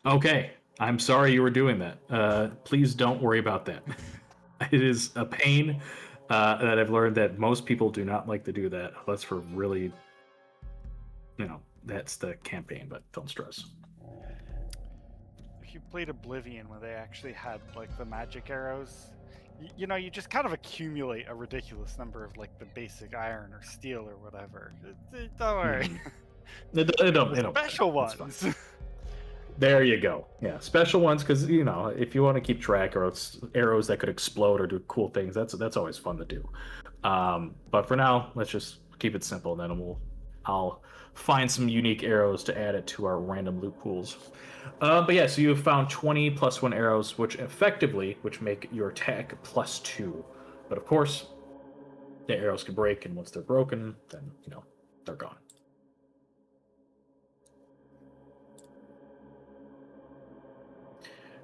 Okay, I'm sorry you were doing that. Please don't worry about that. It is a pain that I've learned that most people do not like to do that unless for really, that's the campaign, but don't stress. If you played Oblivion when they actually had like the magic arrows, you know, you just kind of accumulate a ridiculous number of like the basic iron or steel or whatever. Don't worry. It don't Special matter. It's fine. ones. There you go. Yeah, special ones, because you know, if you want to keep track or arrows that could explode or do cool things, that's always fun to do. But for now, let's just keep it simple. Then I'll find some unique arrows to add it to our random loot pools. But yeah, so you have found 20 +1 arrows, which make your attack +2. But of course, the arrows can break, and once they're broken, then you know they're gone.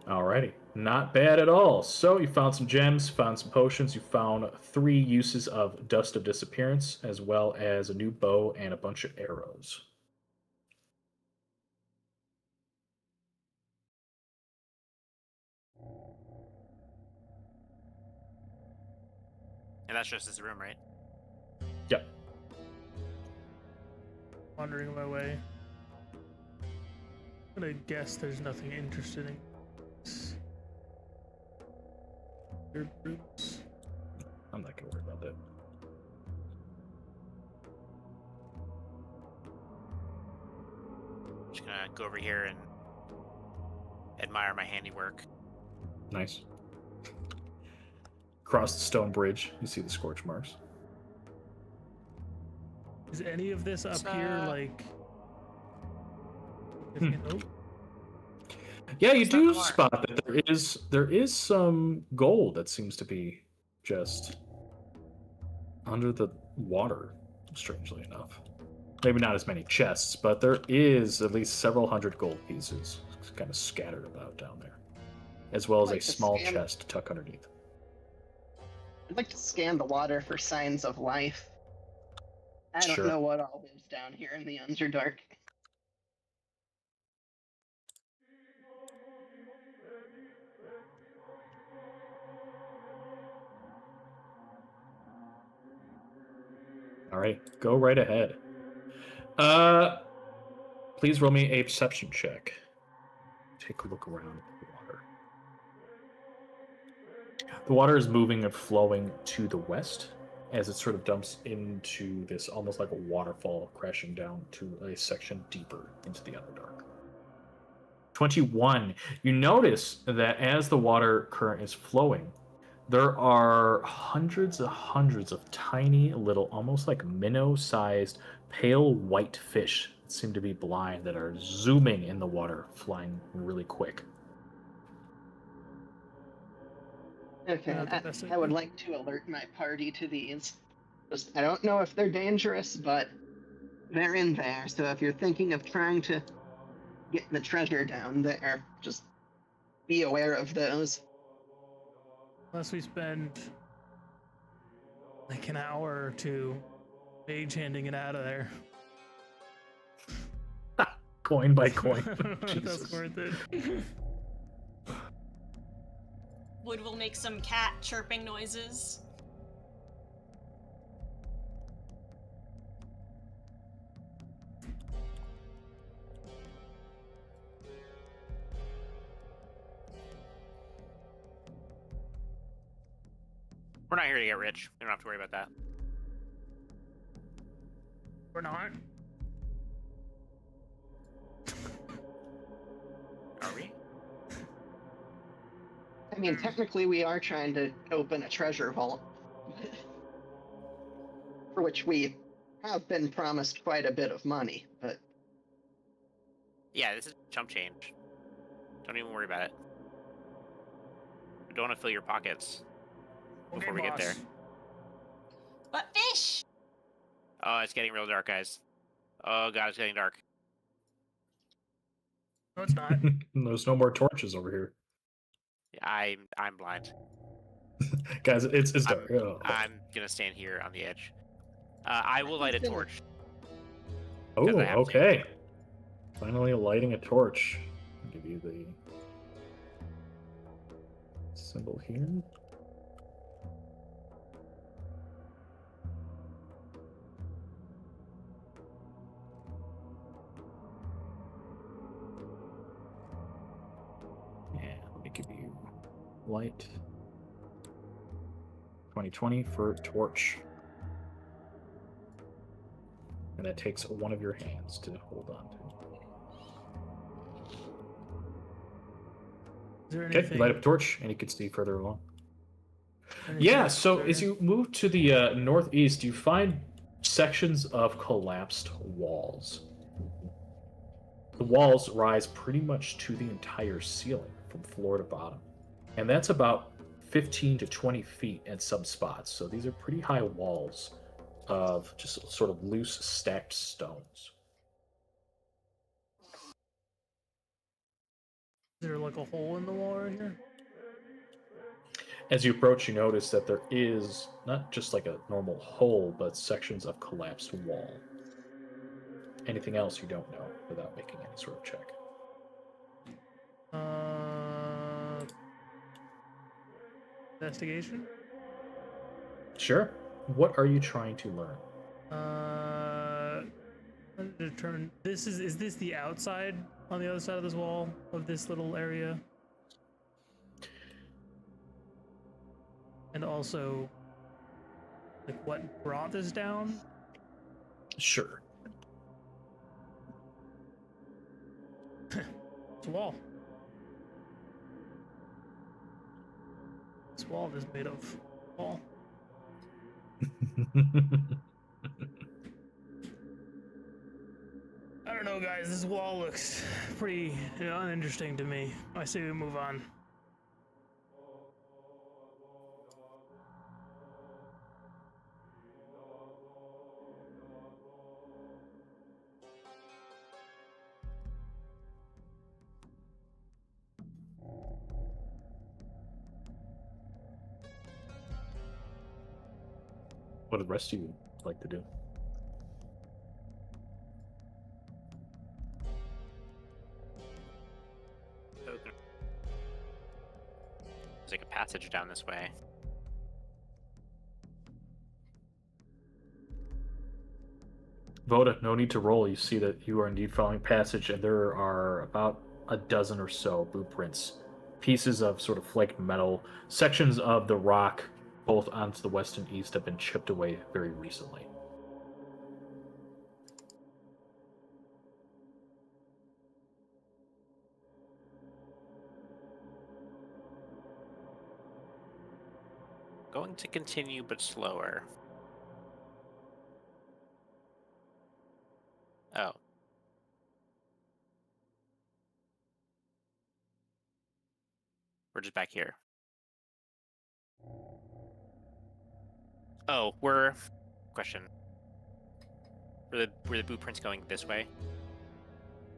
Alrighty, not bad at all. So you found some gems, found some potions, you found 3 uses of Dust of Disappearance, as well as a new bow and a bunch of arrows. And that's just this room, right? Yep. Wandering my way. I'm gonna guess there's nothing interesting in this. Weird roots. I'm not gonna worry about that. Just gonna go over here and admire my handiwork. Nice. Across the stone bridge, you see the scorch marks. Is any of this up It's, here like? Nope. Yeah, you It's not do the mark. spot that there is some gold that seems to be just under the water, strangely enough. Maybe not as many chests, but there is at least several hundred gold pieces kind of scattered about down there, as well as Like a to small scan- chest tucked underneath. I'd like to scan the water for signs of life. I don't Sure. know what all lives down here in the Underdark. All right, go right ahead. Please roll me a perception check. Take a look around the water. The water is moving and flowing to the west as it sort of dumps into this almost like a waterfall, crashing down to a section deeper into the Underdark. 21. You notice that as the water current is flowing, there are hundreds of tiny little, almost like minnow-sized, pale white fish that seem to be blind that are zooming in the water, flying really quick. Okay, Not the best I would idea. like to alert my party to these. Just, I don't know if they're dangerous, but they're in there. So if you're thinking of trying to get the treasure down there, just be aware of those. Unless we spend like an hour or two mage handing it out of there. Coin by coin. I don't know if Jesus. that's worth it. Wood will make some cat chirping noises. We're not here to get rich. We don't have to worry about that. We're not. Are we? I mean, technically, we are trying to open a treasure vault, for which we have been promised quite a bit of money, but Yeah, this is chump change. Don't even worry about it. We don't want to fill your pockets before we get there. But fish! Oh, it's getting real dark, guys. Oh god, it's getting dark. No, it's not. There's no more torches over here. I'm blind. Guys, it's dark. Oh. I'm gonna stand here on the edge. I will light a torch. Oh, 'cause I have to. okay. Finally lighting a torch. I'll give you the symbol here. light. 2020 for torch. And that takes one of your hands to hold on to. Is there Okay, anything? you light up a torch, and you can see further along. anything Yeah, else so there? as you move to the northeast, you find sections of collapsed walls. The walls rise pretty much to the entire ceiling from floor to bottom. And that's about 15 to 20 feet at some spots. So these are pretty high walls of just sort of loose stacked stones. Is there like a hole in the wall right here? As you approach, you notice that there is not just like a normal hole, but sections of collapsed wall. Anything else you don't know without making any sort of check. Investigation. Sure. What are you trying to learn? Determine this is this the outside on the other side of this wall of this little area? And also, like, what brought this down? Sure. It's a wall. This wall is made of wall. I don't know, guys. This wall looks pretty uninteresting to me. I say we move on. What would the rest of you like to do? There's like a passage down this way. Voda, no need to roll. You see that you are indeed following passage, and there are about a dozen or so blueprints. Pieces of sort of flaked metal, sections of the rock, both onto the west and east, have been chipped away very recently. Going to continue, but slower. Oh. We're just back here. Oh, we're... Question. Were the blueprints going this way?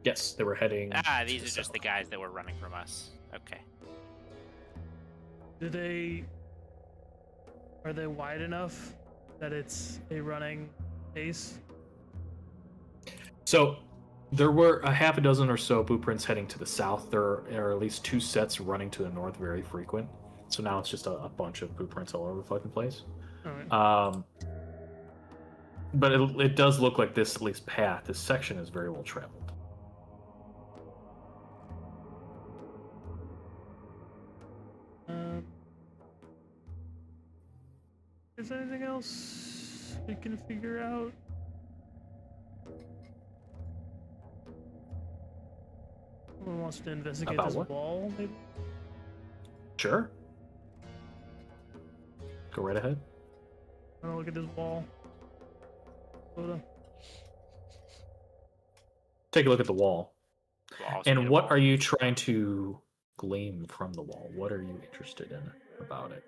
Yes, they were heading. Ah, to these the are just the south. guys that were running from us. Okay. Are they wide enough that it's a running pace? So there were a half a dozen or so blueprints heading to the south. There are at least two sets running to the north, very frequent. So now it's just a bunch of blueprints all over the fucking place. Alright. But it does look like this, at least path, this section is very well traveled. Is there anything else we can figure out? Someone wants to investigate About this what? wall, maybe? Sure. Go right ahead. I want to look at this wall. Take a look at the wall. We'll also And need a what wall. are you trying to glean from the wall? What are you interested in about it?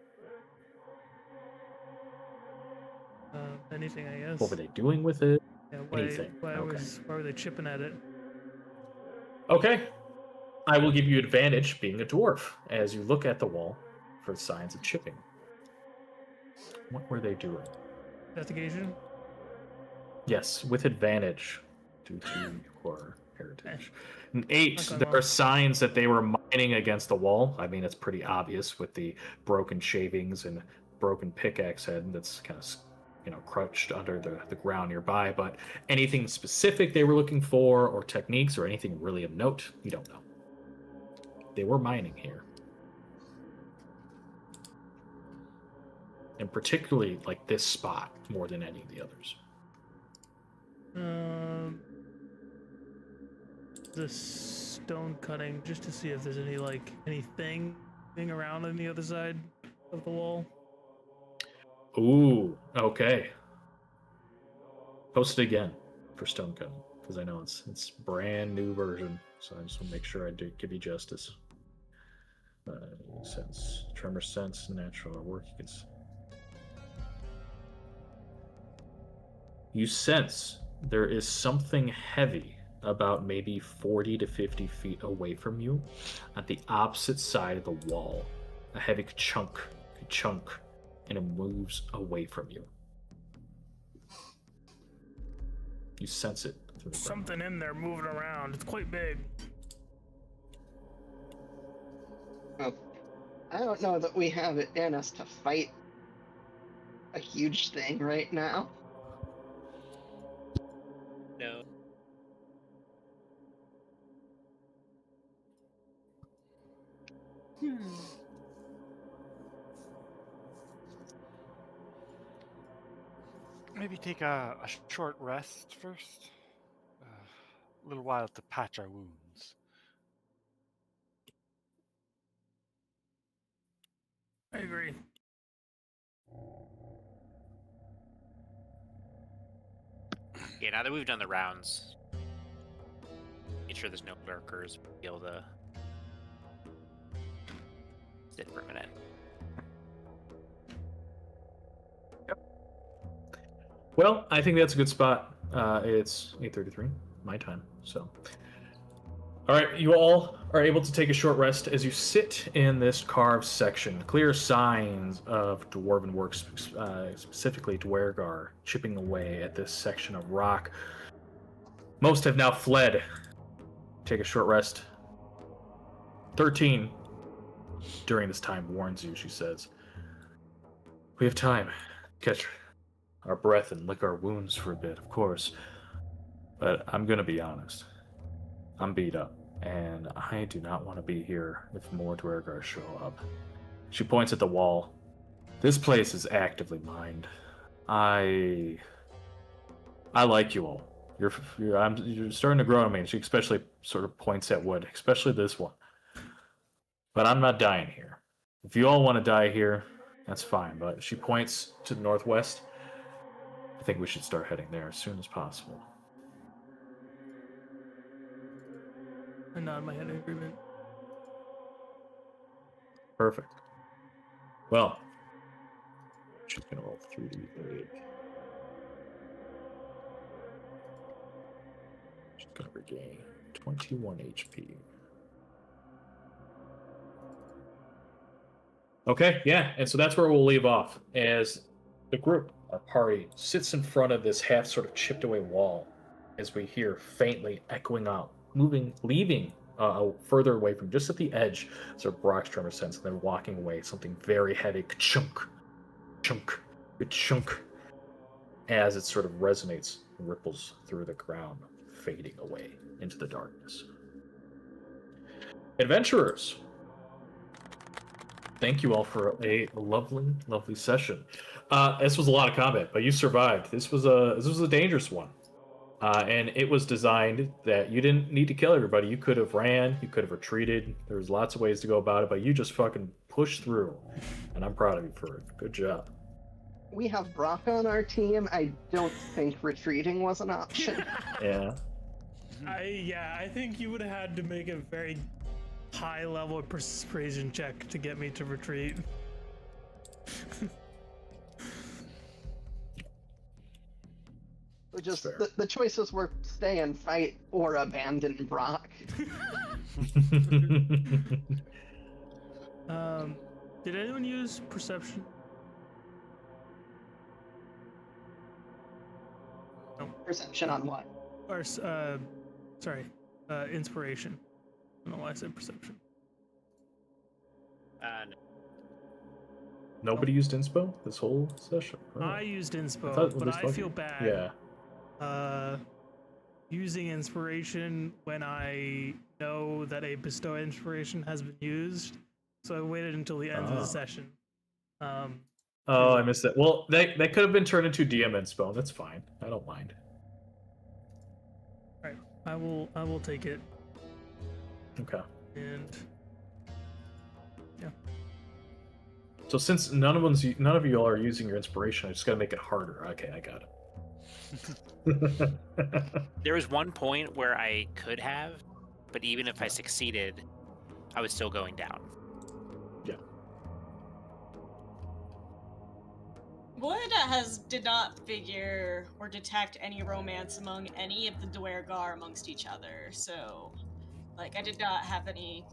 Anything, I guess. What were they doing with it? Yeah, Anything. why Okay. were they chipping at it? Okay. I will give you advantage being a dwarf as you look at the wall for signs of chipping. What were they doing? Investigation? Yes, with advantage due to your heritage. An 8, Okay, there well. are signs that they were mining against the wall. I mean, it's pretty obvious with the broken shavings and broken pickaxe head that's kind of, crouched under the ground nearby. But anything specific they were looking for, or techniques, or anything really of note, you don't know. They were mining here. and particularly like this spot more than any of the others. The stone cutting, just to see if there's any anything around on the other side of the wall. Ooh, okay. Post it again for stone cutting, because I know it's brand new version, so I just want to make sure I do give you justice. Sense, tremor sense, natural work. You sense there is something heavy about maybe 40 to 50 feet away from you at the opposite side of the wall. A heavy chunk, and it moves away from you. You sense it through the ground. Something in there moving around. It's quite big. Oh, I don't know that we have it in us to fight a huge thing right now. No. Maybe take a short rest first. A little while to patch our wounds. I agree. Yeah, now that we've done the rounds, make sure there's no lurkers. Be able to sit for a minute. Well, I think that's a good spot. It's 8:33, my time. So, all right, you all are able to take a short rest as you sit in this carved section. Clear signs of dwarven work, specifically Dwergar, chipping away at this section of rock. Most have now fled. Take a short rest. 13 during this time warns you, she says. We have time. Catch our breath and lick our wounds for a bit, of course. But I'm gonna be honest. I'm beat up, and I do not want to be here if more Dwergar show up. She points at the wall. This place is actively mined. I like you all. You're starting to grow on me. And she especially sort of points at wood, especially this one. But I'm not dying here. If you all want to die here, that's fine. But she points to the northwest. I think we should start heading there as soon as possible. I nod my head in agreement. Perfect. Well, she's gonna roll 3d8. She's gonna regain 21 HP. Okay, yeah, and so that's where we'll leave off as the group, our party, sits in front of this half sort of chipped away wall as we hear faintly echoing out, leaving further away from just at the edge, sort of Brock's tremor sense, and then walking away, something very heavy, chunk, as it sort of resonates and ripples through the ground, fading away into the darkness. Adventurers, thank you all for a lovely session. This was a lot of combat, but you survived. This was a dangerous one. And it was designed that you didn't need to kill everybody. You could have ran, you could have retreated. There was lots of ways to go about it, but you just fucking pushed through. And I'm proud of you for it. Good job. We have Brock on our team. I don't think retreating was an option. Yeah. I think you would have had to make a very high level persuasion check to get me to retreat. Just the choices were stay and fight or abandon Brock. Did anyone use perception? No. Perception on what? Or inspiration. I don't know why I said perception. No. Nobody used inspo this whole session? Oh. I used inspo, thought but this I fucking- feel bad. Yeah. Using inspiration when I know that a bestow inspiration has been used. So I waited until the end of the session. Oh, I missed it. Well, that could have been turned into DM inspo. That's fine. I don't mind. Alright, I will take it. Okay. And So since none of you all are using your inspiration, I just gotta make it harder. Okay, I got it. There was one point where I could have, but even if I succeeded, I was still going down. Yeah. Wood did not figure or detect any romance among any of the Dwergar amongst each other, so like I did not have any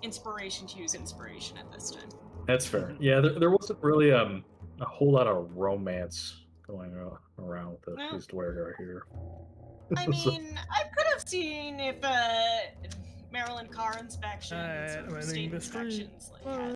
inspiration to use inspiration at this time. That's fair. Yeah, there wasn't really a whole lot of romance going around with No. these Dwergar here. I mean, I could have seen if Maryland car inspections Alright, or running state the street. inspections like had